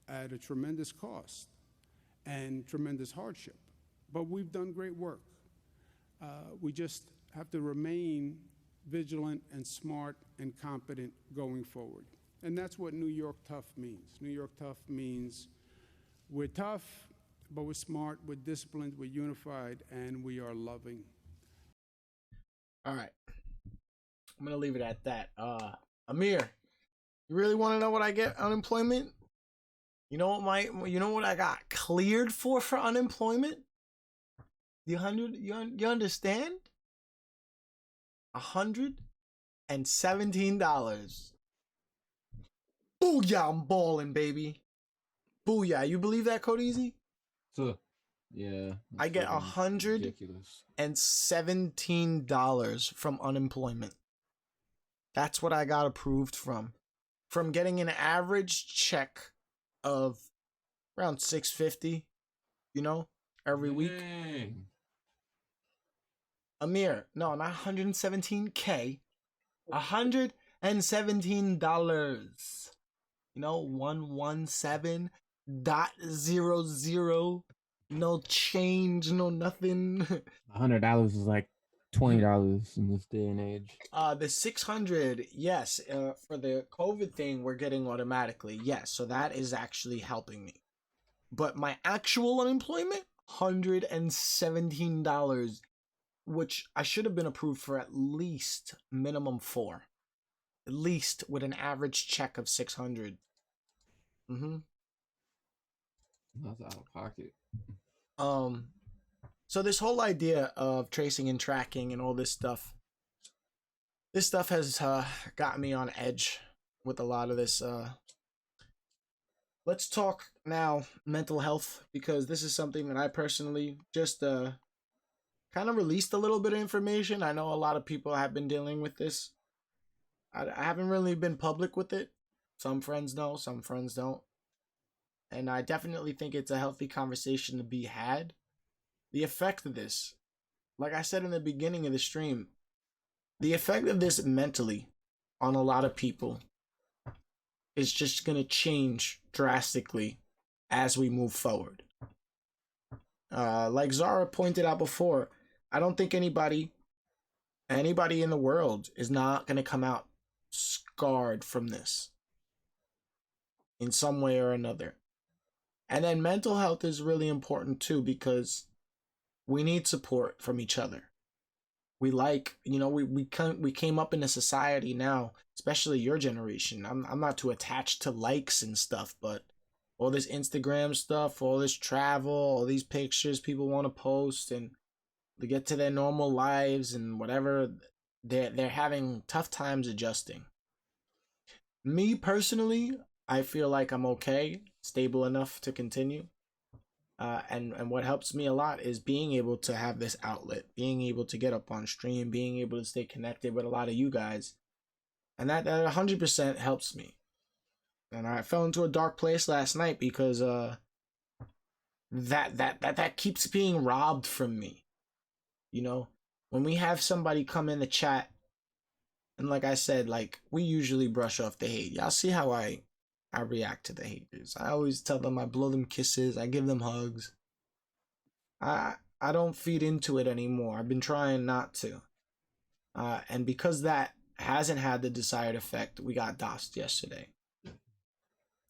at a tremendous cost and tremendous hardship, but we've done great work. We just have to remain vigilant and smart and competent going forward. And that's what New York tough means. New York tough means we're tough, but we're smart, we're disciplined, we're unified, and we are loving. All right. I'm gonna leave it at that. Amir, you really want to know what I get unemployment? You know what I got cleared for unemployment? You understand? $117. Booyah, I'm balling, baby. Booyah. You believe that, Code Easy? So, yeah. I get ridiculous. $117 from unemployment. That's what I got approved from. From getting an average check of around $650, every week. Dang. Amir, no, not $117K. $117. 117.00. No change, no nothing. $100 is like $20 in this day and age. The 600, yes, for the COVID thing, we're getting automatically, yes. So that is actually helping me. But my actual unemployment, $117, which I should have been approved for at least minimum 4. At least with an average check of 600. That's out of pocket. So this whole idea of tracing and tracking and all this stuff has got me on edge with a lot of this. Let's talk now mental health, because this is something that I personally just kind of released a little bit of information. I know a lot of people have been dealing with this. I haven't really been public with it. Some friends know, some friends don't. And I definitely think it's a healthy conversation to be had. The effect of this, like I said in the beginning of the stream, the effect of this mentally on a lot of people is just going to change drastically as we move forward. Like Zara pointed out before, I don't think anybody in the world is not going to come out scarred from this in some way or another. And then mental health is really important too, because we need support from each other. We came up in a society now, especially your generation. I'm not too attached to likes and stuff, but all this Instagram stuff, all this travel, all these pictures people want to post, and they get to their normal lives and whatever, they're having tough times adjusting. Me personally, I feel like I'm okay, stable enough to continue. And what helps me a lot is being able to have this outlet, being able to get up on stream, being able to stay connected with a lot of you guys. And that 100% helps me. And I fell into a dark place last night because that keeps being robbed from me. When we have somebody come in the chat, and like I said, like, we usually brush off the hate. Y'all see how I react to the haters. I always tell them, I blow them kisses, I give them hugs. I don't feed into it anymore. I've been trying not to. And because that hasn't had the desired effect, we got DOSed yesterday.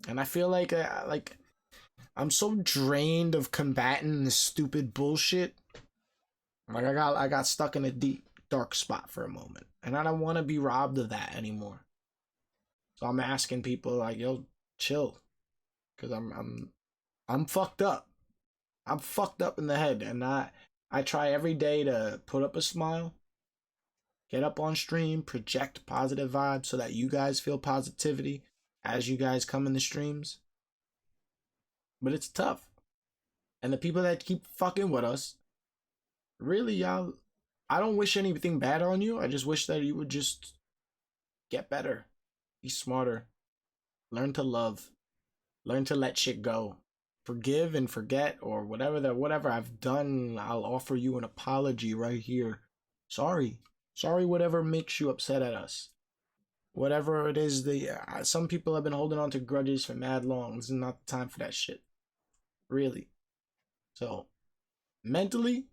And I feel like I'm so drained of combating this stupid bullshit. Like I got stuck in a deep, dark spot for a moment. And I don't want to be robbed of that anymore. So I'm asking people like, yo, chill. Cause I'm fucked up. I'm fucked up in the head. And I try every day to put up a smile, get up on stream, project positive vibes so that you guys feel positivity as you guys come in the streams. But it's tough. And the people that keep fucking with us, really, y'all, I don't wish anything bad on you. I just wish that you would just get better, be smarter, learn to love, learn to let shit go, forgive and forget, or whatever I've done. I'll offer you an apology right here. Sorry, whatever makes you upset at us, whatever it is. Some people have been holding on to grudges for mad long. This is not the time for that shit, really. So mentally,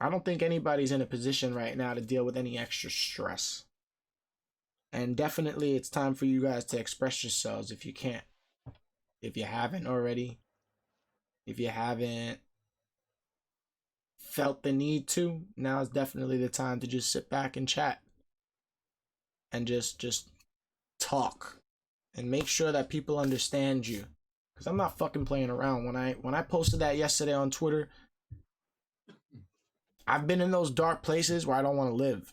I don't think anybody's in a position right now to deal with any extra stress. And definitely it's time for you guys to express yourselves if you can't. If you haven't already. If you haven't felt the need to, now is definitely the time to just sit back and chat. and just talk and make sure that people understand you. Cause I'm not fucking playing around. When I posted that yesterday on Twitter, I've been in those dark places where I don't want to live.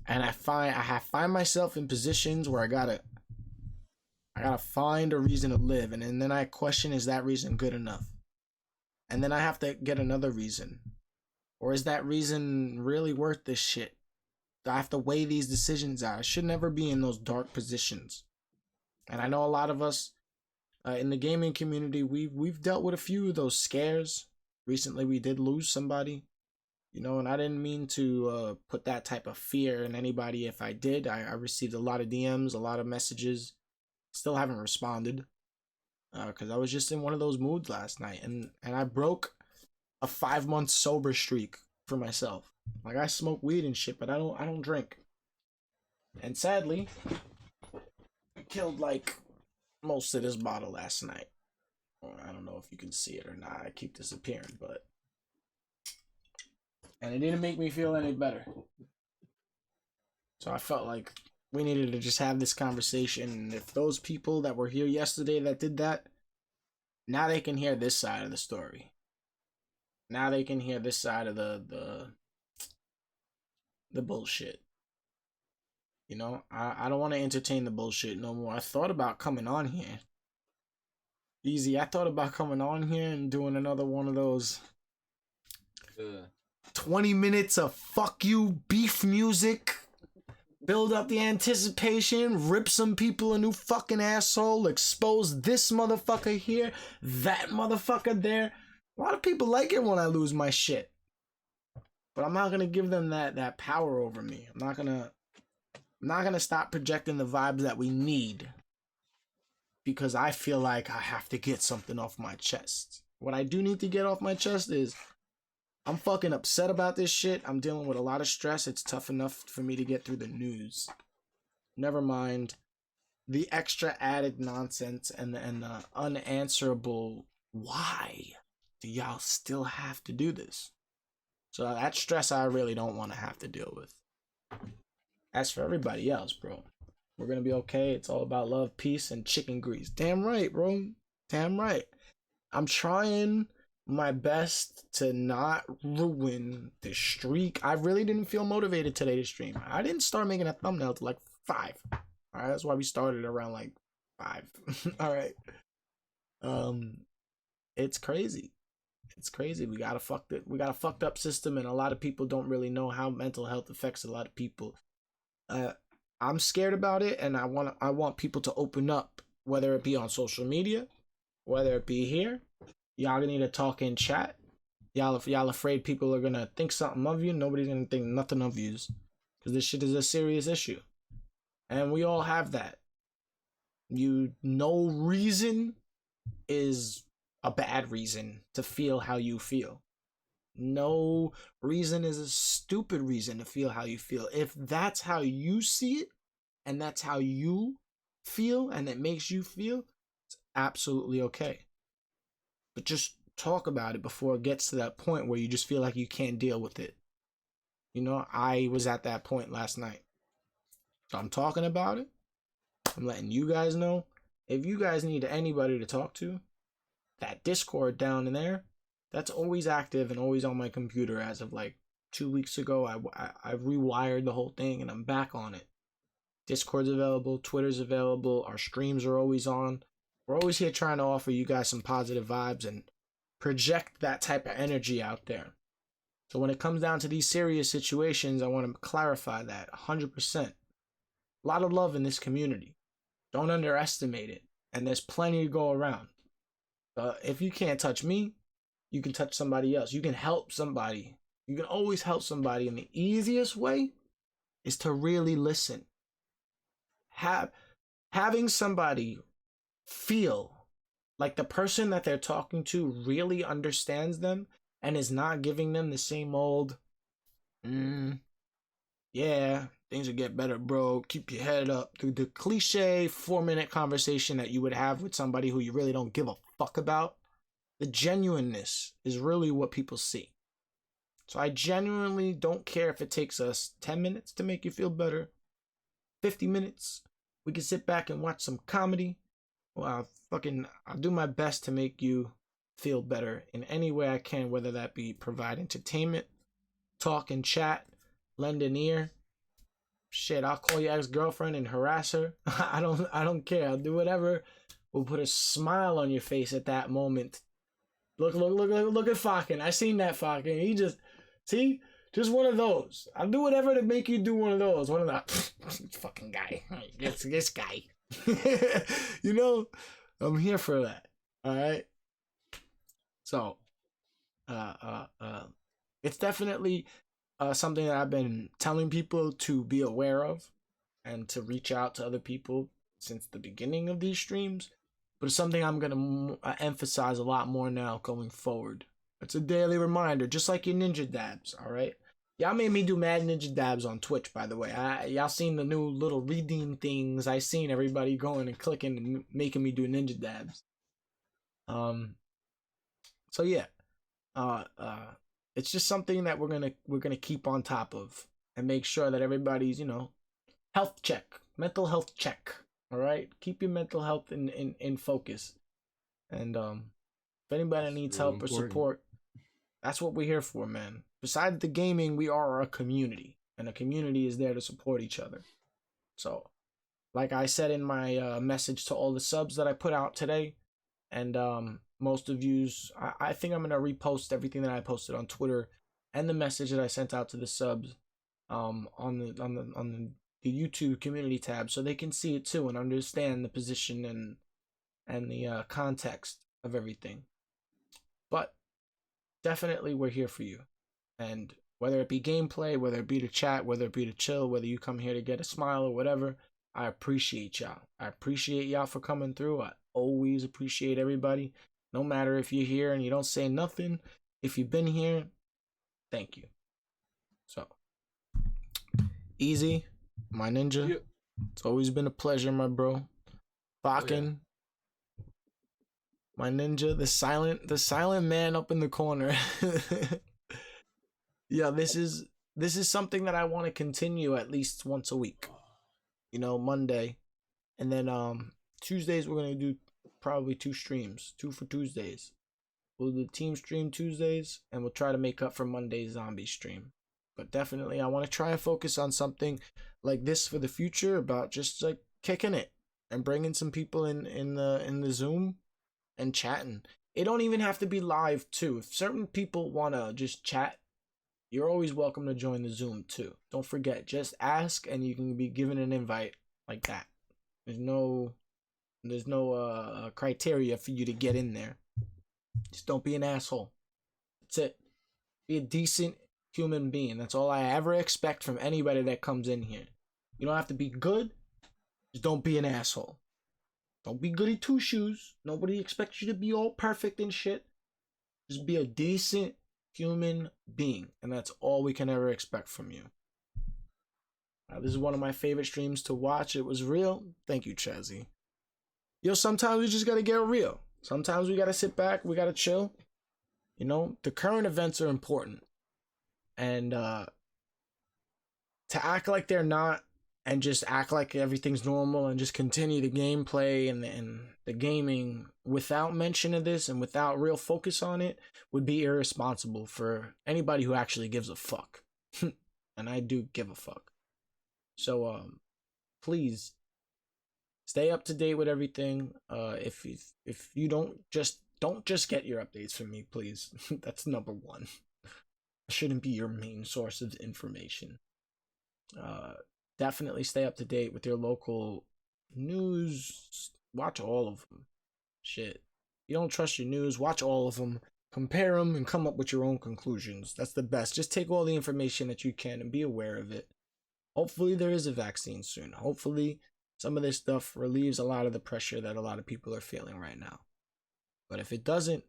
And I find myself in positions where I gotta find a reason to live, and then I question, is that reason good enough? And then I have to get another reason. Or is that reason really worth this shit? I have to weigh these decisions out. I should never be in those dark positions. And I know a lot of us in the gaming community, we've dealt with a few of those scares. Recently, we did lose somebody, and I didn't mean to put that type of fear in anybody. If I did, I received a lot of DMs, a lot of messages. Still haven't responded because I was just in one of those moods last night, and I broke a 5-month sober streak for myself. Like, I smoke weed and shit, but I don't drink. And sadly, I killed like most of this bottle last night. I don't know if you can see it or not. I keep disappearing, and it didn't make me feel any better. So I felt like we needed to just have this conversation. And if those people that were here yesterday that did that, now they can hear this side of the story. Now they can hear this side of the bullshit. I don't want to entertain the bullshit no more. I thought about coming on here. I thought about coming on here and doing another one of those 20 minutes of fuck you beef music. Build up the anticipation, rip some people a new fucking asshole, expose this motherfucker here, that motherfucker there. A lot of people like it when I lose my shit. But I'm not gonna give them that power over me. I'm not gonna stop projecting the vibes that we need. Because I feel like I have to get something off my chest. What I do need to get off my chest is I'm fucking upset about this shit. I'm dealing with a lot of stress. It's tough enough for me to get through the news. Never mind the extra added nonsense and the unanswerable why do y'all still have to do this? So that stress I really don't want to have to deal with. As for everybody else, bro, we're gonna be okay. It's all about love, peace, and chicken grease. Damn right, bro. Damn right. I'm trying my best to not ruin the streak. I really didn't feel motivated today to stream. I didn't start making a thumbnail till like 5. All right, that's why we started around like 5. All right. It's crazy. It's crazy. We got a fucked up system, and a lot of people don't really know how mental health affects a lot of people. I'm scared about it, and I want people to open up, whether it be on social media, whether it be here. Y'all need to talk in chat. Y'all afraid people are gonna think something of you. Nobody's gonna think nothing of yous, because this shit is a serious issue, and we all have that. No reason is a bad reason to feel how you feel. No reason is a stupid reason to feel how you feel. If that's how you see it, and that's how you feel, and it makes you feel, it's absolutely okay. But just talk about it before it gets to that point where you just feel like you can't deal with it. I was at that point last night. So I'm talking about it. I'm letting you guys know. If you guys need anybody to talk to, that Discord down in there, that's always active and always on my computer. As of like 2 weeks ago, I rewired the whole thing and I'm back on it. Discord's available, Twitter's available, our streams are always on. We're always here trying to offer you guys some positive vibes and project that type of energy out there. So when it comes down to these serious situations, I want to clarify that 100%. A lot of love in this community. Don't underestimate it. And there's plenty to go around. If you can't touch me, you can touch somebody else. You can help somebody. You can always help somebody. And the easiest way is to really listen. Having somebody feel like the person that they're talking to really understands them and is not giving them the same old, yeah, things will get better, bro, keep your head up. The cliche 4-minute conversation that you would have with somebody who you really don't give a fuck about. The genuineness is really what people see. So I genuinely don't care if it takes us 10 minutes to make you feel better, 50 minutes. We can sit back and watch some comedy. Well, I'll do my best to make you feel better in any way I can, whether that be provide entertainment, talk and chat, lend an ear. Shit, I'll call your ex-girlfriend and harass her. I don't care. I'll do whatever will put a smile on your face at that moment. Look at Fakin. I seen that Fakin. He just one of those. I'll do whatever to make you do one of those. One of the fucking guy. This guy. You know, I'm here for that. All right. So, it's definitely something that I've been telling people to be aware of and to reach out to other people since the beginning of these streams. But it's something I'm going to emphasize a lot more now going forward. It's a daily reminder, just like your ninja dabs, all right? Y'all made me do mad ninja dabs on Twitch, by the way. Y'all seen the new little redeem things. I seen everybody going and clicking and making me do ninja dabs. So yeah. It's just something that we're gonna keep on top of and make sure that everybody's, mental health check. All right, keep your mental health in focus. And if anybody needs help or support, that's what we're here for, man. Besides the gaming, we are a community, and a community is there to support each other. So, like I said in my message to all the subs that I put out today, and most of yous, I think I'm gonna repost everything that I posted on Twitter and the message that I sent out to the subs on the YouTube community tab, so they can see it too and understand the position and the context of everything. But definitely, we're here for you, and whether it be gameplay, whether it be to chat, whether it be to chill, whether you come here to get a smile or whatever, I appreciate y'all. I appreciate y'all for coming through. I always appreciate everybody. No matter if you're here and you don't say nothing, if you've been here, thank you. So, Easy, my ninja. Yeah. It's always been a pleasure, my bro. Fakin, my ninja, the silent man up in the corner. Yeah, this is something that I want to continue at least once a week. Monday, and then Tuesdays we're gonna do probably 2 streams, 2 for Tuesdays. We'll do team stream Tuesdays, and we'll try to make up for Monday's zombie stream. But definitely, I want to try and focus on something like this for the future, about just like kicking it and bringing some people in the Zoom and chatting. It don't even have to be live too. If certain people want to just chat, you're always welcome to join the Zoom too. Don't forget, just ask and you can be given an invite like that. There's no criteria for you to get in there. Just don't be an asshole. That's it. Be a decent human being. That's all I ever expect from anybody that comes in here. You don't have to be good. Just don't be an asshole. Don't be goody two shoes. Nobody expects you to be all perfect and shit. Just be a decent human being, and that's all we can ever expect from you. This is one of my favorite streams to watch. It was real. Thank you, Chazzy. Yo, sometimes we just gotta get real. Sometimes we gotta sit back. We gotta chill. The current events are important, and to act like they're not, and just act like everything's normal and just continue the gameplay and the gaming without mention of this and without real focus on it would be irresponsible for anybody who actually gives a fuck. And I do give a fuck. So please stay up to date with everything. If you don't just get your updates from me, please. That's number one. I shouldn't be your main source of information. Definitely stay up to date with your local news. Watch all of them. Shit. You don't trust your news, watch all of them. Compare them and come up with your own conclusions. That's the best. Just take all the information that you can and be aware of it. Hopefully there is a vaccine soon. Hopefully some of this stuff relieves a lot of the pressure that a lot of people are feeling right now. But if it doesn't,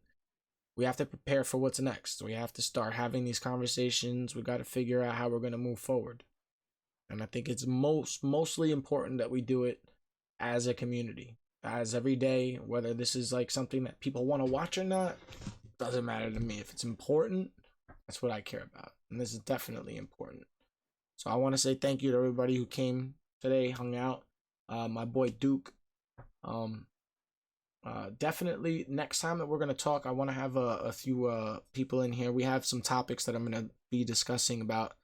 we have to prepare for what's next. We have to start having these conversations. We got to figure out how we're going to move forward. And I think it's mostly important that we do it as a community, as every day, whether this is like something that people want to watch or not, doesn't matter to me. If it's important, that's what I care about. And this is definitely important. So I want to say thank you to everybody who came today, hung out. My boy Duke. Definitely next time that we're gonna talk, I want to have a few people in here. We have some topics that I'm gonna be discussing about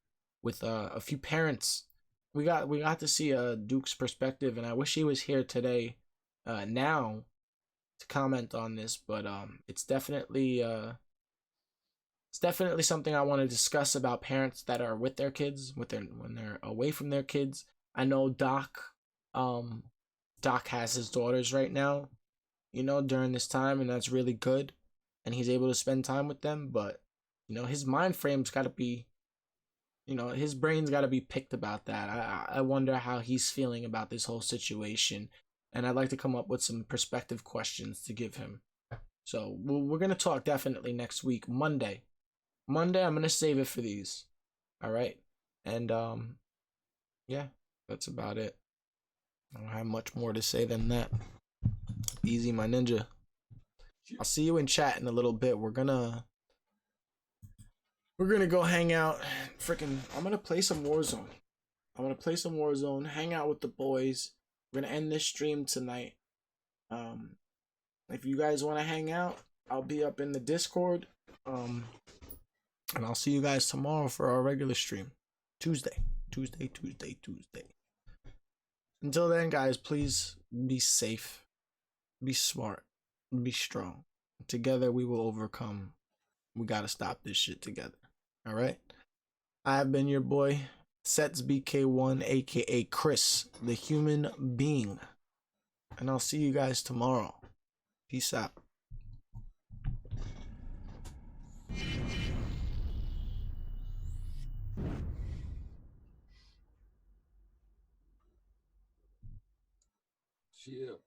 with a few parents. We got to see Duke's perspective, and I wish he was here today, now, to comment on this. But it's definitely something I want to discuss about parents that are with their kids, when they're away from their kids. I know Doc has his daughters right now, during this time, and that's really good, and he's able to spend time with them. But his mind frame's got to be, his brain's got to be picked about that. I wonder how he's feeling about this whole situation, and I'd like to come up with some perspective questions to give him. So we're gonna talk definitely next week, Monday. I'm gonna save it for these. All right, and yeah, that's about it. I don't have much more to say than that. Easy, my ninja. I'll see you in chat in a little bit. We're gonna go hang out. I'm gonna play some Warzone. Hang out with the boys. We're gonna end this stream tonight. If you guys want to hang out, I'll be up in the Discord. And I'll see you guys tomorrow for our regular stream. Tuesday. Until then, guys, please be safe, be smart, be strong. Together we will overcome. We gotta stop this shit together. All right? I have been your boy, SetsBK1, aka Chris, the human being. And I'll see you guys tomorrow. Peace out. Chill.